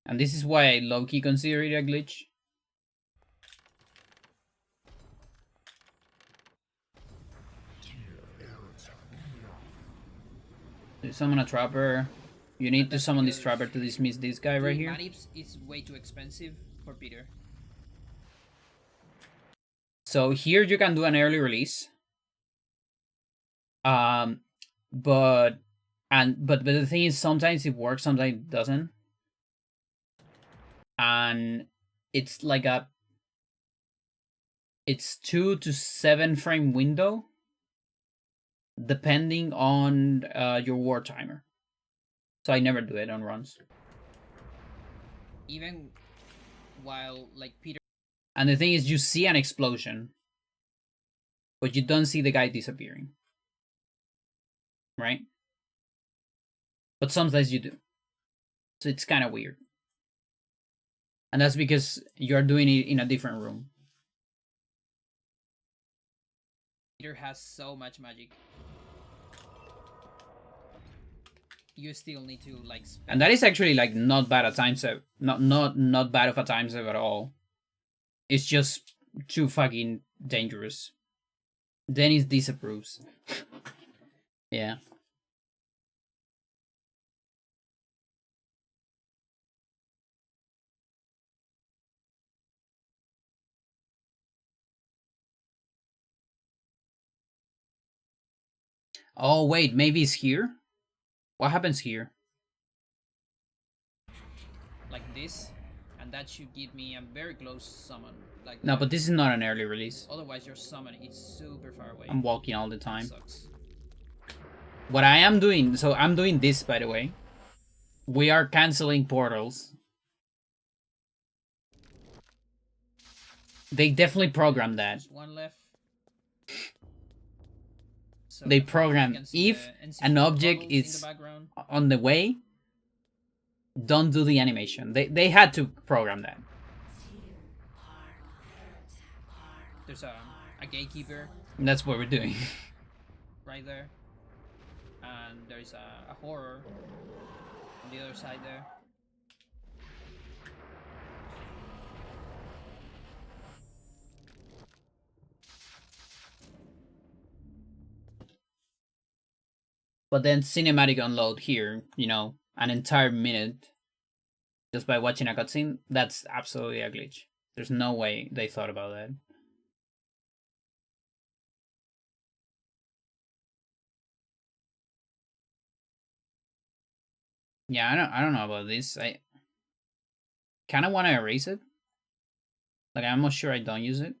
and this is why I low-key consider it a glitch. To summon a trapper, you need to summon this trapper to dismiss this guy right here. Manips is way too expensive for Peter. So here you can do an early release. But the thing is, sometimes it works, sometimes it doesn't. And it's like it's 2 to 7 frame window, depending on your war timer. So I never do it on runs. Even while like Peter. And the thing is, you see an explosion, but you don't see the guy disappearing, right? But sometimes you do. So it's kind of weird. And that's because you're doing it in a different room. Peter has so much magic. You still need to like spend. And that is actually like not bad at times. Not bad of a time save at all. It's just too fucking dangerous. Dennis disapproves. Yeah. Oh wait, maybe it's here? What happens here? Like this, and that should give me a very close summon. Like no, but this is not an early release. Otherwise, your summon is super far away. I'm walking all the time. That sucks. What I am doing, so I'm doing this, by the way. We are canceling portals. They definitely programmed that. There's one left. So they program if an object is on the way, don't do the animation. They had to program that. There's a gatekeeper. And that's what we're doing. Right there. And there's a horror on the other side there. But then cinematic unload here, you know, an entire minute just by watching a cutscene, that's absolutely a glitch. There's no way they thought about that. Yeah, I don't know about this. I kind of want to erase it. Like, I'm not sure I don't use it.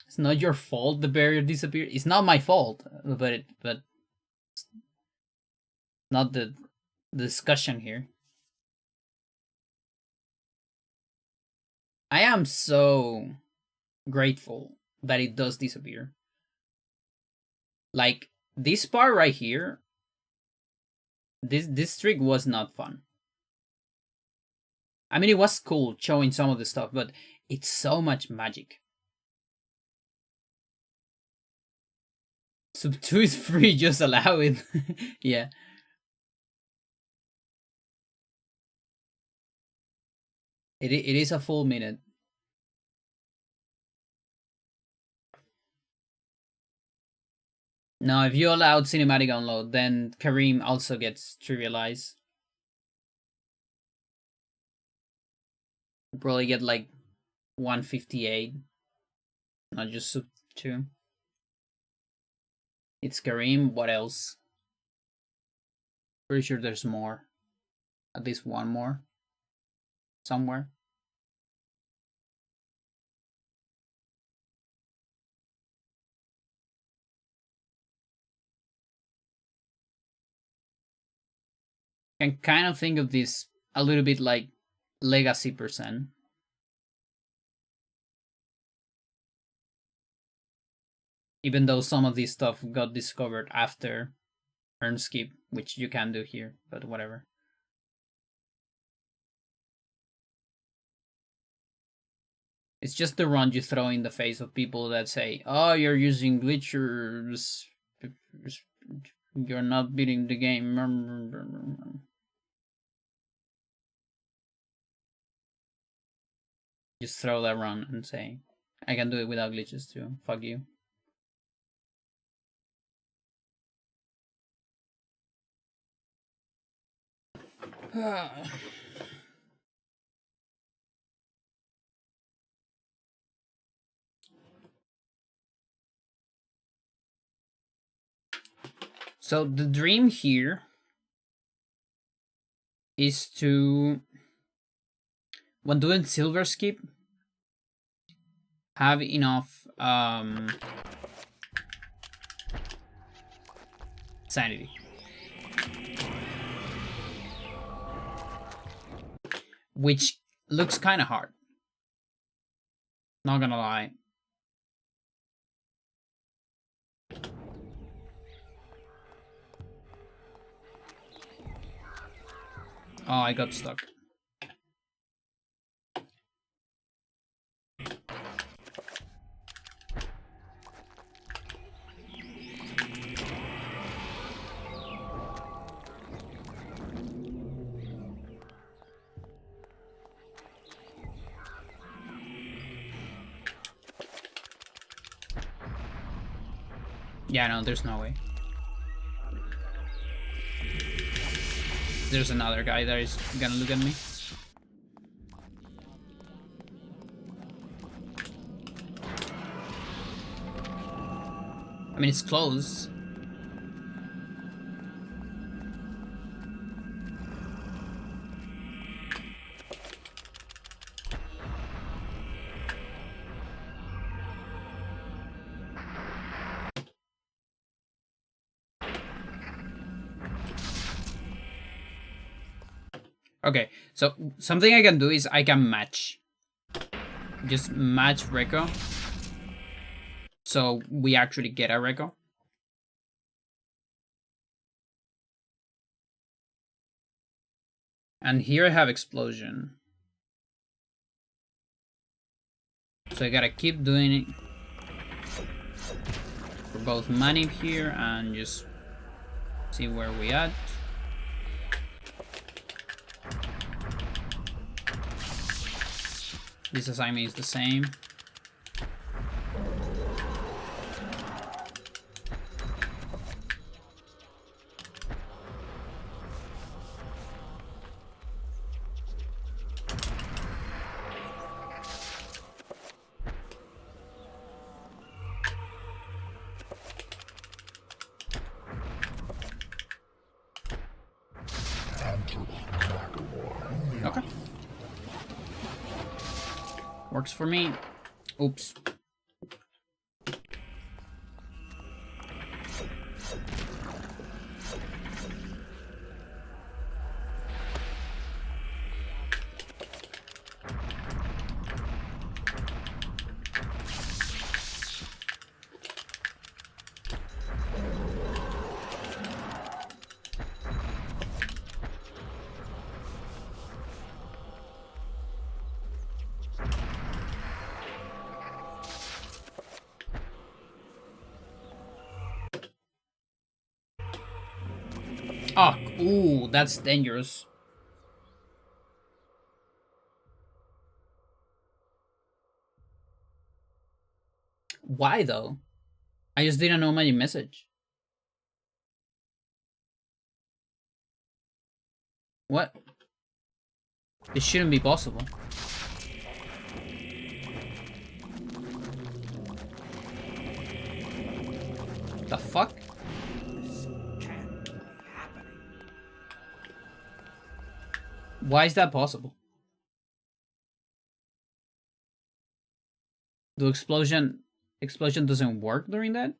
It's not your fault the barrier disappeared. It's not my fault, but not the discussion here. I am so grateful that it does disappear. Like, this part right here, this trick was not fun. I mean, it was cool showing some of the stuff, but it's so much magic. Sub 2 is free, just allow it. Yeah. It is a full minute. Now, if you allowed cinematic unload, then Kareem also gets trivialized. You probably get like 158, not just sub 2. It's Kareem. What else? Pretty sure there's more. At least one more. Somewhere. Can kind of think of this a little bit like Legacy %. Even though some of this stuff got discovered after Earn Skip, which you can do here, but whatever. It's just the run you throw in the face of people that say, oh, you're using glitchers, you're not beating the game. Just throw that run and say, I can do it without glitches too. Fuck you. So the dream here is to, when doing silver skip, have enough sanity. Which looks kind of hard. Not gonna lie. Oh, I got stuck. Yeah, no, there's no way. There's another guy that is gonna look at me. I mean, it's close. Okay, so something I can do is I can match. Just match Reco. So we actually get a Reco. And here I have Explosion. So I gotta keep doing it for both Manip here and just see where we at. This assignment is the same. Okay. Works for me. Oops. Oh, ooh, that's dangerous. Why though? I just didn't know my message. What? This shouldn't be possible. The fuck? Why is that possible? The explosion doesn't work during that?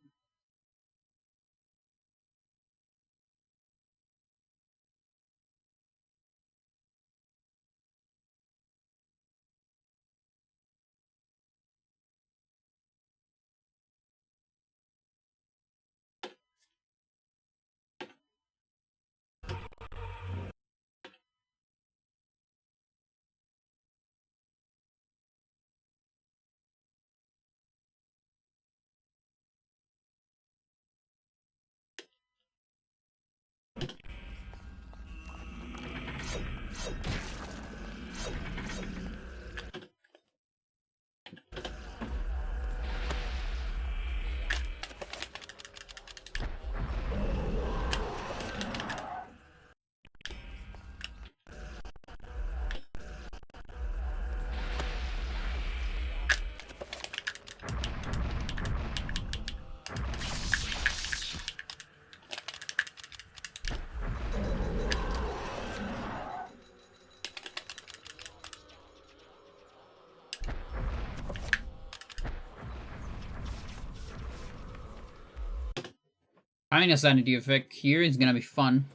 Having a sanity effect here is gonna be fun.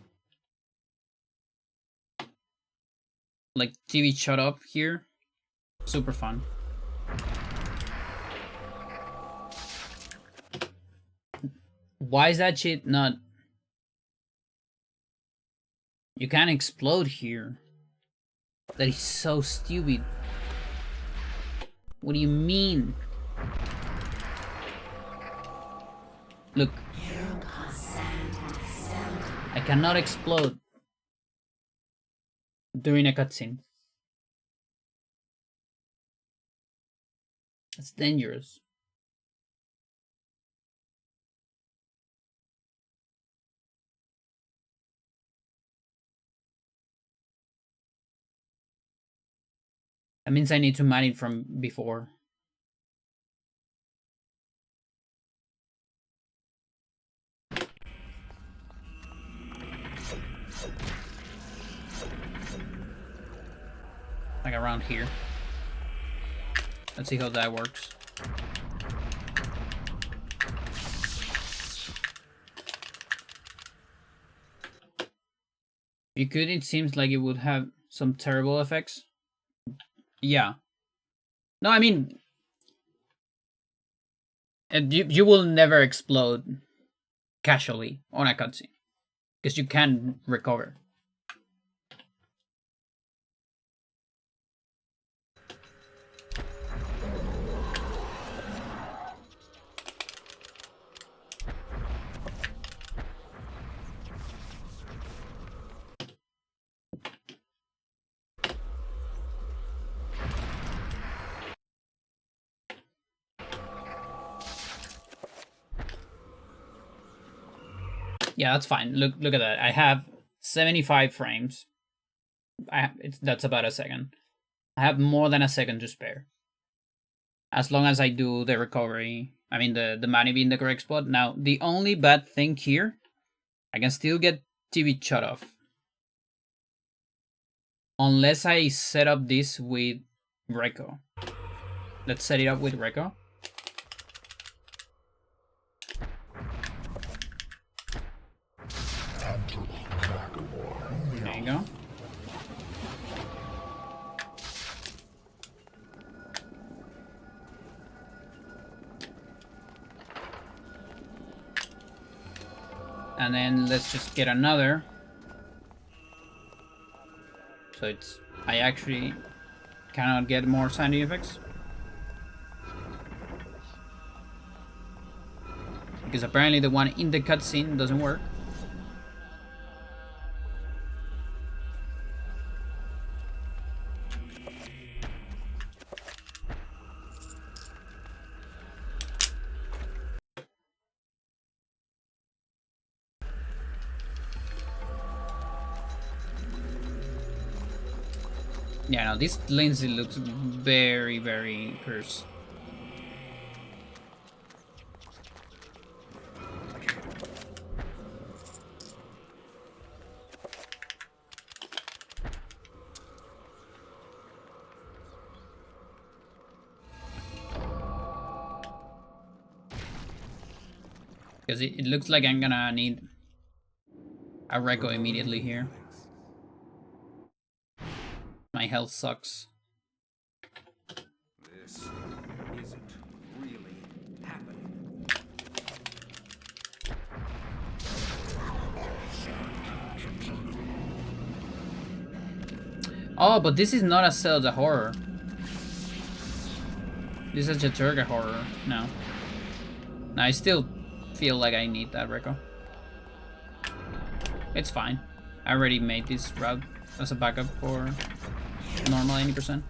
Like TV shut up here. Super fun. Why is that shit not... You can't explode here. That is so stupid. What do you mean? Look. I cannot explode during a cutscene. That's dangerous. That means I need to man it from before. Like around here. Let's see how that works. You could, it seems like it would have some terrible effects. Yeah. No, I mean... You will never explode casually on a cutscene. Because you can recover. Yeah, that's fine. Look at that. I have 75 frames. That's about a second. I have more than a second to spare. As long as I do the recovery. I mean, the money being the correct spot. Now, the only bad thing here, I can still get TV shut off. Unless I set up this with Reco. Let's set it up with Reco. There you go. And then let's just get another. So it's... I actually cannot get more sanity effects. Because apparently the one in the cutscene doesn't work. Yeah, no, this Lindsay looks very, very cursed. Because it looks like I'm gonna need a Reco immediately here. My health sucks. This isn't really happening. Oh, but this is not a Xel'lotath horror. This is a Xel'lotath horror. No. No, I still feel like I need that Reco. It's fine. I already made this route as a backup for normal 80%.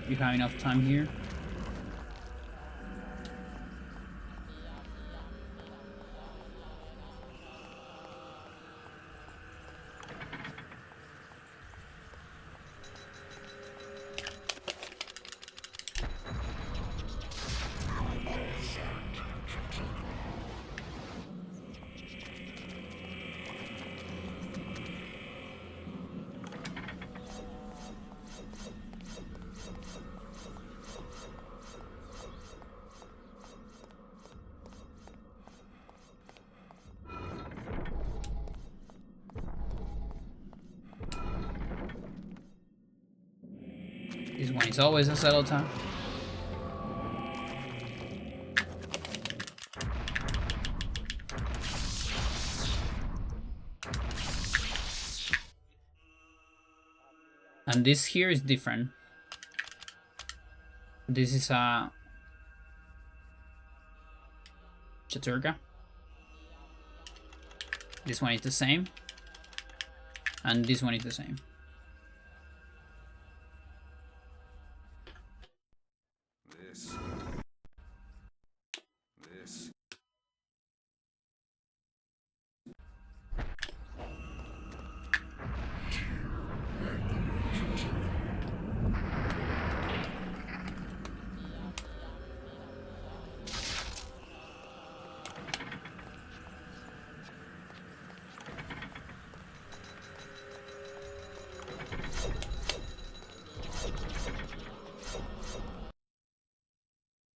You have enough time here. This one is always a Xel'lotath. And this here is different. This is a Chaturga. This one is the same. And this one is the same. This.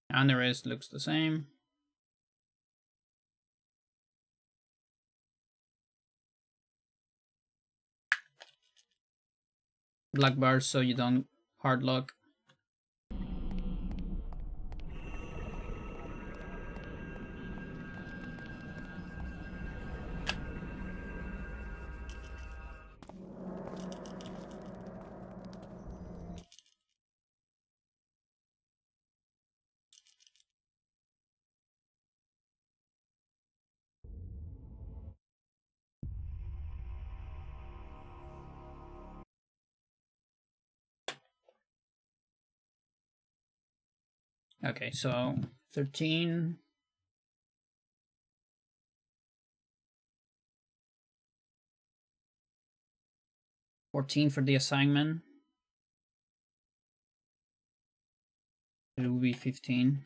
And the rest looks the same. Black bars so you don't hard lock. Okay, so 13. $14 for the assignment. It will be 15.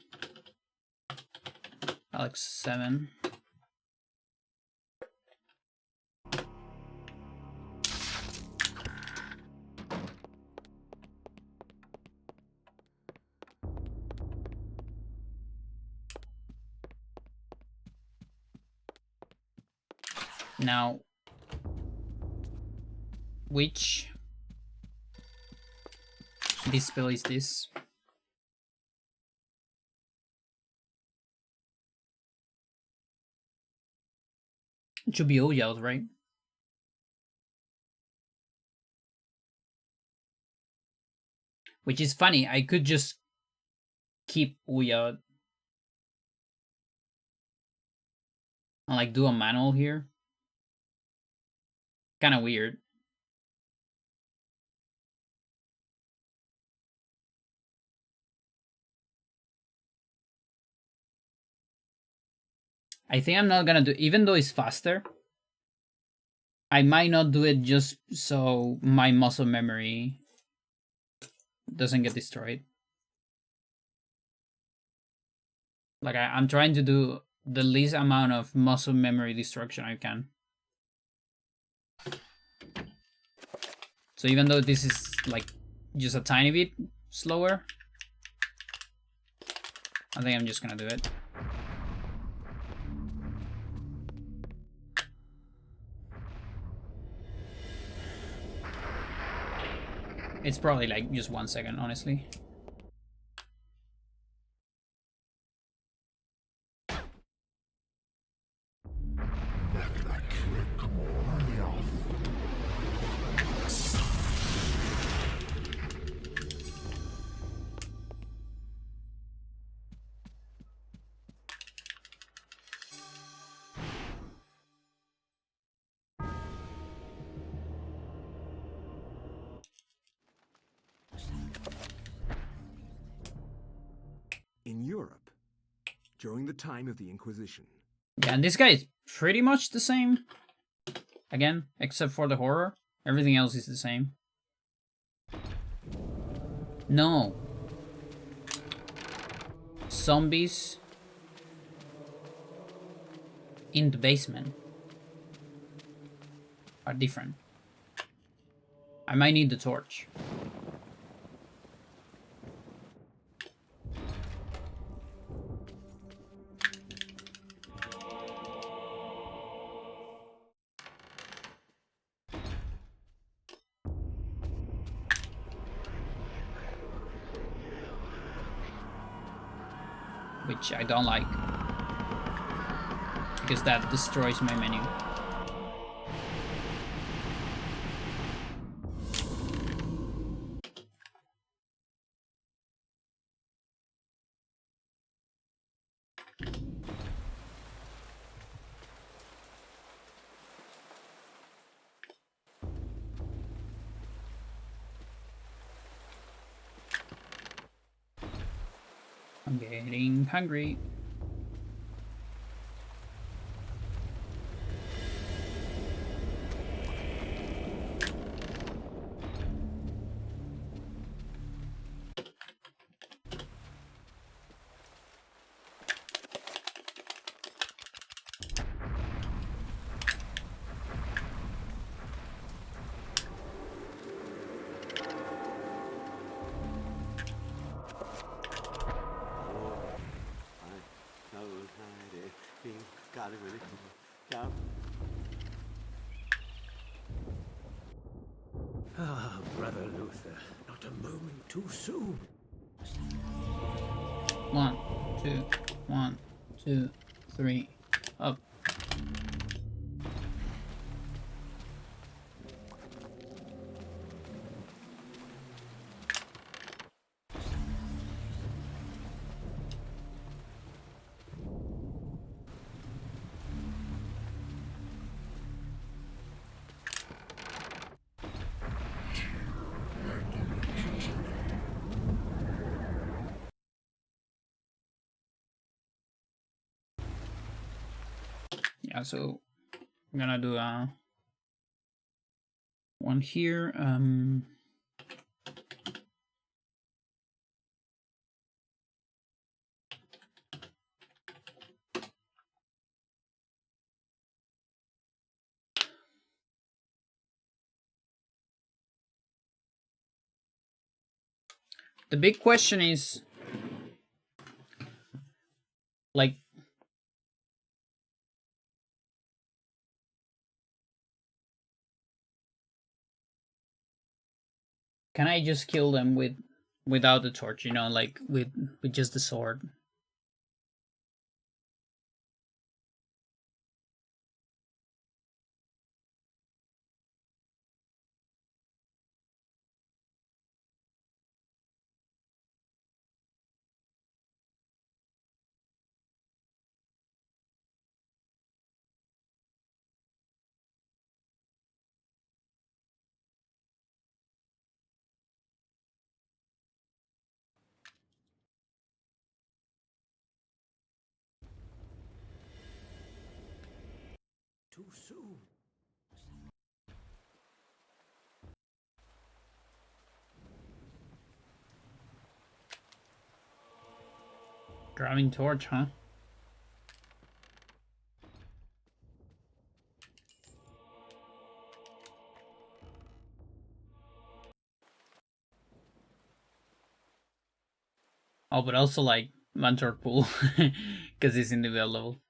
Alex 7. Now, which spell is this? It should be Oyald, right? Which is funny, I could just keep Oyald and like do a manual here. Kind of weird. I think I'm not gonna do, even though it's faster, I might not do it just so my muscle memory doesn't get destroyed. Like I'm trying to do the least amount of muscle memory destruction I can. So even though this is like just a tiny bit slower, I think I'm just gonna do it. It's probably like just 1 second, honestly. In Europe, during the time of the Inquisition. Yeah, and this guy is pretty much the same. Again, except for the horror. Everything else is the same. No. Zombies in the basement are different. I might need the torch. Which I don't like, because that destroys my menu. I'm getting hungry. Ah, Brother Luther, not a moment too soon. 1, 2, 1, 2, 3, up. Yeah, so I'm gonna do one here. The big question is, like, can I just kill them without the torch? You know, like with just the sword. Too soon. Grabbing torch, huh? Oh, but also like mentor pool because he's in the well level.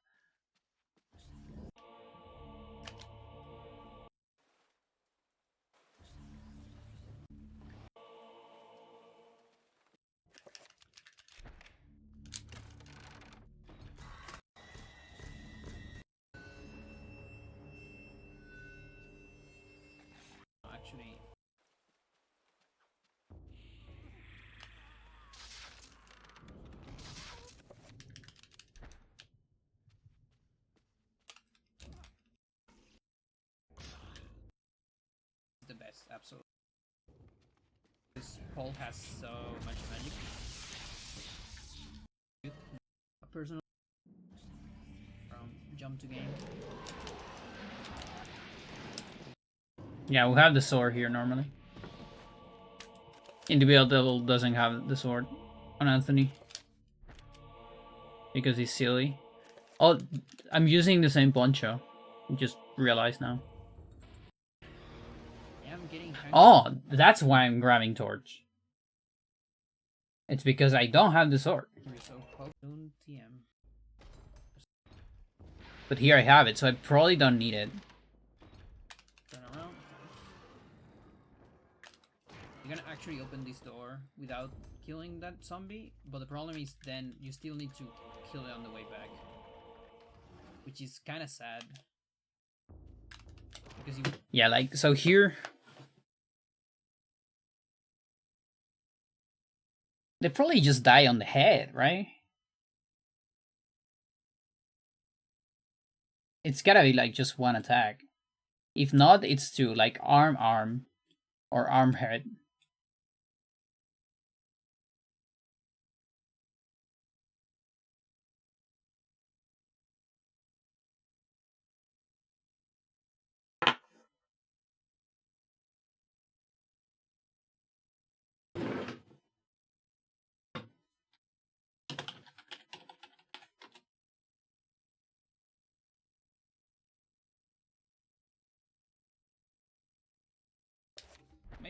Actually, the best, absolutely. This pole has so much magic. A personal from jump to game. Yeah, we have the sword here normally. Individual Devil doesn't have the sword on Anthony because he's silly. Oh, I'm using the same poncho. Just realized now. Yeah, I'm getting kind Oh, that's why I'm grabbing torch. It's because I don't have the sword. so soon TM. But here I have it, so I probably don't need it. Turn around. You're gonna actually open this door without killing that zombie, but the problem is then you still need to kill it on the way back. Which is kinda sad. Because you Yeah, like, so here... They probably just die on the head, right? It's gotta be like just one attack. If not, it's two, like arm, or arm head.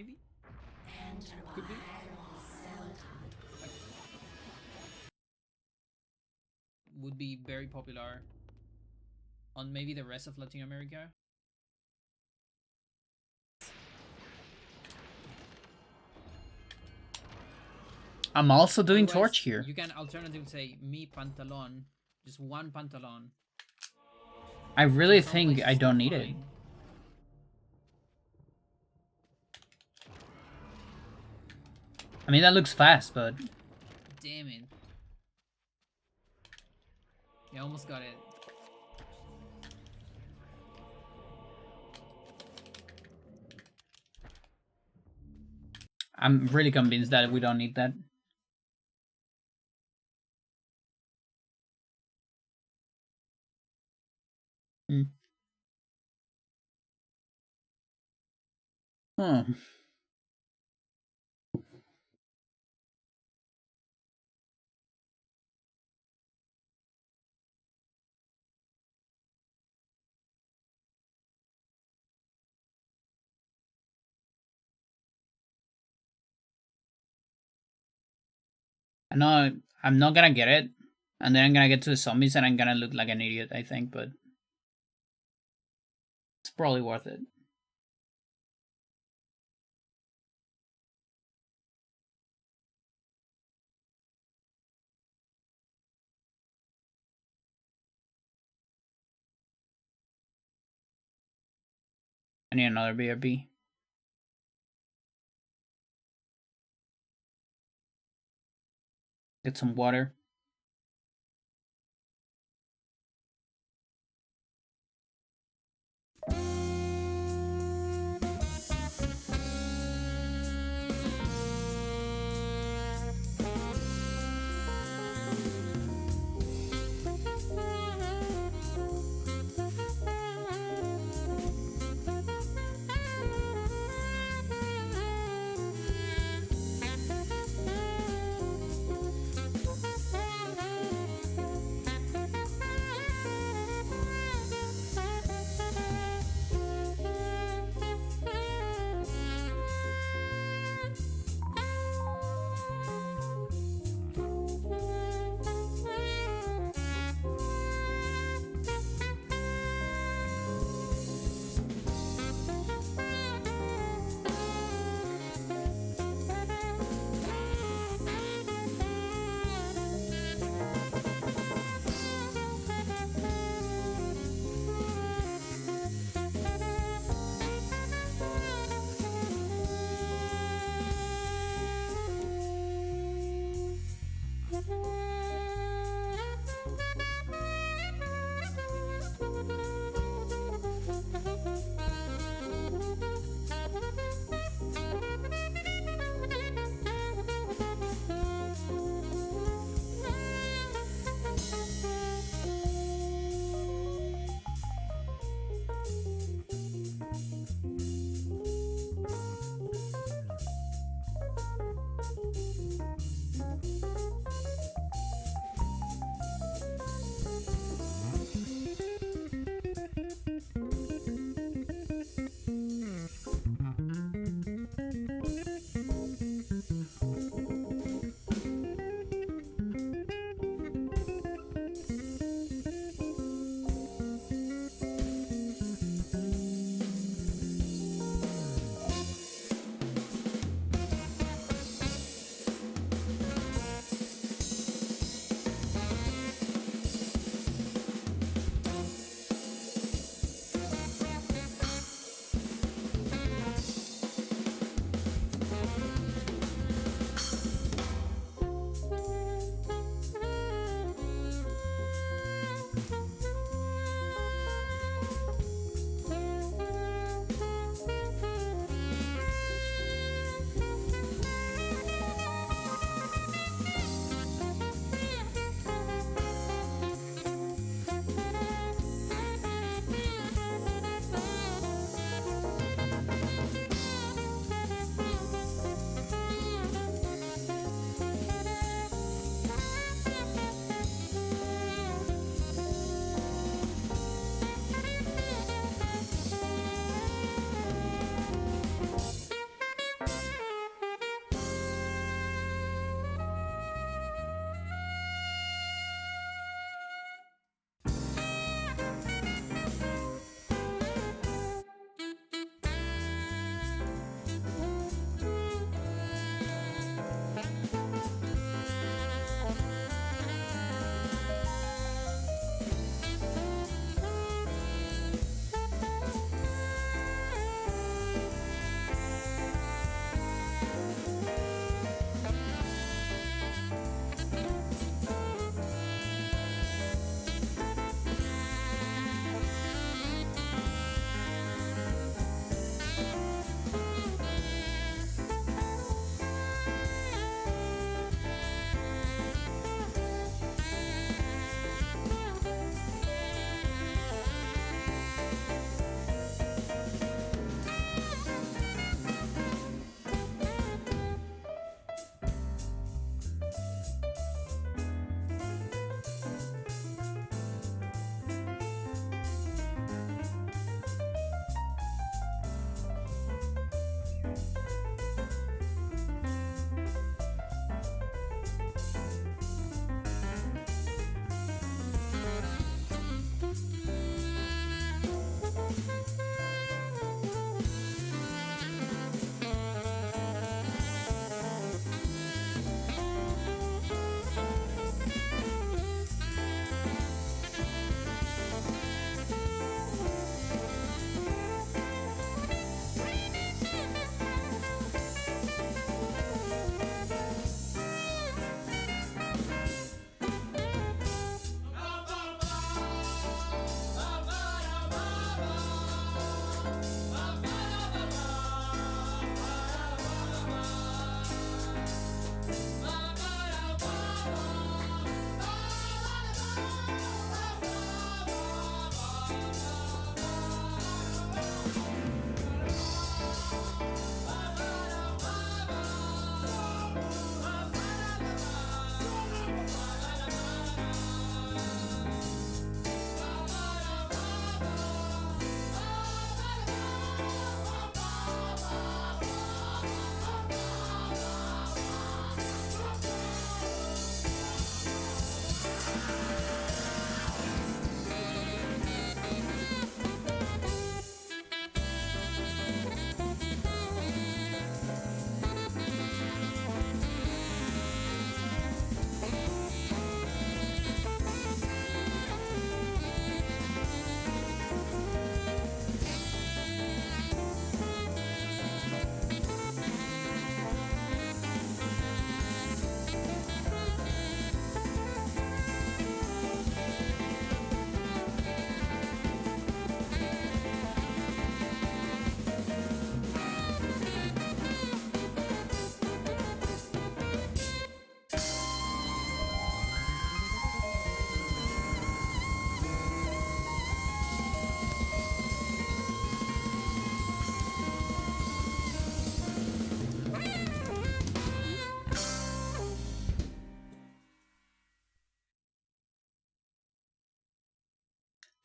maybe? Could be. Would be very popular on maybe the rest of Latin America. I'm also doing Otherwise, torch here. You can alternatively say mi pantalon, just one pantalon. I really Some think places I don't they're need it. fine. I mean, that looks fast, but... Damn it. You almost got it. I'm really convinced that we don't need that. Hmm. Hmm. I know I'm not gonna get it, and then I'm gonna get to the zombies and I'm gonna look like an idiot, I think, but... It's probably worth it. I need another BRB. Get some water.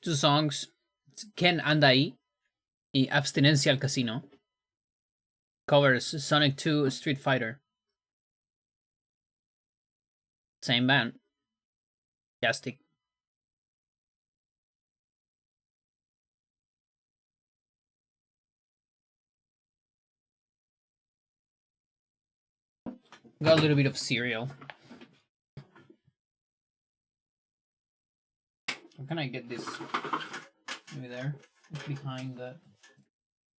2 songs. Ken anda ahí y Abstinencia al Casino. Covers Sonic 2 Street Fighter. Same band. Fantastic. Got a little bit of cereal. How can I get this? Maybe there. Behind that.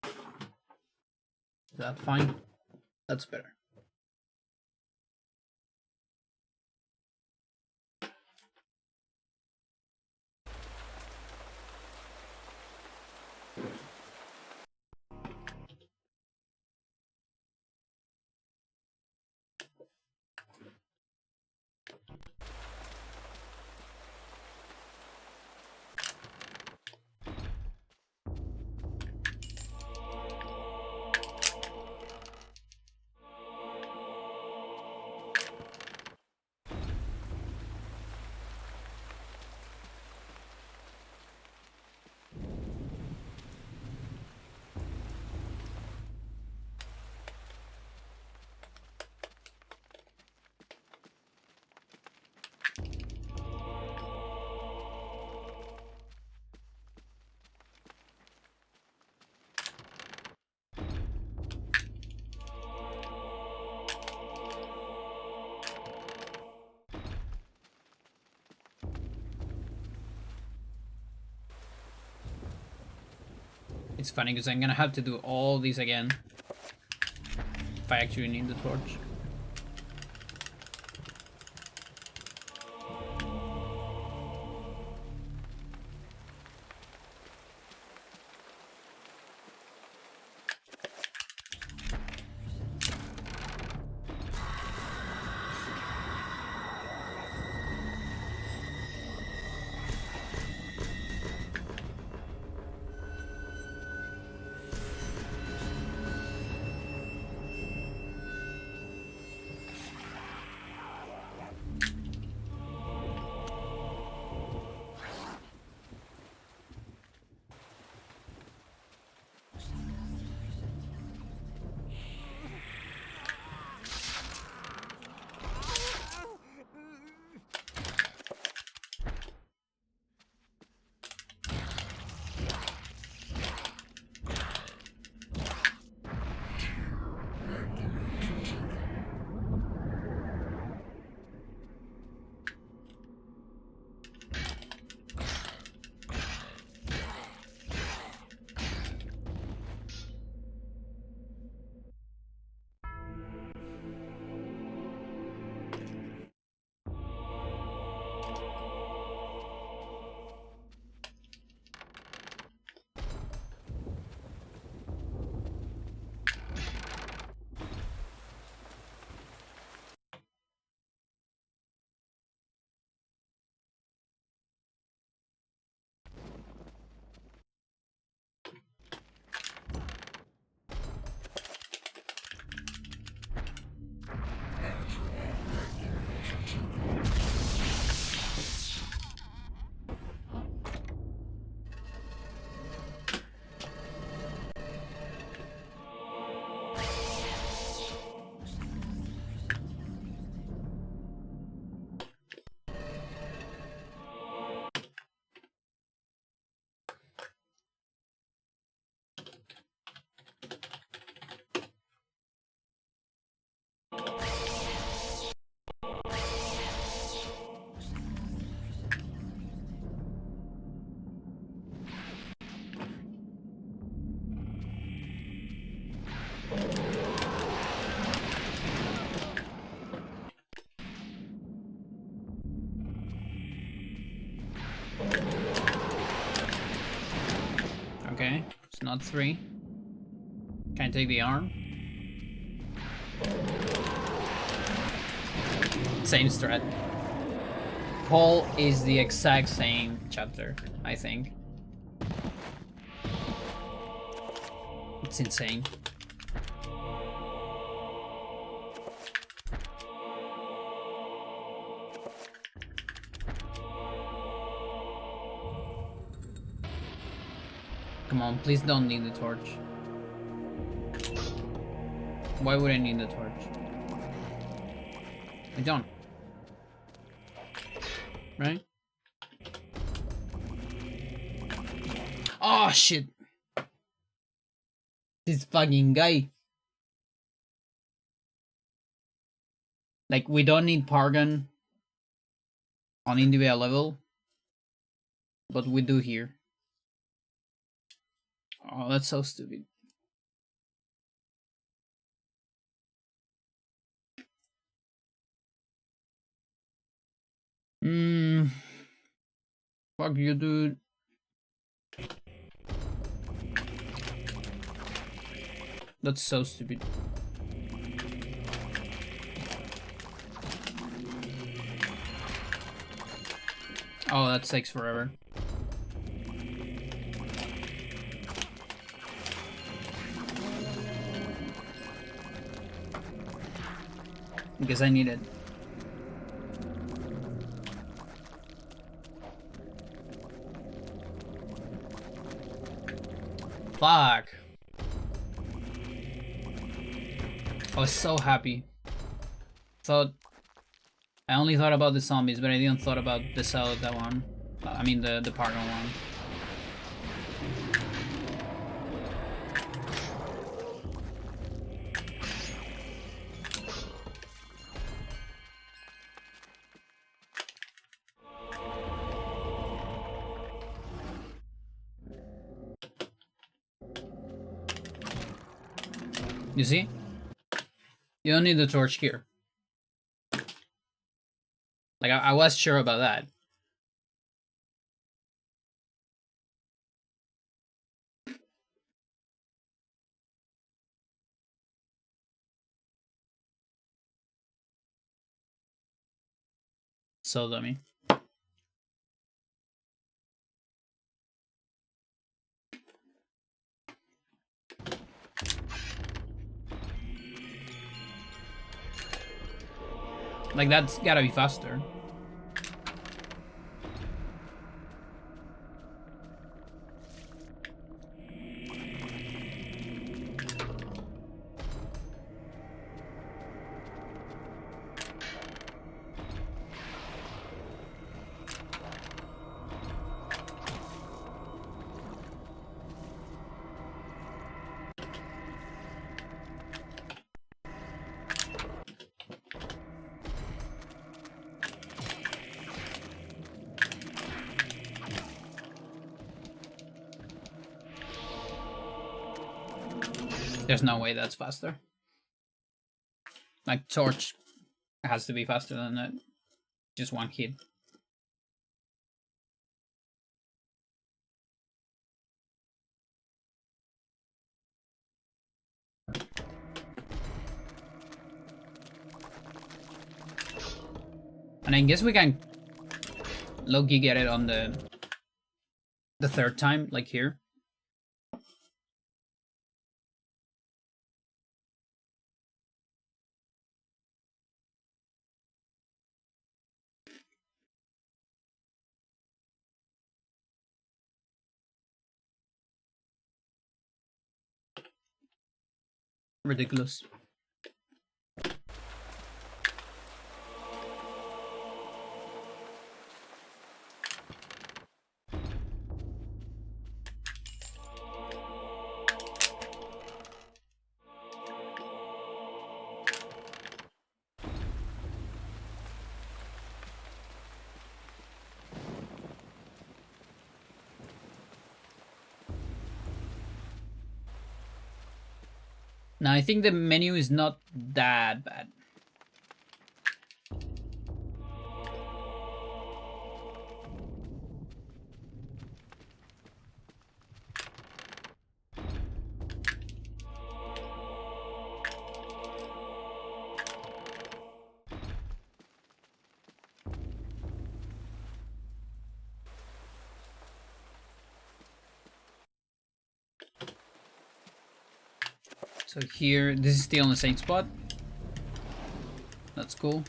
Is that fine? That's better. It's funny because I'm gonna have to do all these again if I actually need the torch. Okay, it's not 3. Can I take the arm? Same strat. Paul is the exact same chapter, I think. It's insane. come on, please don't need the torch. Why would I need the torch? I don't. Right? Oh shit! This fucking guy. Like, we don't need Pargon on individual level, but we do here. Oh, that's so stupid. Fuck you, dude. That's so stupid. Oh, that takes forever. Because I need it. Fuck. I was so happy. I only thought about the zombies, but I didn't thought about the Xel'lotath one. I mean the Pargon one. You see? You don't need the torch here. Like, I was sure about that. So dummy. Like, that's gotta be faster. There's no way that's faster. Like, torch has to be faster than that. Just one hit. And I guess we can low-key get it on the third time, like here. Ridiculous. Now, I think the menu is not that bad. So here, this is still on the same spot. That's cool.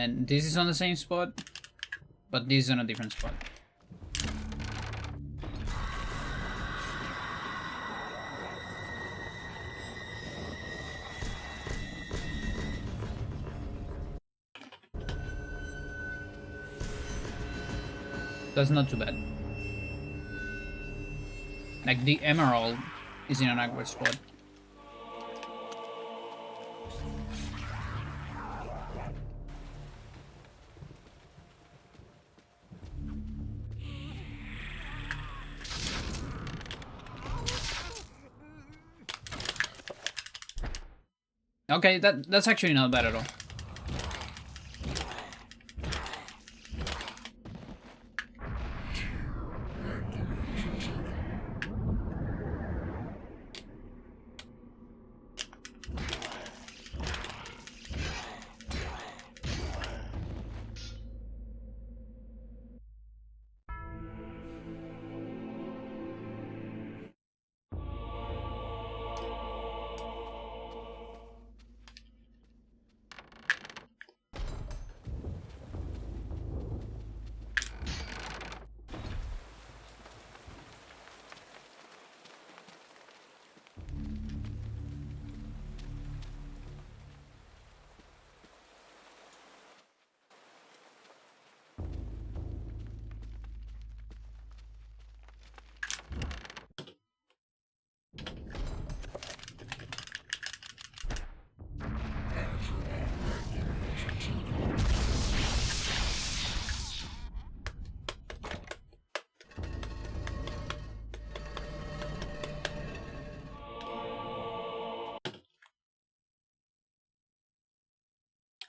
then this is on the same spot, but this is on a different spot. That's not too bad. Like, the emerald is in an awkward spot. Okay, that's actually not bad at all.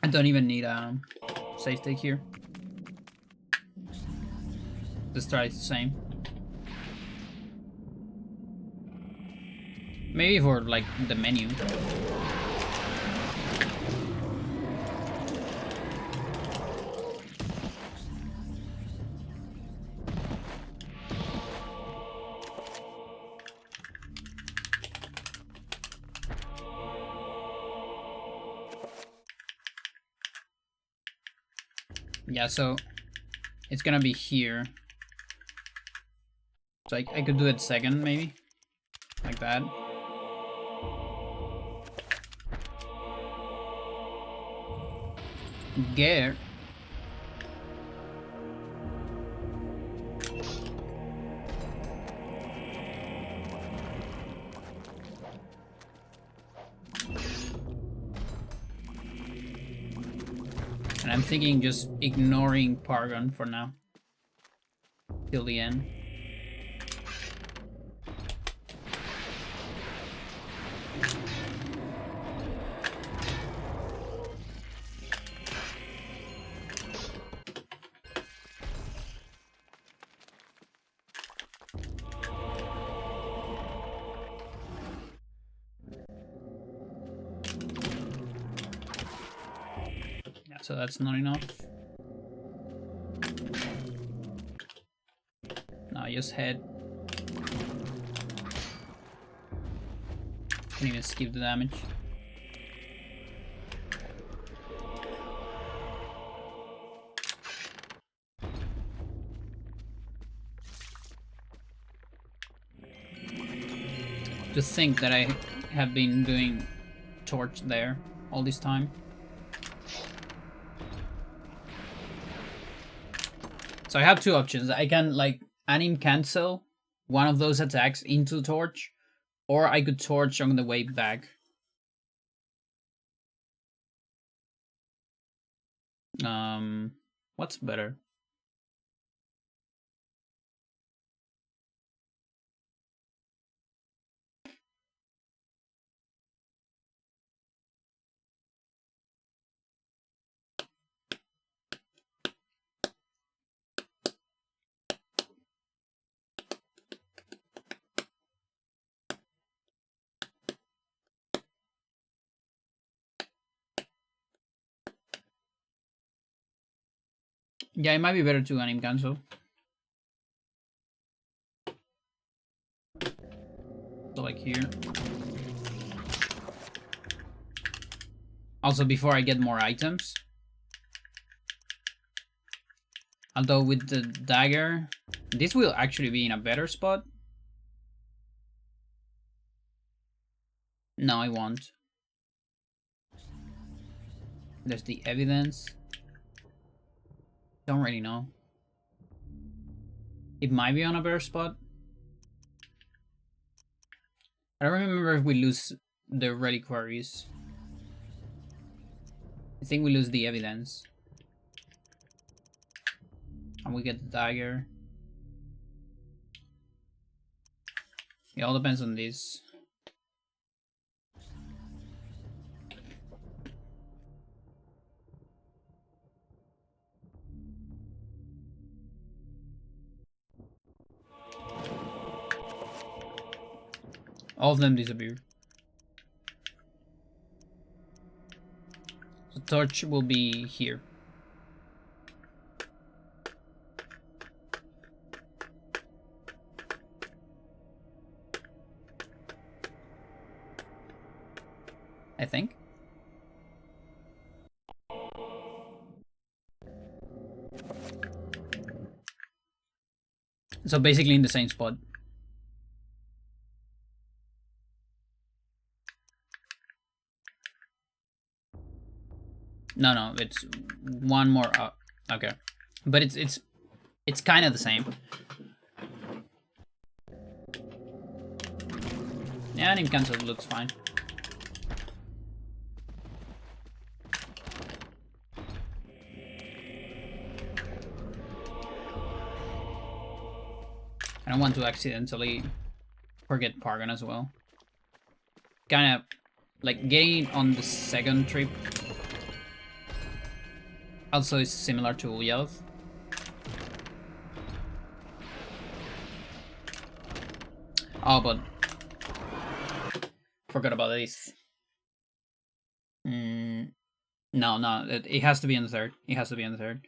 I don't even need a save take here. Just try the same. Maybe for like the menu. Yeah, so it's gonna be here. So I could do it second, maybe? Like that. Gear. And I'm thinking just ignoring Paragon for now. Till the end. So that's not enough. Now just head. Can't even skip the damage. To think that I have been doing torch there all this time. So I have two options. I can like anim cancel one of those attacks into torch, or I could torch on the way back. What's better? Yeah, it might be better to anim cancel. So like here. Also before I get more items. Although with the dagger, this will actually be in a better spot. No, I won't. There's the evidence. Don't really know. It might be on a better spot. I don't remember if we lose the reliquaries. I think we lose the evidence. And we get the dagger. It all depends on this. All of them disappeared. The torch will be here. I think. So basically in the same spot. No, it's one more up. Okay, but it's kind of the same. Yeah, Anim Cancel looks fine. I don't want to accidentally forget Pargon as well. Kind of like getting on the second trip. Also is similar to Xel'lotath. Oh, but forgot about this. No, it has to be on the third. It has to be on the third.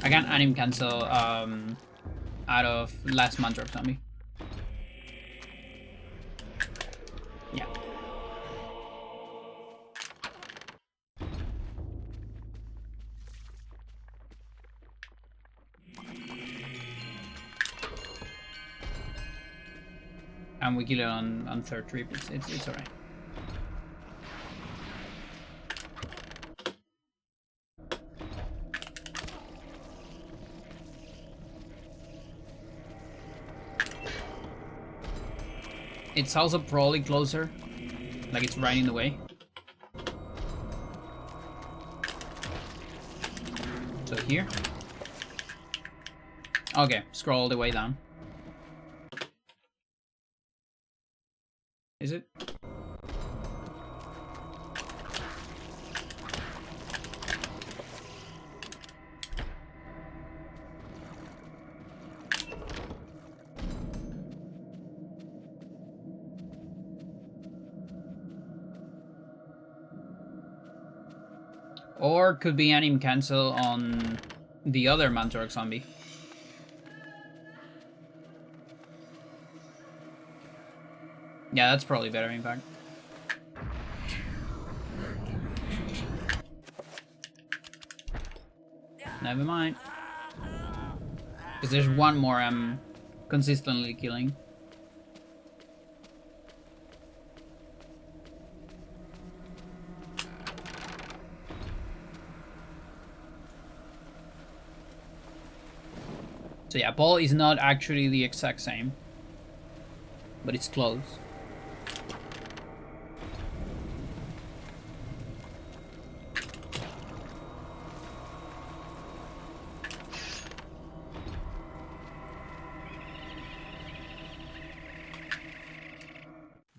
I can Anim Cancel out of last Mantra Zombie. Yeah. And we kill it on third trip. It's alright. It's also probably closer, like it's right in the way. So here. Okay, scroll all the way down. Is it? Or could be Anim Cancel on the other Mantork zombie. Yeah, that's probably better, in fact. Never mind. Because there's one more I'm consistently killing. So yeah, Paul is not actually the exact same, but it's close.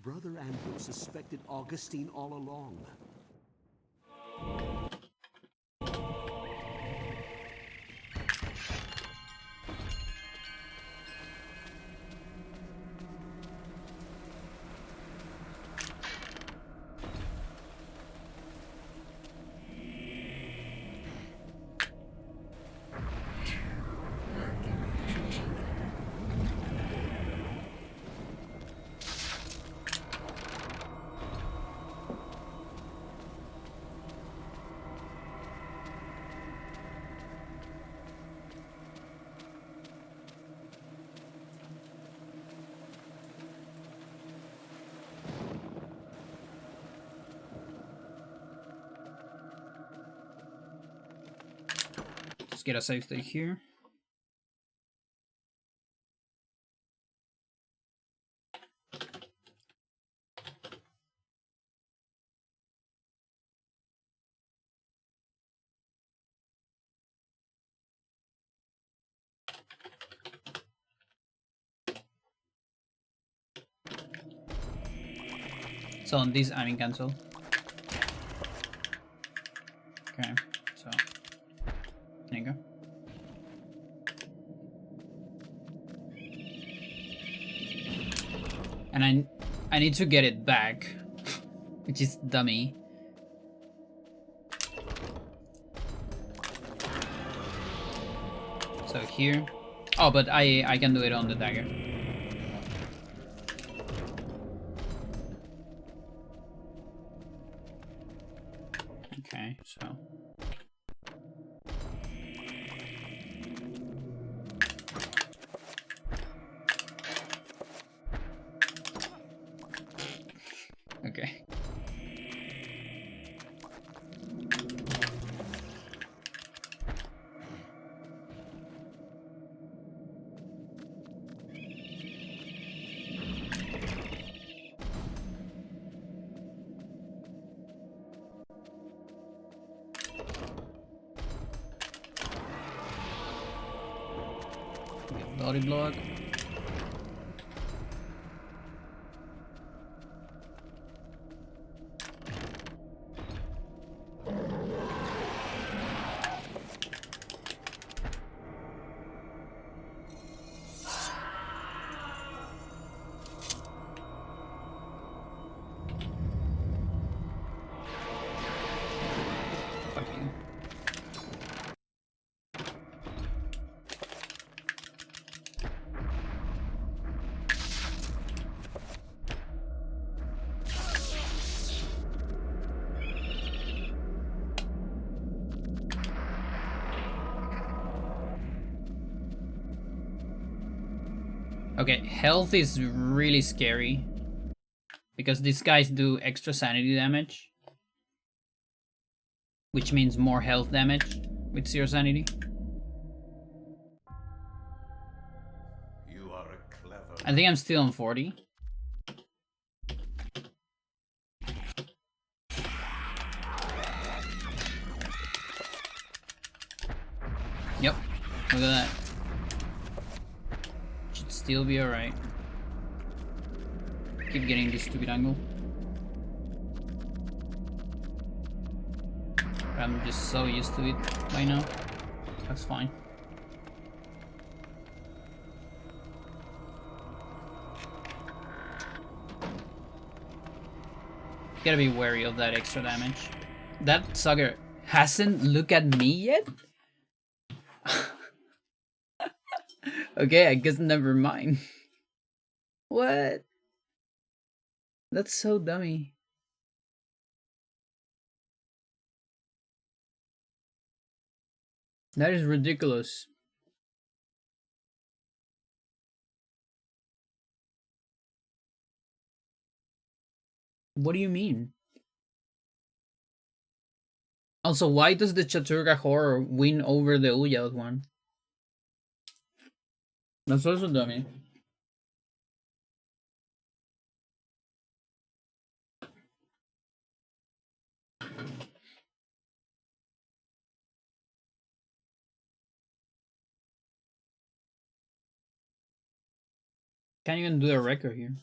Brother Andrew suspected Augustine all along. Let's get a save state here. So on this, I'm in cancel. Okay, so there you go. And I need to get it back, which is dummy. So here. Oh, but I can do it on the dagger. Okay, so okay. Body block. Fuck you. Okay, health is really scary because these guys do extra sanity damage, which means more health damage with 0 sanity. You are a clever. I think I'm still on 40. Yep, look at that. Should still be alright. Keep getting this stupid angle. I'm just so used to it by now. That's fine. Gotta be wary of that extra damage. That sucker hasn't looked at me yet? Okay, I guess never mind. What? That's so dummy. That is ridiculous. What do you mean? Also, why does the Chaturga horror win over the Uyad one? That's also dummy. Can't even do a record here.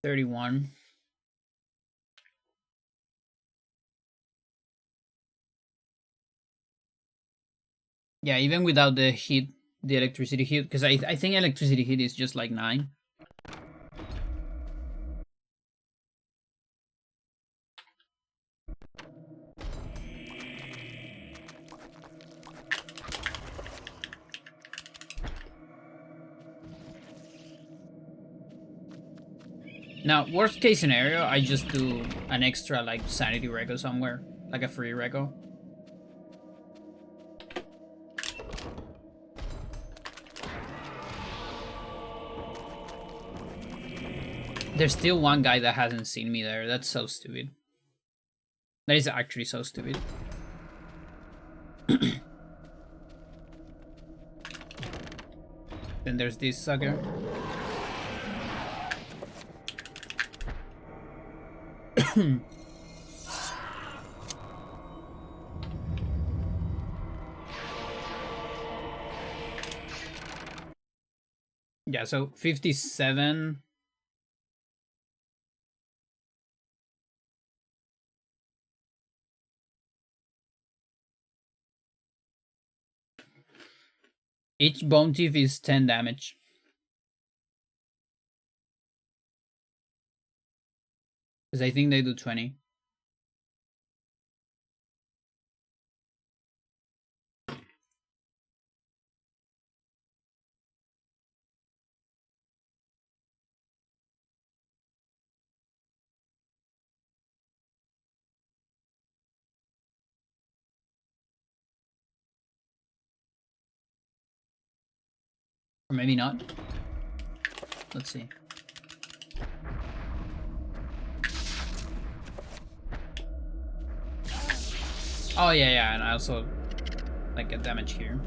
$31. Yeah, even without the heat, the electricity heat, because I think electricity heat is just like 9. Now, worst case scenario, I just do an extra like sanity rego somewhere, like a free rego. There's still one guy that hasn't seen me there. That's so stupid. That is actually so stupid. Then there's this sucker. Yeah, so 57. Each bone teeth is 10 damage. Because I think they do 20. Or maybe not. Let's see. Oh yeah, yeah, and I also like get damage here.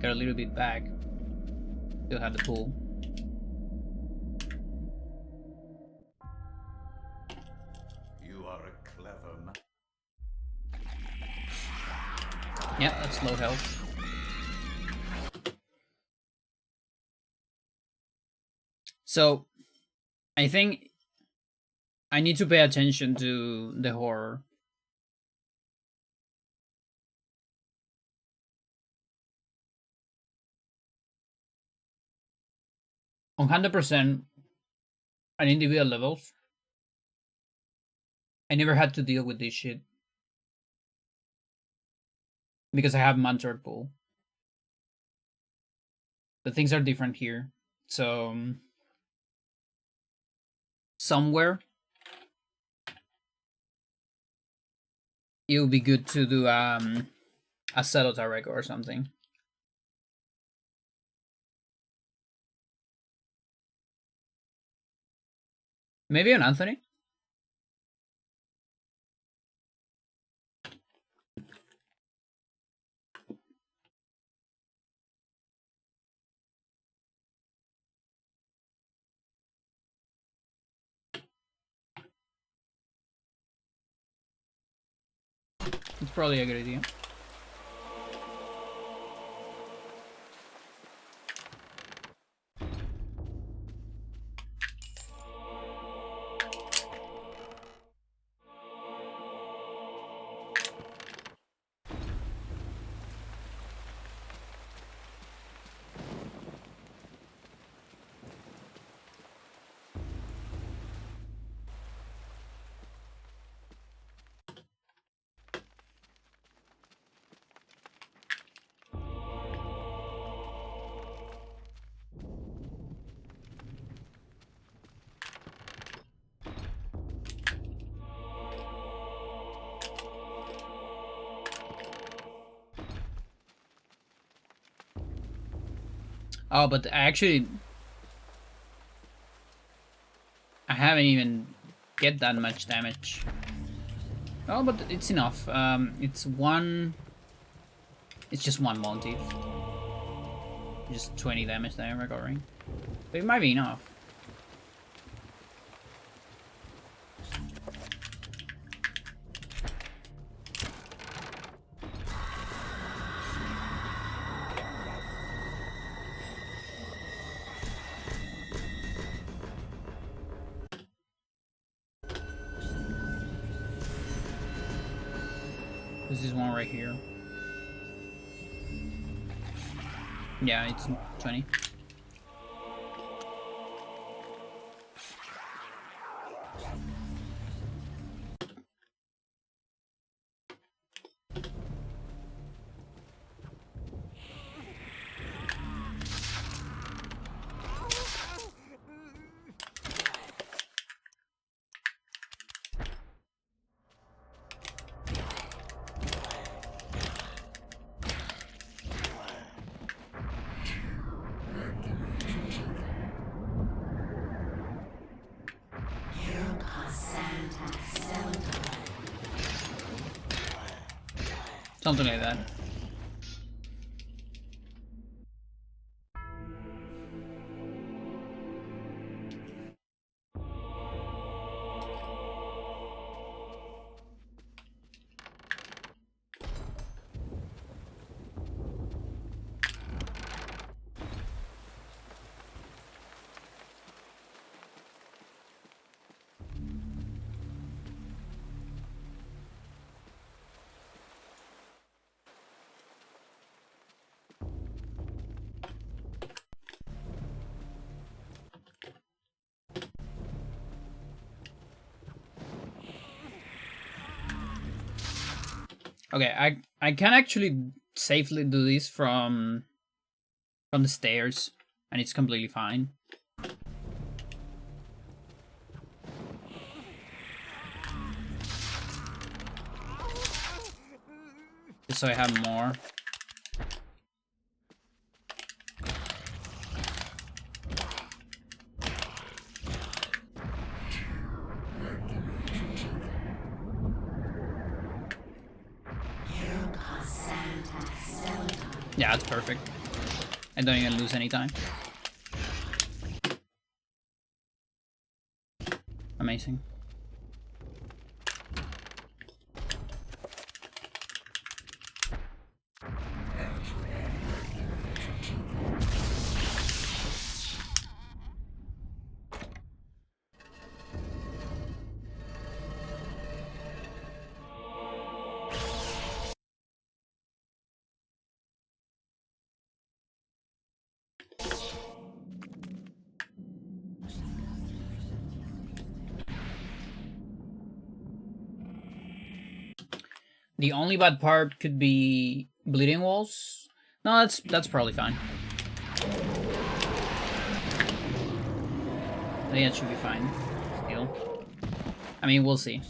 Got a little bit back. Still have the pool. You are a clever man. Yeah, that's low health. So, I think I need to pay attention to the horror. On 100% on individual levels, I never had to deal with this shit. Because I have Mantra Pool. But things are different here. So, somewhere it would be good to do a Xel'lotath or something. Maybe an Anthony? It's probably a good idea. Oh, but actually, I haven't even get that much damage. Oh, but it's enough. It's just one Monty. Just 20 damage that I'm recovering. But it might be enough. This is one right here. Yeah, it's 20. Something like that. Okay, I can actually safely do this from the stairs, and it's completely fine. Just so I have more. Yeah, that's perfect. I don't even lose any time. Amazing. The only bad part could be bleeding walls. No, that's probably fine. I think it should be fine. Still. I mean, we'll see.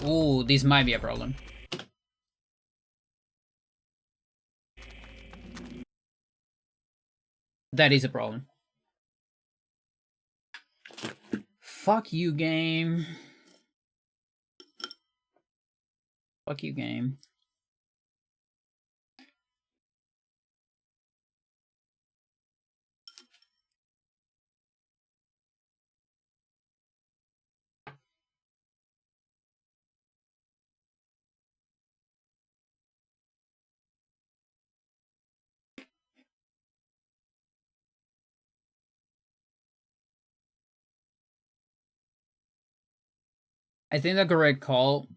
Ooh, this might be a problem. That is a problem. Fuck you, game. Fuck you, game. I think the correct call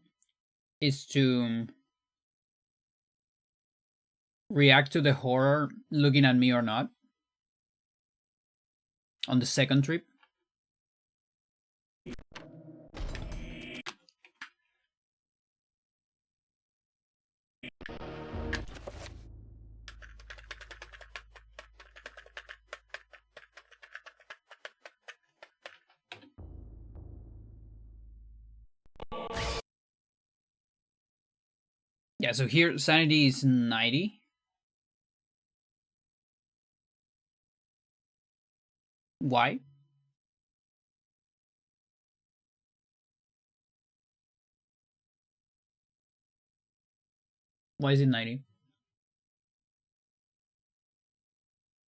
is to react to the horror looking at me or not on the second trip. Yeah, so here sanity is 90. Why? Why is it 90?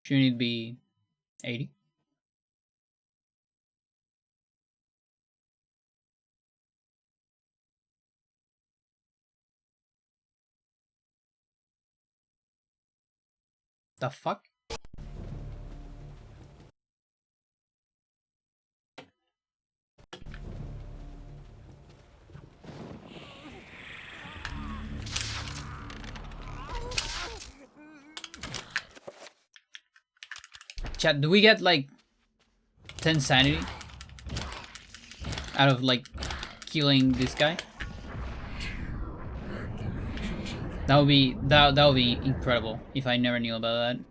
Shouldn't it be 80? The fuck? Chat, do we get like 10 sanity out of like killing this guy? That would be incredible if I never knew about that.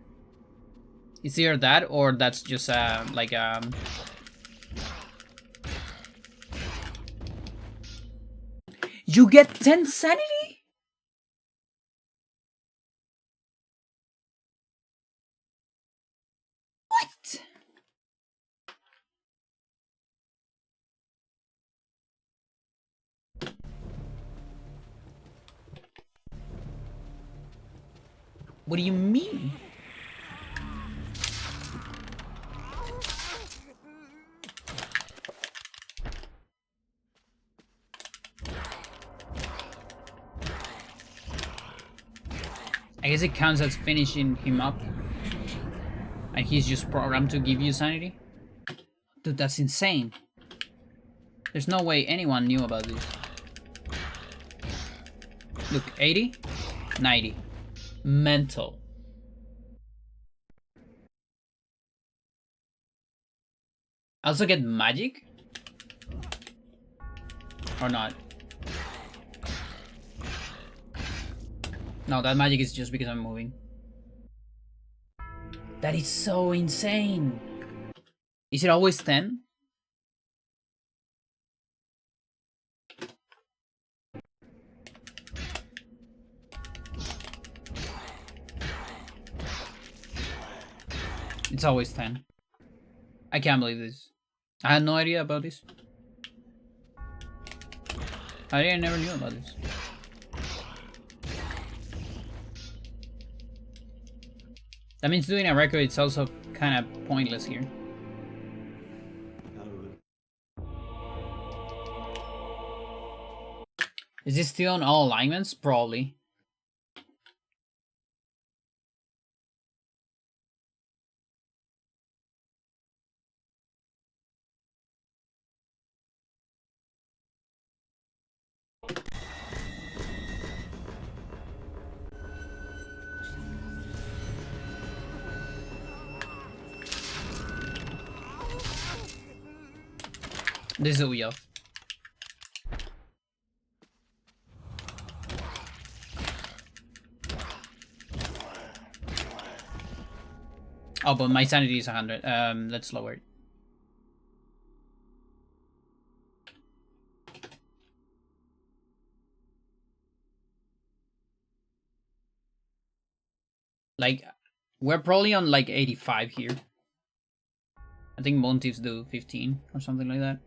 It's either that or that's just like you get 10 sanity? What? What do you mean? I guess it counts as finishing him up. And he's just programmed to give you sanity? Dude, that's insane. There's no way anyone knew about this. Look, 80, 90. Mental. I also get magic? Or not? No, that magic is just because I'm moving. That is so insane. Is it always 10? It's always 10. I can't believe this. I had no idea about this. I never knew about this. That means doing a record is also kind of pointless here. Is this still on all alignments? Probably. This is a wheel. Oh, but my sanity is 100. Let's lower it. Like, we're probably on like 85 here. I think Montives do 15 or something like that.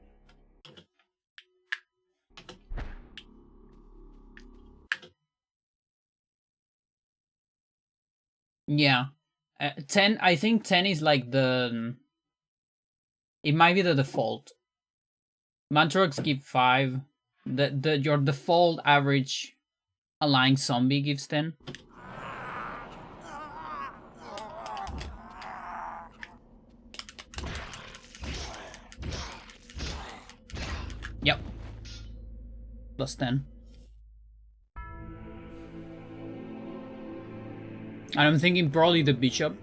Yeah. 10, I think 10 is like the... It might be the default. Mantrox give 5. Your default average align zombie gives 10. Yep. Plus 10. And I'm thinking probably the bishop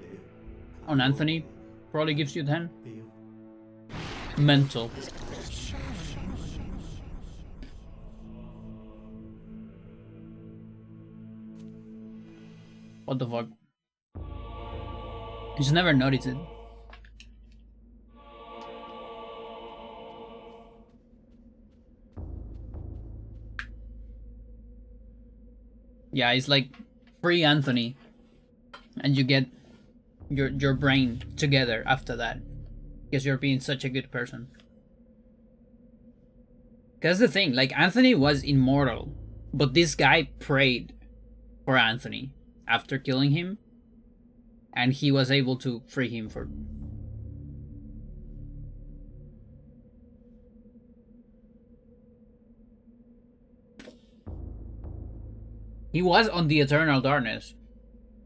on Anthony probably gives you 10. Mental. What the fuck? I just never noticed it. Yeah, it's like free Anthony. And you get your brain together after that. Because you're being such a good person. Because the thing, like, Anthony was immortal. But this guy prayed for Anthony after killing him. And he was able to free him for... He was on the Eternal Darkness.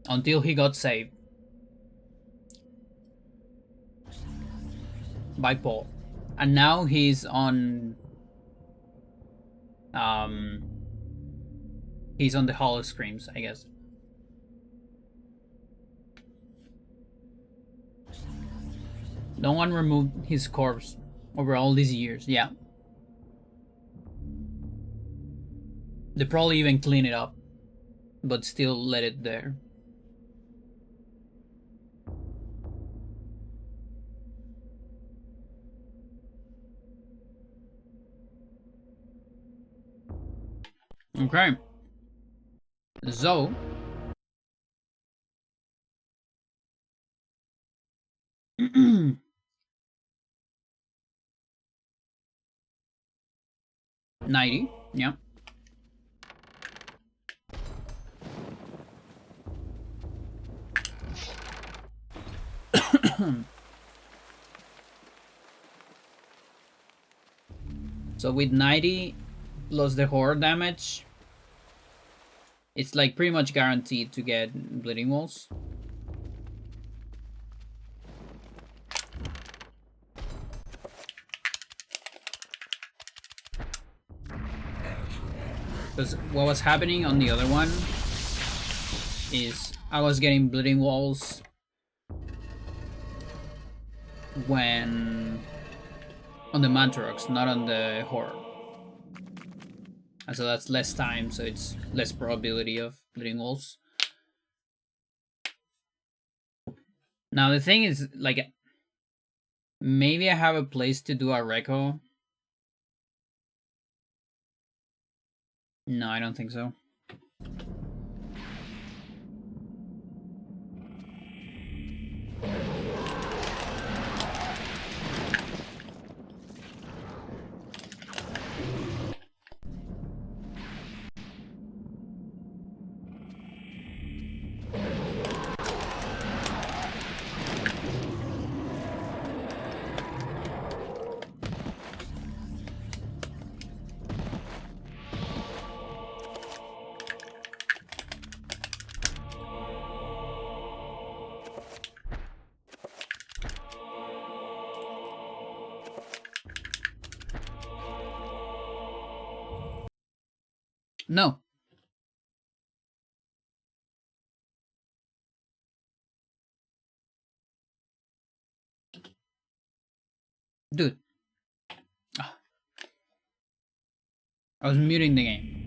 Until he got saved. By Paul. And now he's on... He's on the Hollow Screams, I guess. No one removed his corpse over all these years, yeah. They probably even clean it up. but still let it there. Okay. So $90, yeah. So with 90 plus the horror damage, it's like pretty much guaranteed to get bleeding walls. Because what was happening on the other one is I was getting bleeding walls when on the Mantarox, not on the horror. And so that's less time, so it's less probability of bleeding walls. Now the thing is, like, maybe I have a place to do a reco. No, I don't think so. No. Dude. Ah. I was muting the game.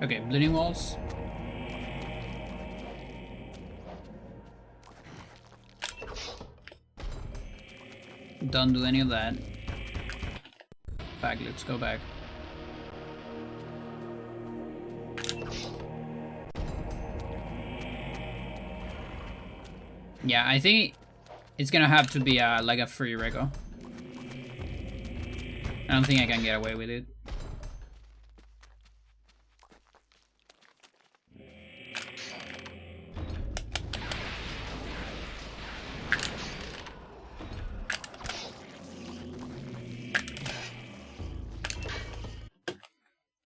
Okay, bleeding walls. Don't do any of that. Back, let's go back. Yeah, I think it's gonna have to be like a free reco. I don't think I can get away with it.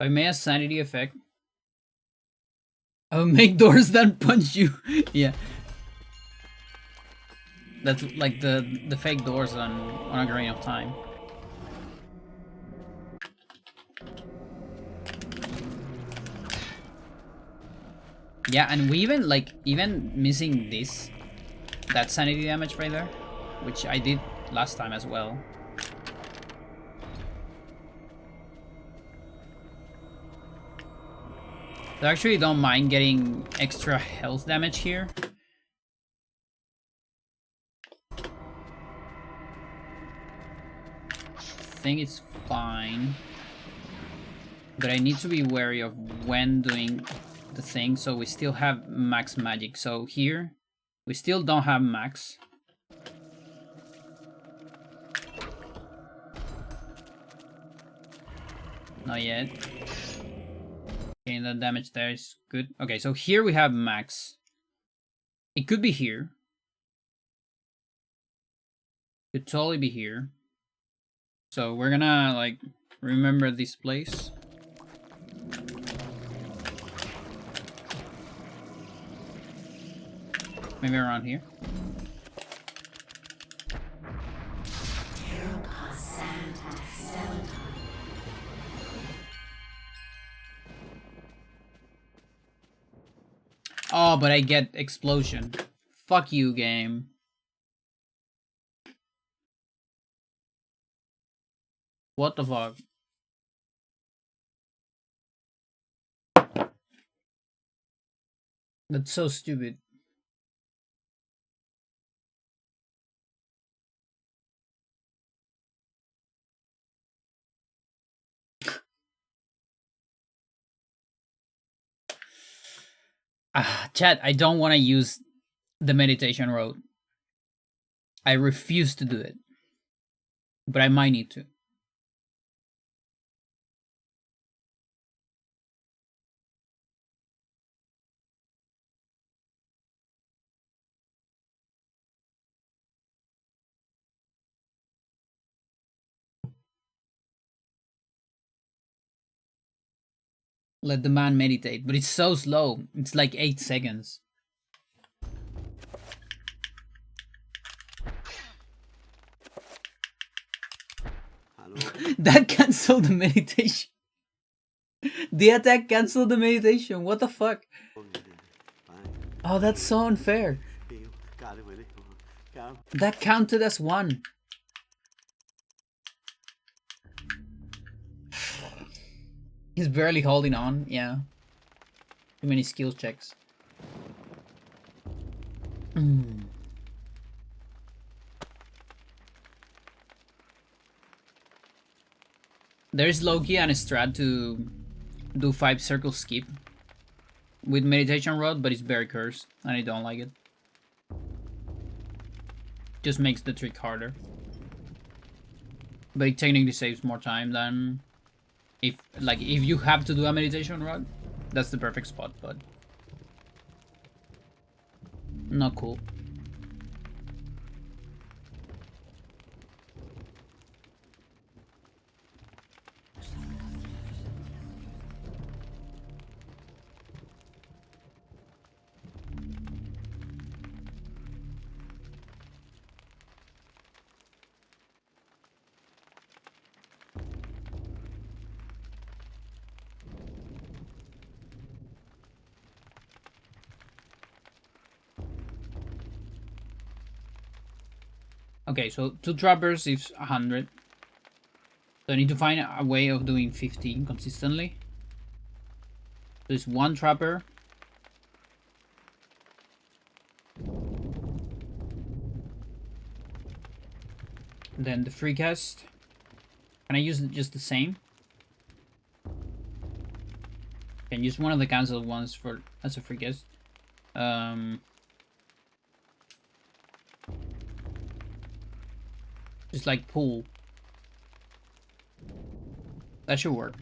If I may a sanity effect, I'll make doors that punch you. Yeah. That's like the fake doors on a grain of time. Yeah, and we even even missing this, that sanity damage right there, which I did last time as well. So I actually don't mind getting extra health damage here. I think it's fine. But I need to be wary of when doing the thing, so we still have max magic. So here, we still don't have max. Not yet. Okay, the damage there is good. Okay, so here we have max. It could be here. Could totally be here. So we're gonna like remember this place. Maybe around here. Oh, but I get explosion. Fuck you, game. What the fuck? That's so stupid. Chat, I don't want to use the meditation road. I refuse to do it. But I might need to. Let the man meditate. But it's so slow. It's like 8 seconds. That canceled the meditation. The attack canceled the meditation. What the fuck? Oh, that's so unfair. That counted as 1. He's barely holding on. Yeah. Too many skill checks. There's low-key and a strat to do 5 circle skip with meditation rod, but it's very cursed and I don't like it. Just makes the trick harder. But it technically saves more time than if you have to do a meditation rod, that's the perfect spot, but not cool. Okay, so 2 trappers is 100. So I need to find a way of doing 15 consistently. There's 1 trapper. Then the free cast. Can I use just the same? Can use one of the cancelled ones for as a free cast. Just like pull. That should work.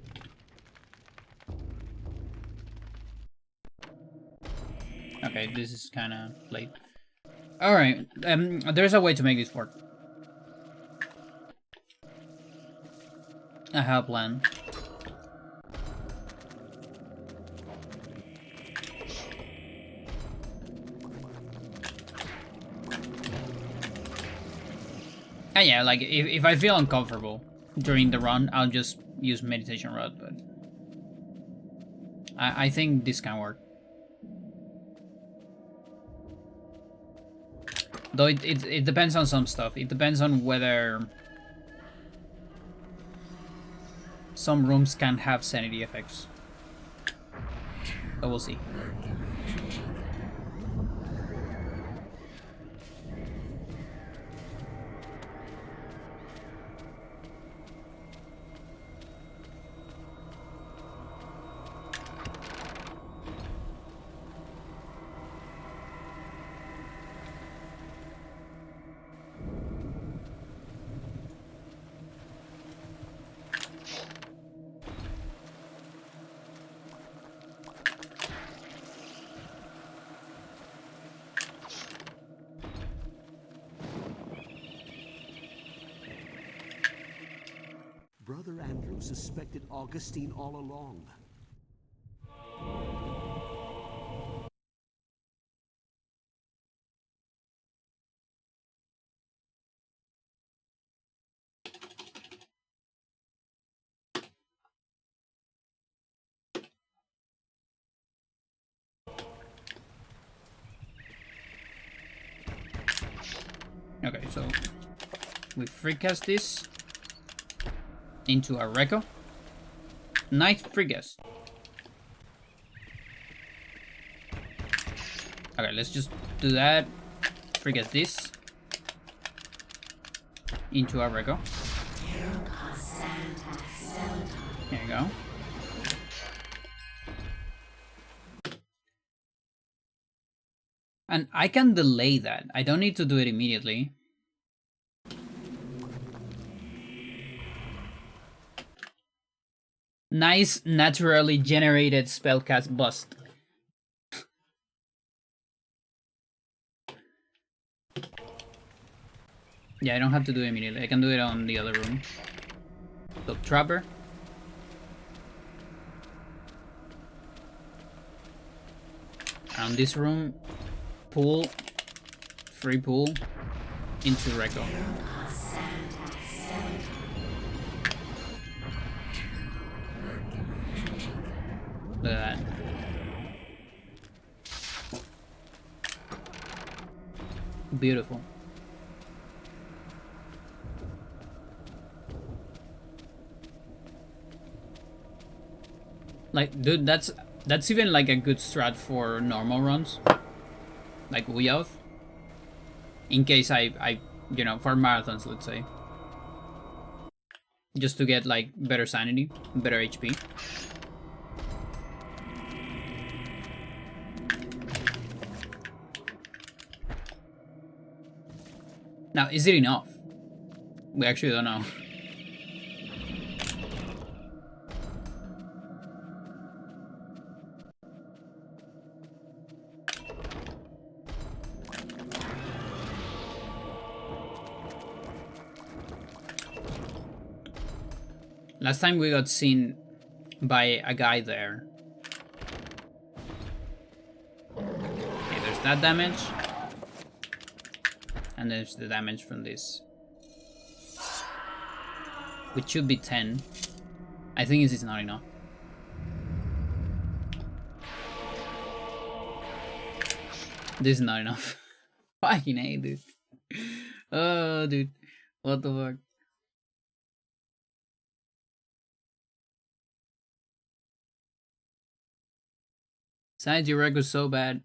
Okay, this is kind of late. All right, there's a way to make this work. I have a plan. And yeah, like if I feel uncomfortable during the run, I'll just use meditation rod, but I think this can work. Though it depends on some stuff. It depends on whether some rooms can have sanity effects. So we'll see. Brother Andrew suspected Augustine all along. Okay, so we free cast this into our Reco. Nice free cast. Okay, let's just do that. Free cast this into our Reco. There you go. And I can delay that. I don't need to do it immediately. Nice naturally generated spellcast bust. Yeah, I don't have to do it immediately. I can do it on the other room. So Trapper. On this room, pull, free pull into Reco. Look at that. Beautiful. Like, dude, that's even like a good strat for normal runs, like Xel'lotath. In case I you know, for marathons, let's say, just to get like better sanity, better HP. Now, is it enough? We actually don't know. Last time we got seen by a guy there. Okay, there's that damage. And there's the damage from this. Which should be 10. I think this is not enough. This is not enough. Fucking A, dude. Oh, dude. What the fuck? Besides, your reg was so bad.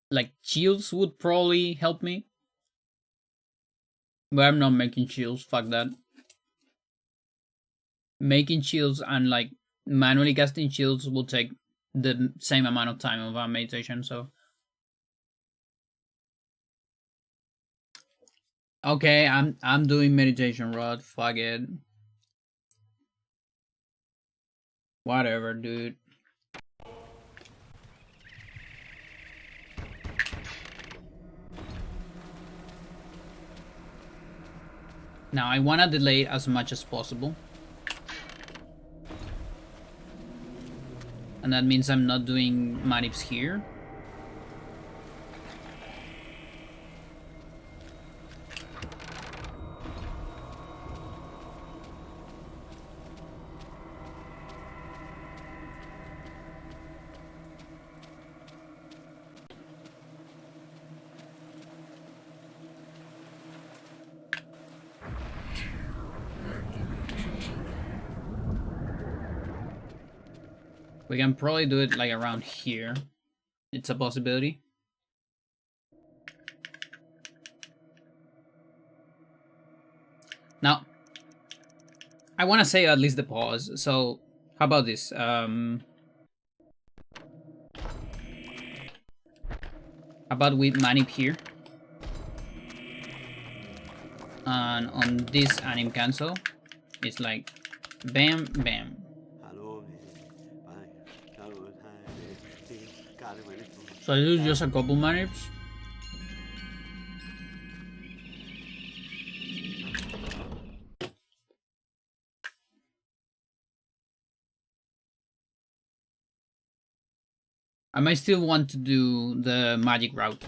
Like, shields would probably help me. But I'm not making shields, fuck that. Making shields and like manually casting shields will take the same amount of time of a meditation, so. Okay, I'm doing meditation, Rod. Fuck it. Whatever, dude. Now I wanna delay it as much as possible. And that means I'm not doing manips here. We can probably do it like around here. It's a possibility. Now, I want to save at least the pause. So, how about this? How about we manip here? And on this anim cancel, it's like bam, bam. So I use just a couple manips. I might still want to do the magic route.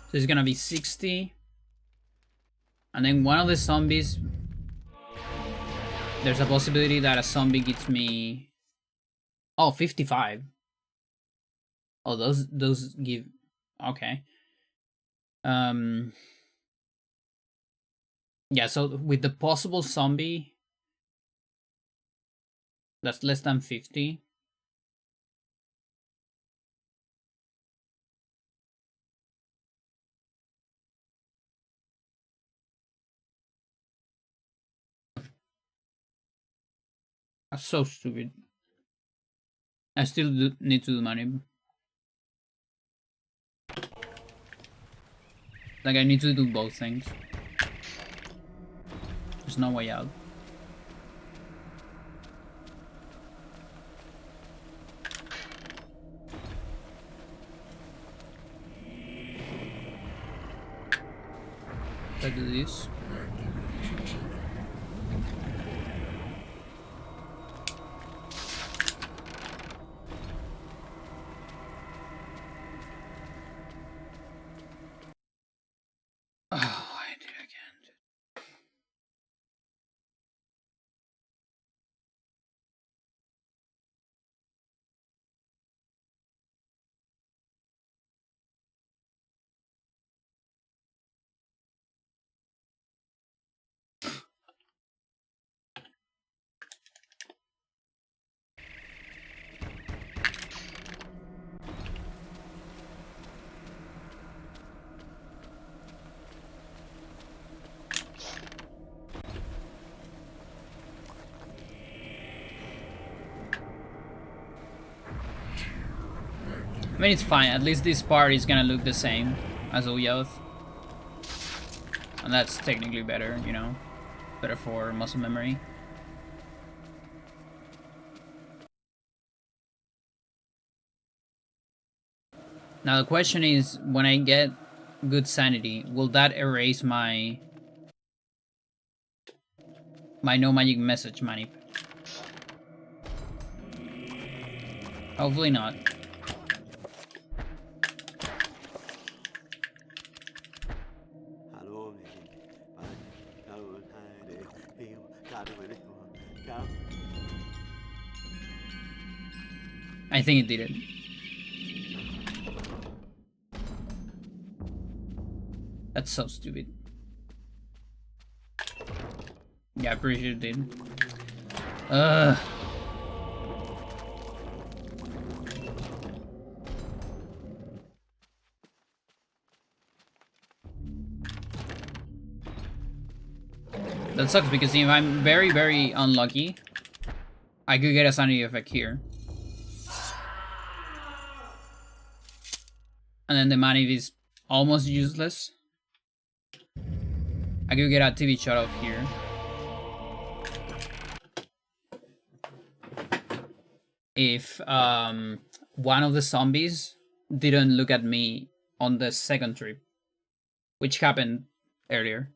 So it's gonna be 60. And then one of the zombies... There's a possibility that a zombie gets me... Oh, 55. Oh, those give... Okay. Yeah, so with the possible zombie... That's less than 50. That's so stupid. I still need to do money. Like, I need to do both things. There's no way out. I do this. Oh, I did again. I mean, it's fine. At least this part is gonna look the same as Xel'lotath. And that's technically better, you know? Better for muscle memory. Now the question is, when I get good sanity, will that erase my no magic message manip? Hopefully not. I think it did it. That's so stupid. Yeah, I'm pretty sure it did. That sucks because if I'm very, very unlucky, I could get a sanity effect here. And then the manip is almost useless. I could get a TV shot off here. If one of the zombies didn't look at me on the second trip, which happened earlier.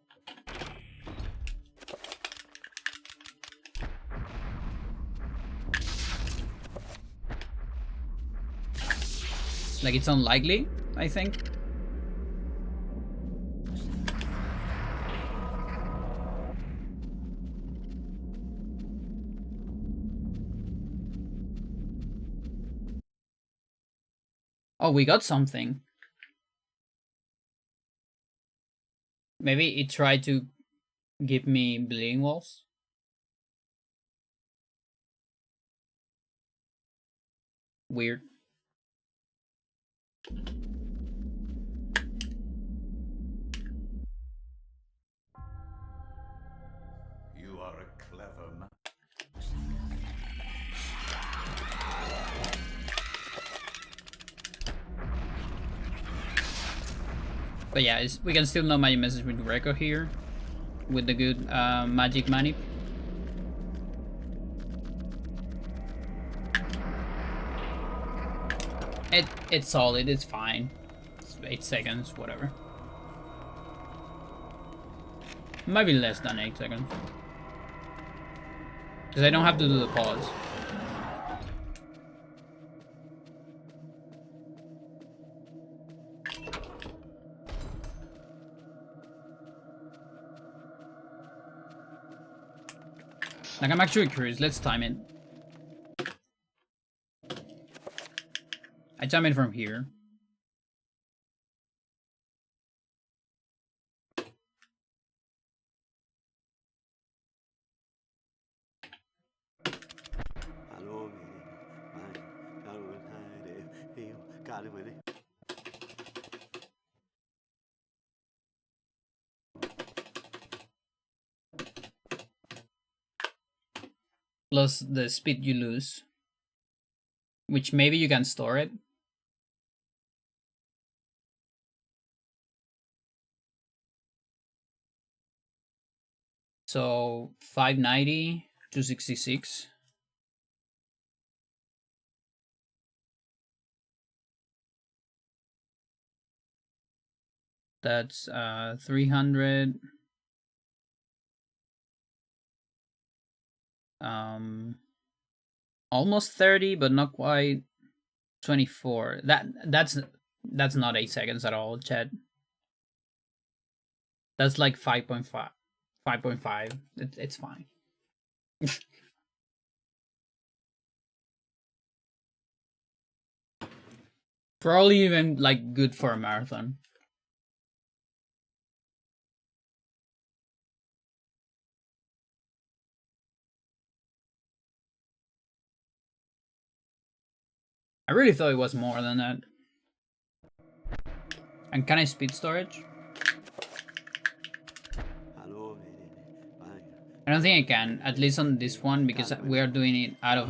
Like, it's unlikely, I think. Oh, we got something. Maybe it tried to give me bleeding walls. Weird. You are a clever man. But yeah, we can still know magic message with Reiko here, with the good magic manip. It's solid, it's fine. It's 8 seconds, whatever. Maybe less than 8 seconds. Because I don't have to do the pause. Like, I'm actually curious. Let's time it. I time it from here. Plus the speed you lose. Which maybe you can store it. So 590, 266. That's 300. Almost 30, but not quite 24. That's not 8 seconds at all, chat. That's like 5.5. 5.5. It's fine. Probably even like good for a marathon. I really thought it was more than that. And can I speed storage? I don't think I can, at least on this one, because we are doing it out of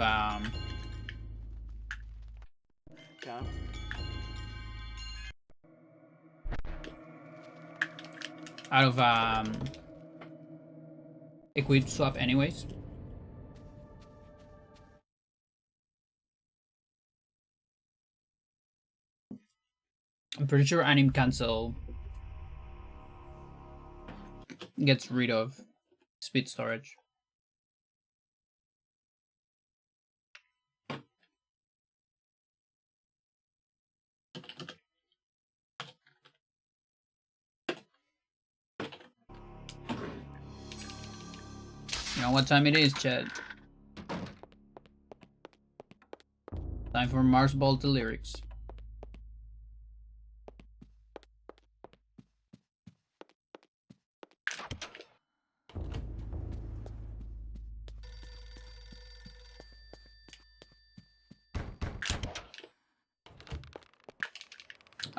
equip swap anyways. I'm pretty sure anim cancel gets rid of speed storage. You know what time it is, chat? Time for Mars Volta lyrics.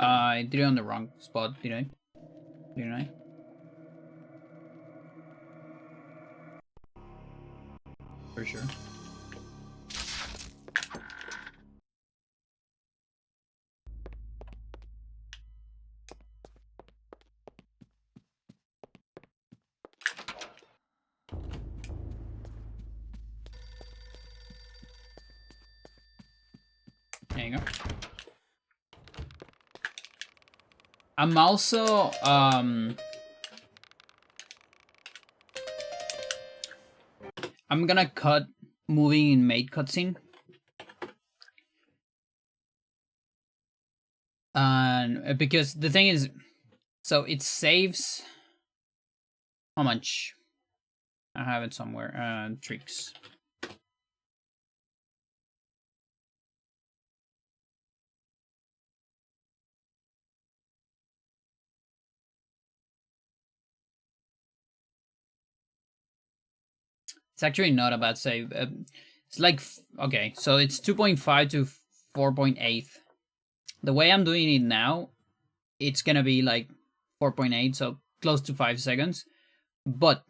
I did it on the wrong spot, did I? Didn't I? For sure. There you go. I'm also I'm gonna cut moving in mate cutscene. And because the thing is, so it saves how much? I have it somewhere. Tricks. It's actually not a bad save. It's like, okay, so it's 2.5 to 4.8. The way I'm doing it now, it's gonna be like 4.8, so close to 5 seconds. But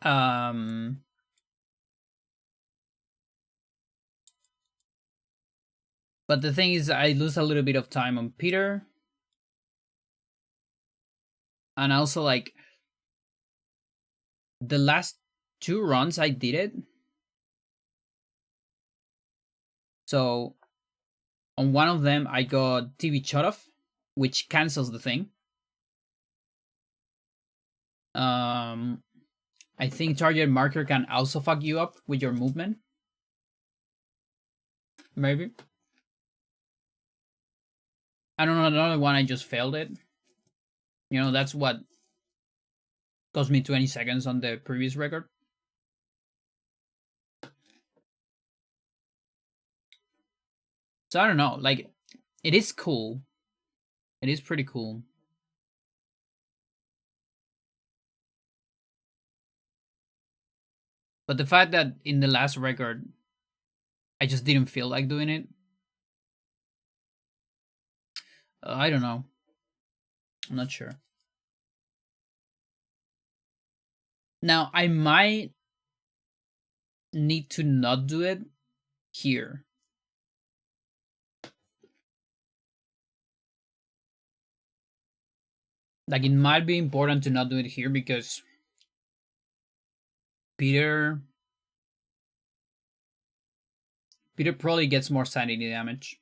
the thing is, I lose a little bit of time on Peter. And also, like, the last 2 runs I did it. So on one of them I got TV shut off, which cancels the thing. I think target marker can also fuck you up with your movement. Maybe. I don't know, another one I just failed it. You know, that's what cost me 20 seconds on the previous record. So I don't know, like, it is cool. It is pretty cool. But the fact that in the last record, I just didn't feel like doing it. I don't know. I'm not sure. Now, I might need to not do it here. Like, it might be important to not do it here because Peter probably gets more sanity damage.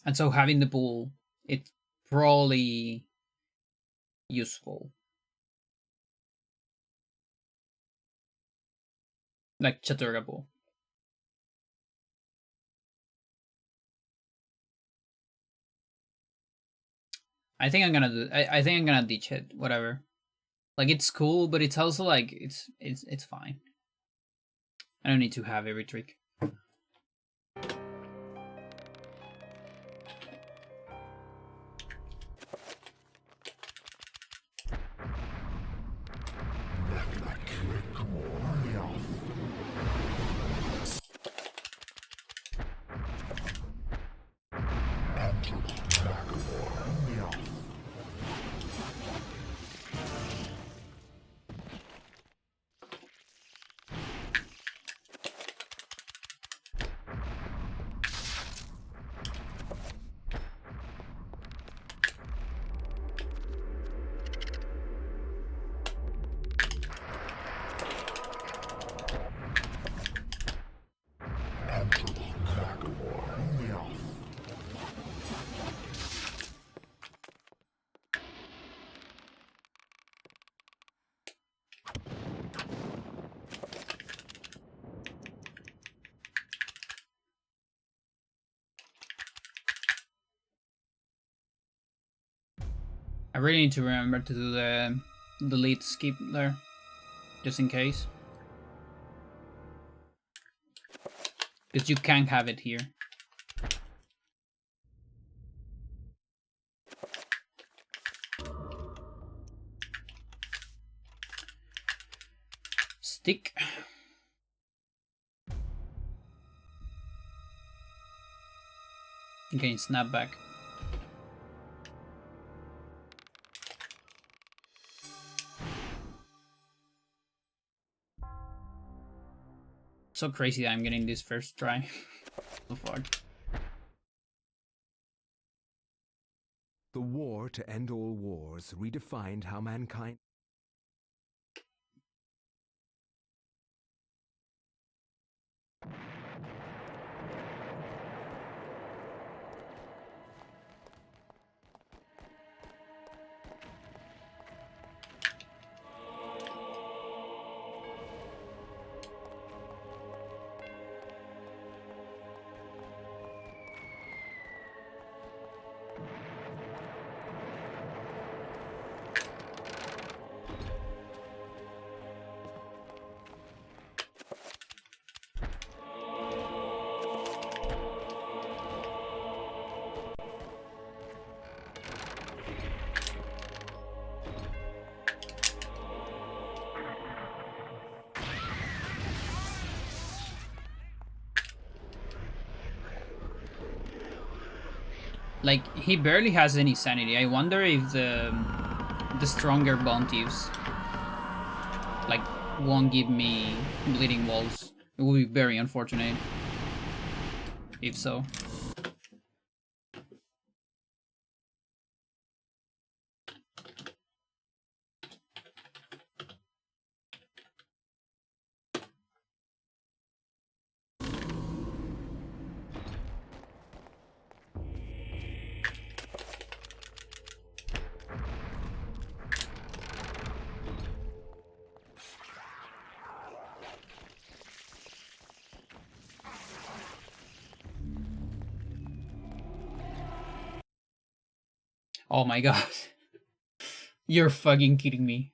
And so having the pool, it's probably useful. Like Chaturga pool. I think I'm gonna ditch it, whatever. Like, it's cool, but it's also like it's fine. I don't need to have every trick. I really need to remember to do the delete skip there, just in case. Because you can't have it here. Stick. Okay, snap back. So crazy that I'm getting this first try. So far. The war to end all wars redefined how mankind... Like, he barely has any sanity. I wonder if the stronger bounties like won't give me bleeding walls. It will be very unfortunate if so. Oh my god. You're fucking kidding me.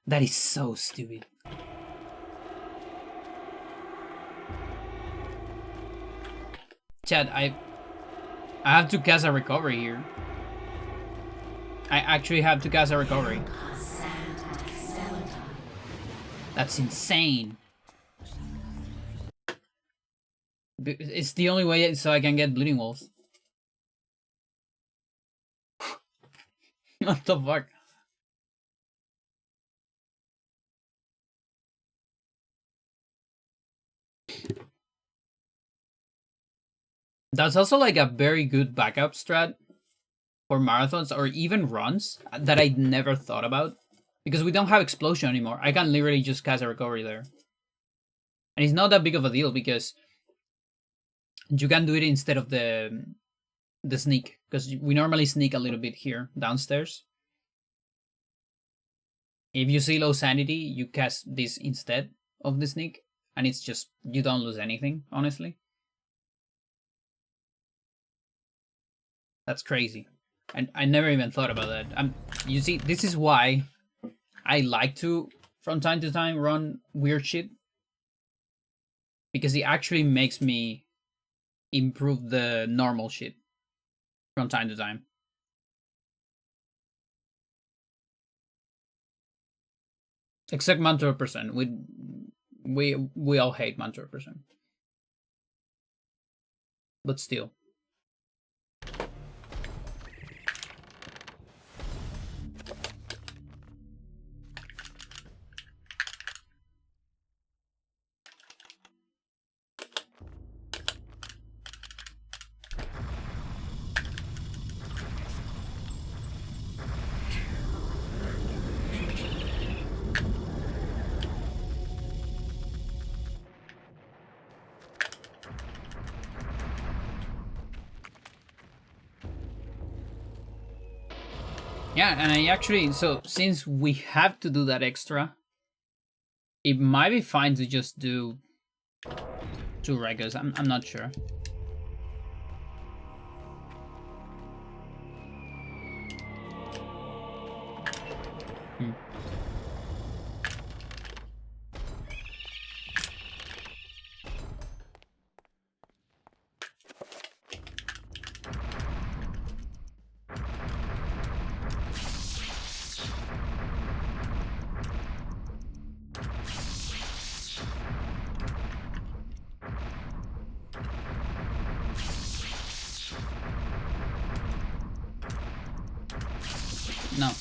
That is so stupid. Chad, I have to cast a recovery here. I actually have to cast a recovery. That's insane. It's the only way so I can get bleeding walls. What the fuck? That's also like a very good backup strat for marathons or even runs that I never thought about. Because we don't have explosion anymore. I can literally just cast a recovery there. And it's not that big of a deal because you can do it instead of the sneak. Because we normally sneak a little bit here downstairs. If you see low sanity, you cast this instead of the sneak. And it's just, you don't lose anything, honestly. That's crazy. And I never even thought about that. You see, this is why I like to, from time to time, run weird shit. Because it actually makes me improve the normal shit from time to time. Except Mantra percent. We all hate Mantra percent. But still. Yeah, and I actually, so since we have to do that extra, it might be fine to just do 2 regas. I'm not sure. No.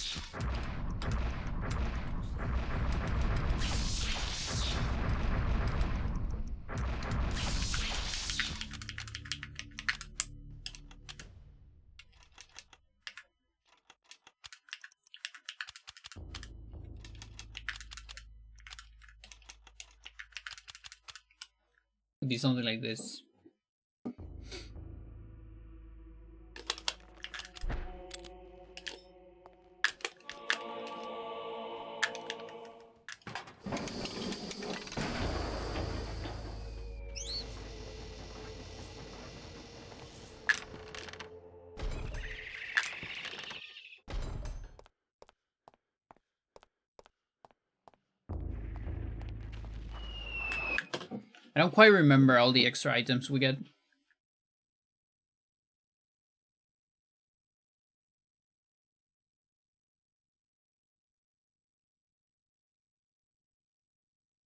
Could be something like this. I don't quite remember all the extra items we get.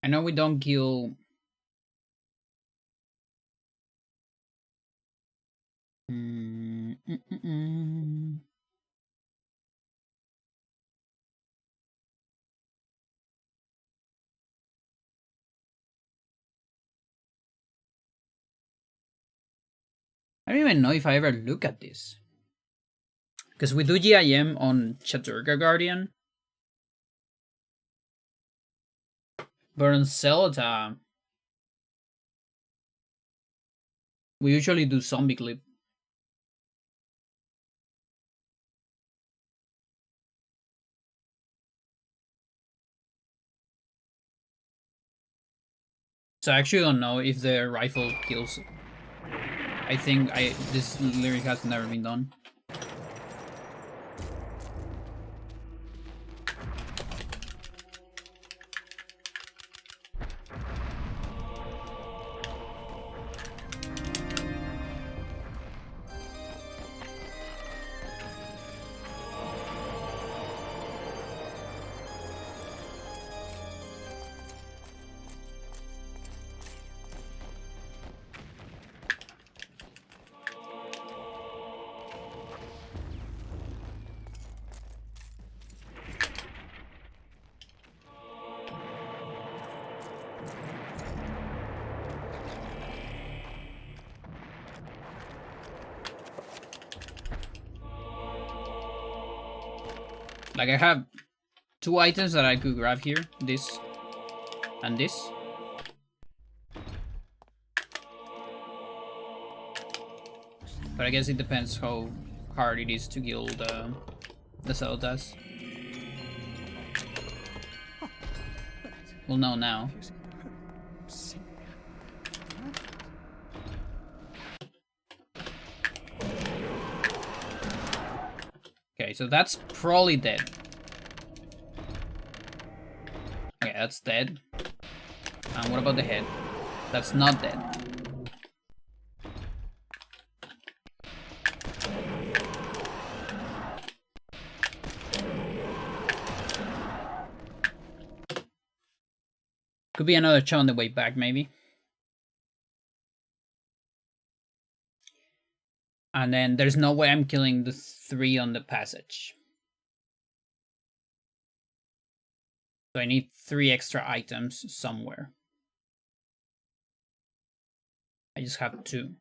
I know we don't kill... I don't even know if I ever look at this. Because we do GIM on Chaturga Guardian. But on Xel'lotath, we usually do zombie clip. So I actually don't know if the rifle kills. I think this lyric has never been done. Like, I have 2 items that I could grab here. This and this. But I guess it depends how hard it is to kill the Xel'lotath. We'll know now. Okay, so that's probably dead. Okay, that's dead. And what about the head? That's not dead. Could be another chow on the way back, maybe. And then there's no way I'm killing the 3 on the passage. So I need 3 extra items somewhere. I just have 2.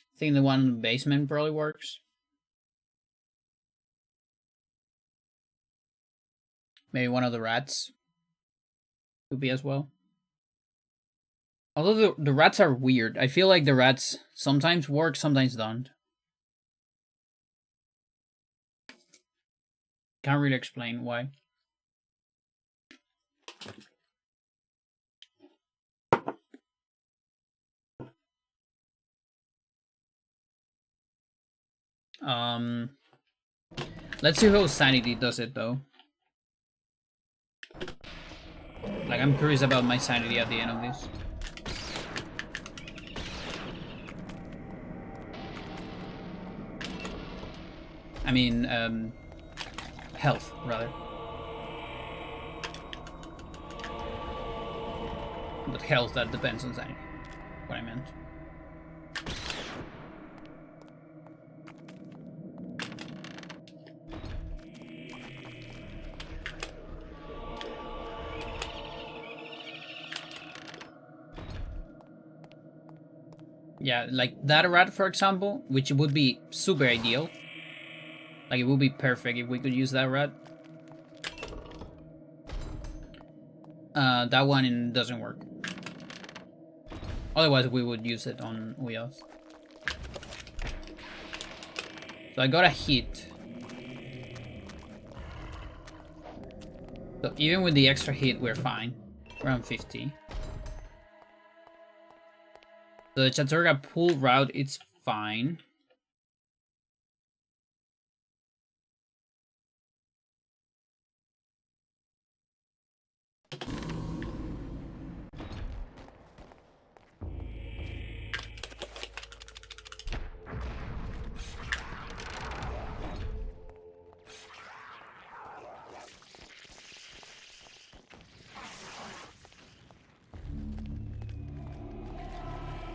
I think the one in the basement probably works. Maybe one of the rats could be as well. Although the rats are weird. I feel like the rats sometimes work, sometimes don't. Can't really explain why. Let's see how sanity does it though. Like, I'm curious about my sanity at the end of this. I mean, health, rather. But health, that depends on sanity. What I meant. Yeah, like that rat, for example, which would be super ideal. Like, it would be perfect if we could use that rat. That one doesn't work. Otherwise, we would use it on Uyoth. So I got a hit. So even with the extra hit, we're fine. We're on 50. So the Chaturga pull route, it's fine.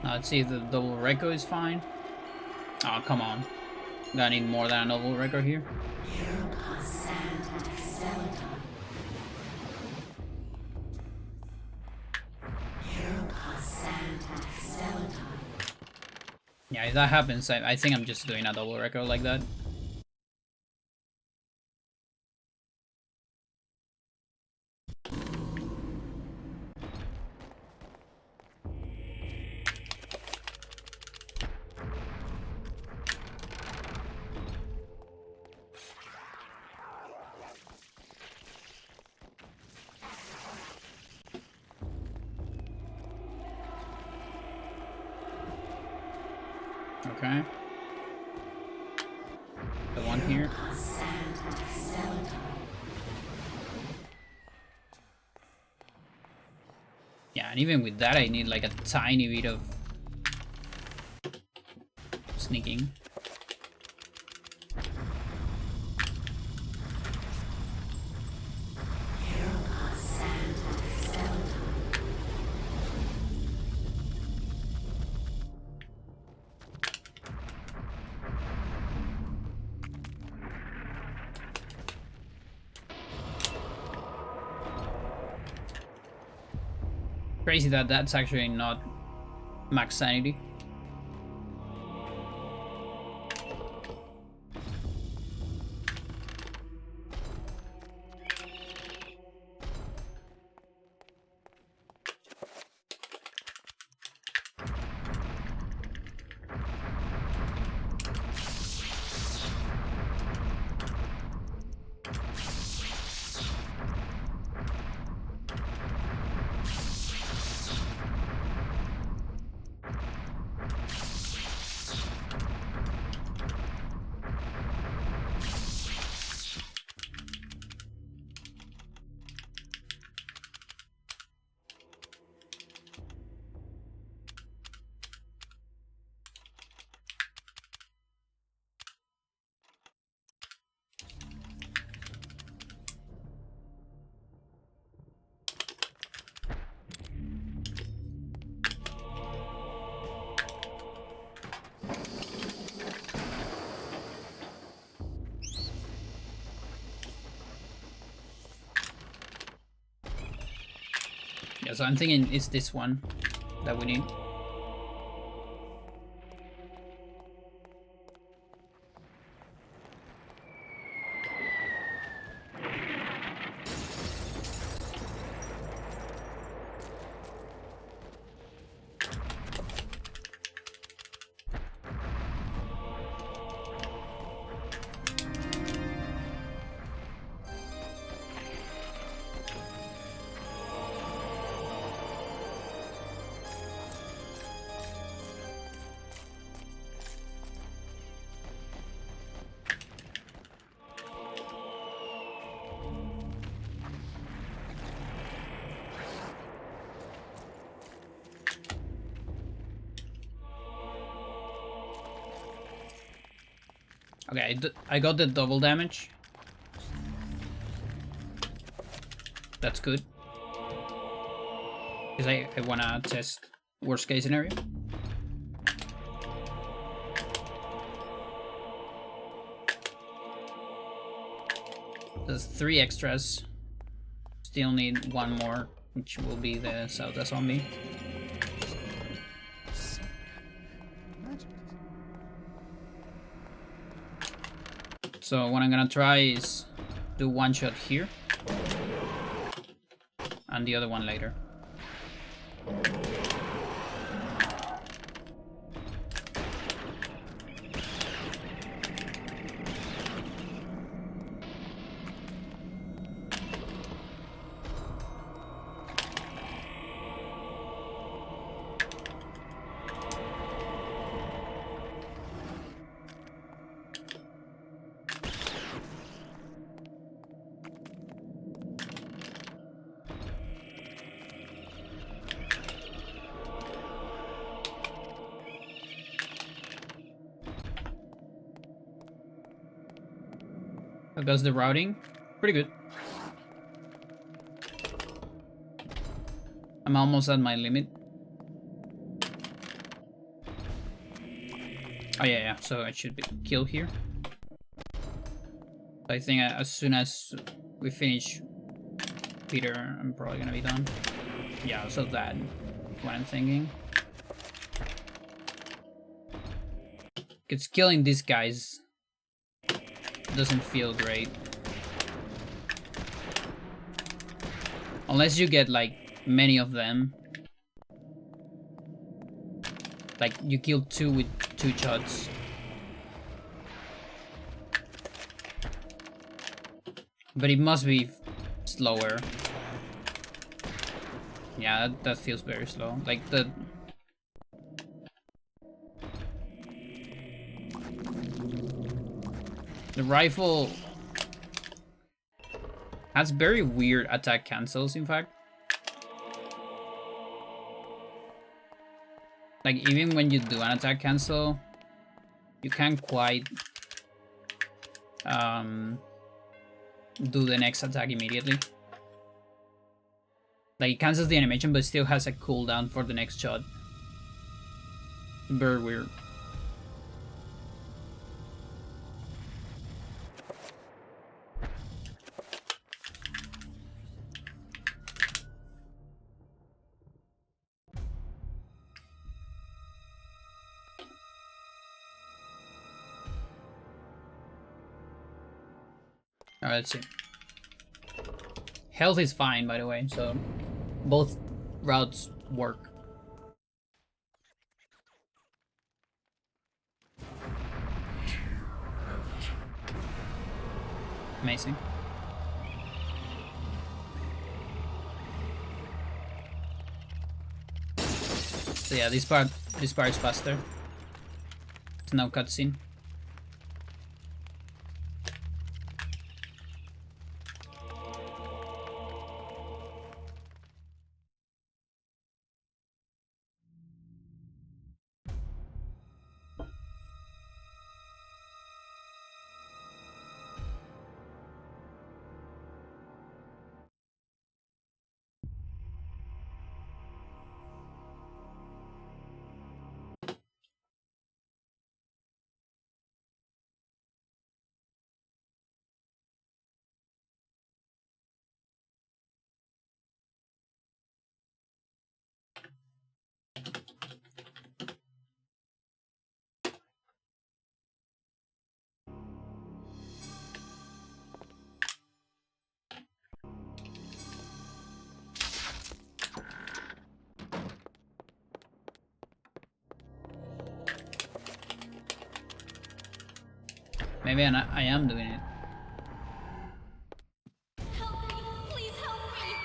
Now let's see if the double Reco is fine. Oh, come on. Gonna need more than a double Reco here. Yeah, if that happens, I think I'm just doing a double Reco like that. Okay. The one here. Yeah, and even with that, I need like a tiny bit of sneaking. Crazy that that's actually not max sanity. Yeah, so I'm thinking it's this one that we need. Okay, I got the double damage. That's good. Because I wanna test worst case scenario. There's 3 extras. Still need 1 more, which will be the Xel'lotath zombie. So what I'm gonna try is do 1 shot here and the other one later. How goes the routing? Pretty good. I'm almost at my limit. Oh yeah, so I should be kill here. I think as soon as we finish Peter, I'm probably gonna be done. Yeah, so that's what I'm thinking. Because killing these guys doesn't feel great. Unless you get like many of them. Like you kill 2 with 2 shots. But it must be slower. Yeah, that feels very slow. Like the The rifle has very weird attack cancels, in fact. Like, even when you do an attack cancel, you can't quite do the next attack immediately. Like, it cancels the animation, but still has a cooldown for the next shot. Very weird. Alright, let's see. Health is fine, by the way, so both routes work. Amazing. So yeah, this part is faster. It's no cutscene. Maybe I am doing it. Help me! Please help me!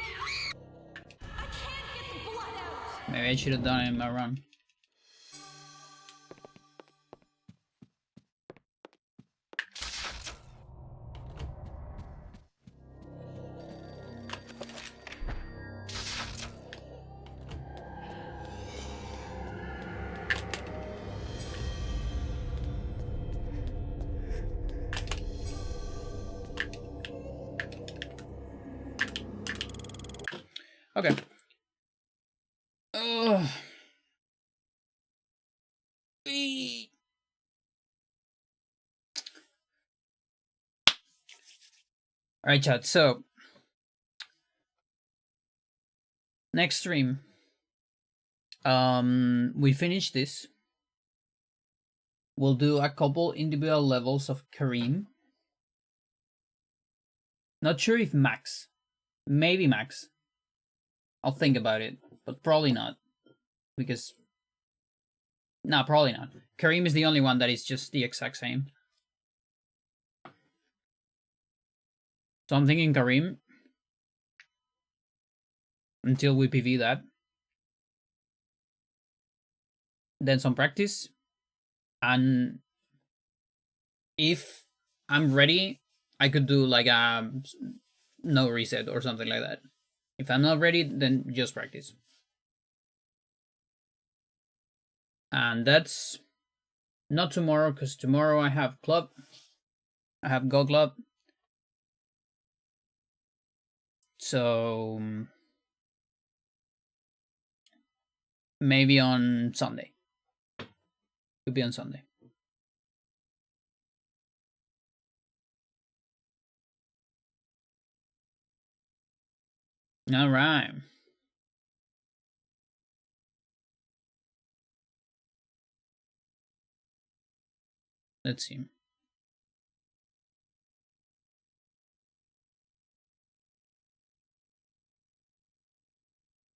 I can't get the blood out! Maybe I should have done it in my run. Okay. Ugh. Alright, chat, so next stream. We finish this. We'll do a couple individual levels of Kareem. Not sure if max. Maybe max. I'll think about it, but probably not. Because... nah, probably not. Kareem is the only one that is just the exact same. So I'm thinking Kareem. Until we PV that. Then some practice. And... if I'm ready, I could do like a... no reset or something like that. If I'm not ready, then just practice. And that's not tomorrow, because tomorrow I have club. I have Go Club. So maybe on Sunday. Could be on Sunday. All right. Let's see.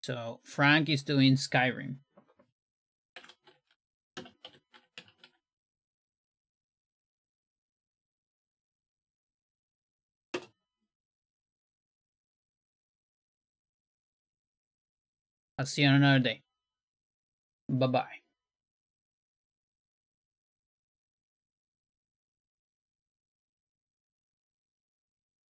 So Frank is doing Skyrim. I'll see you on another day. Bye-bye.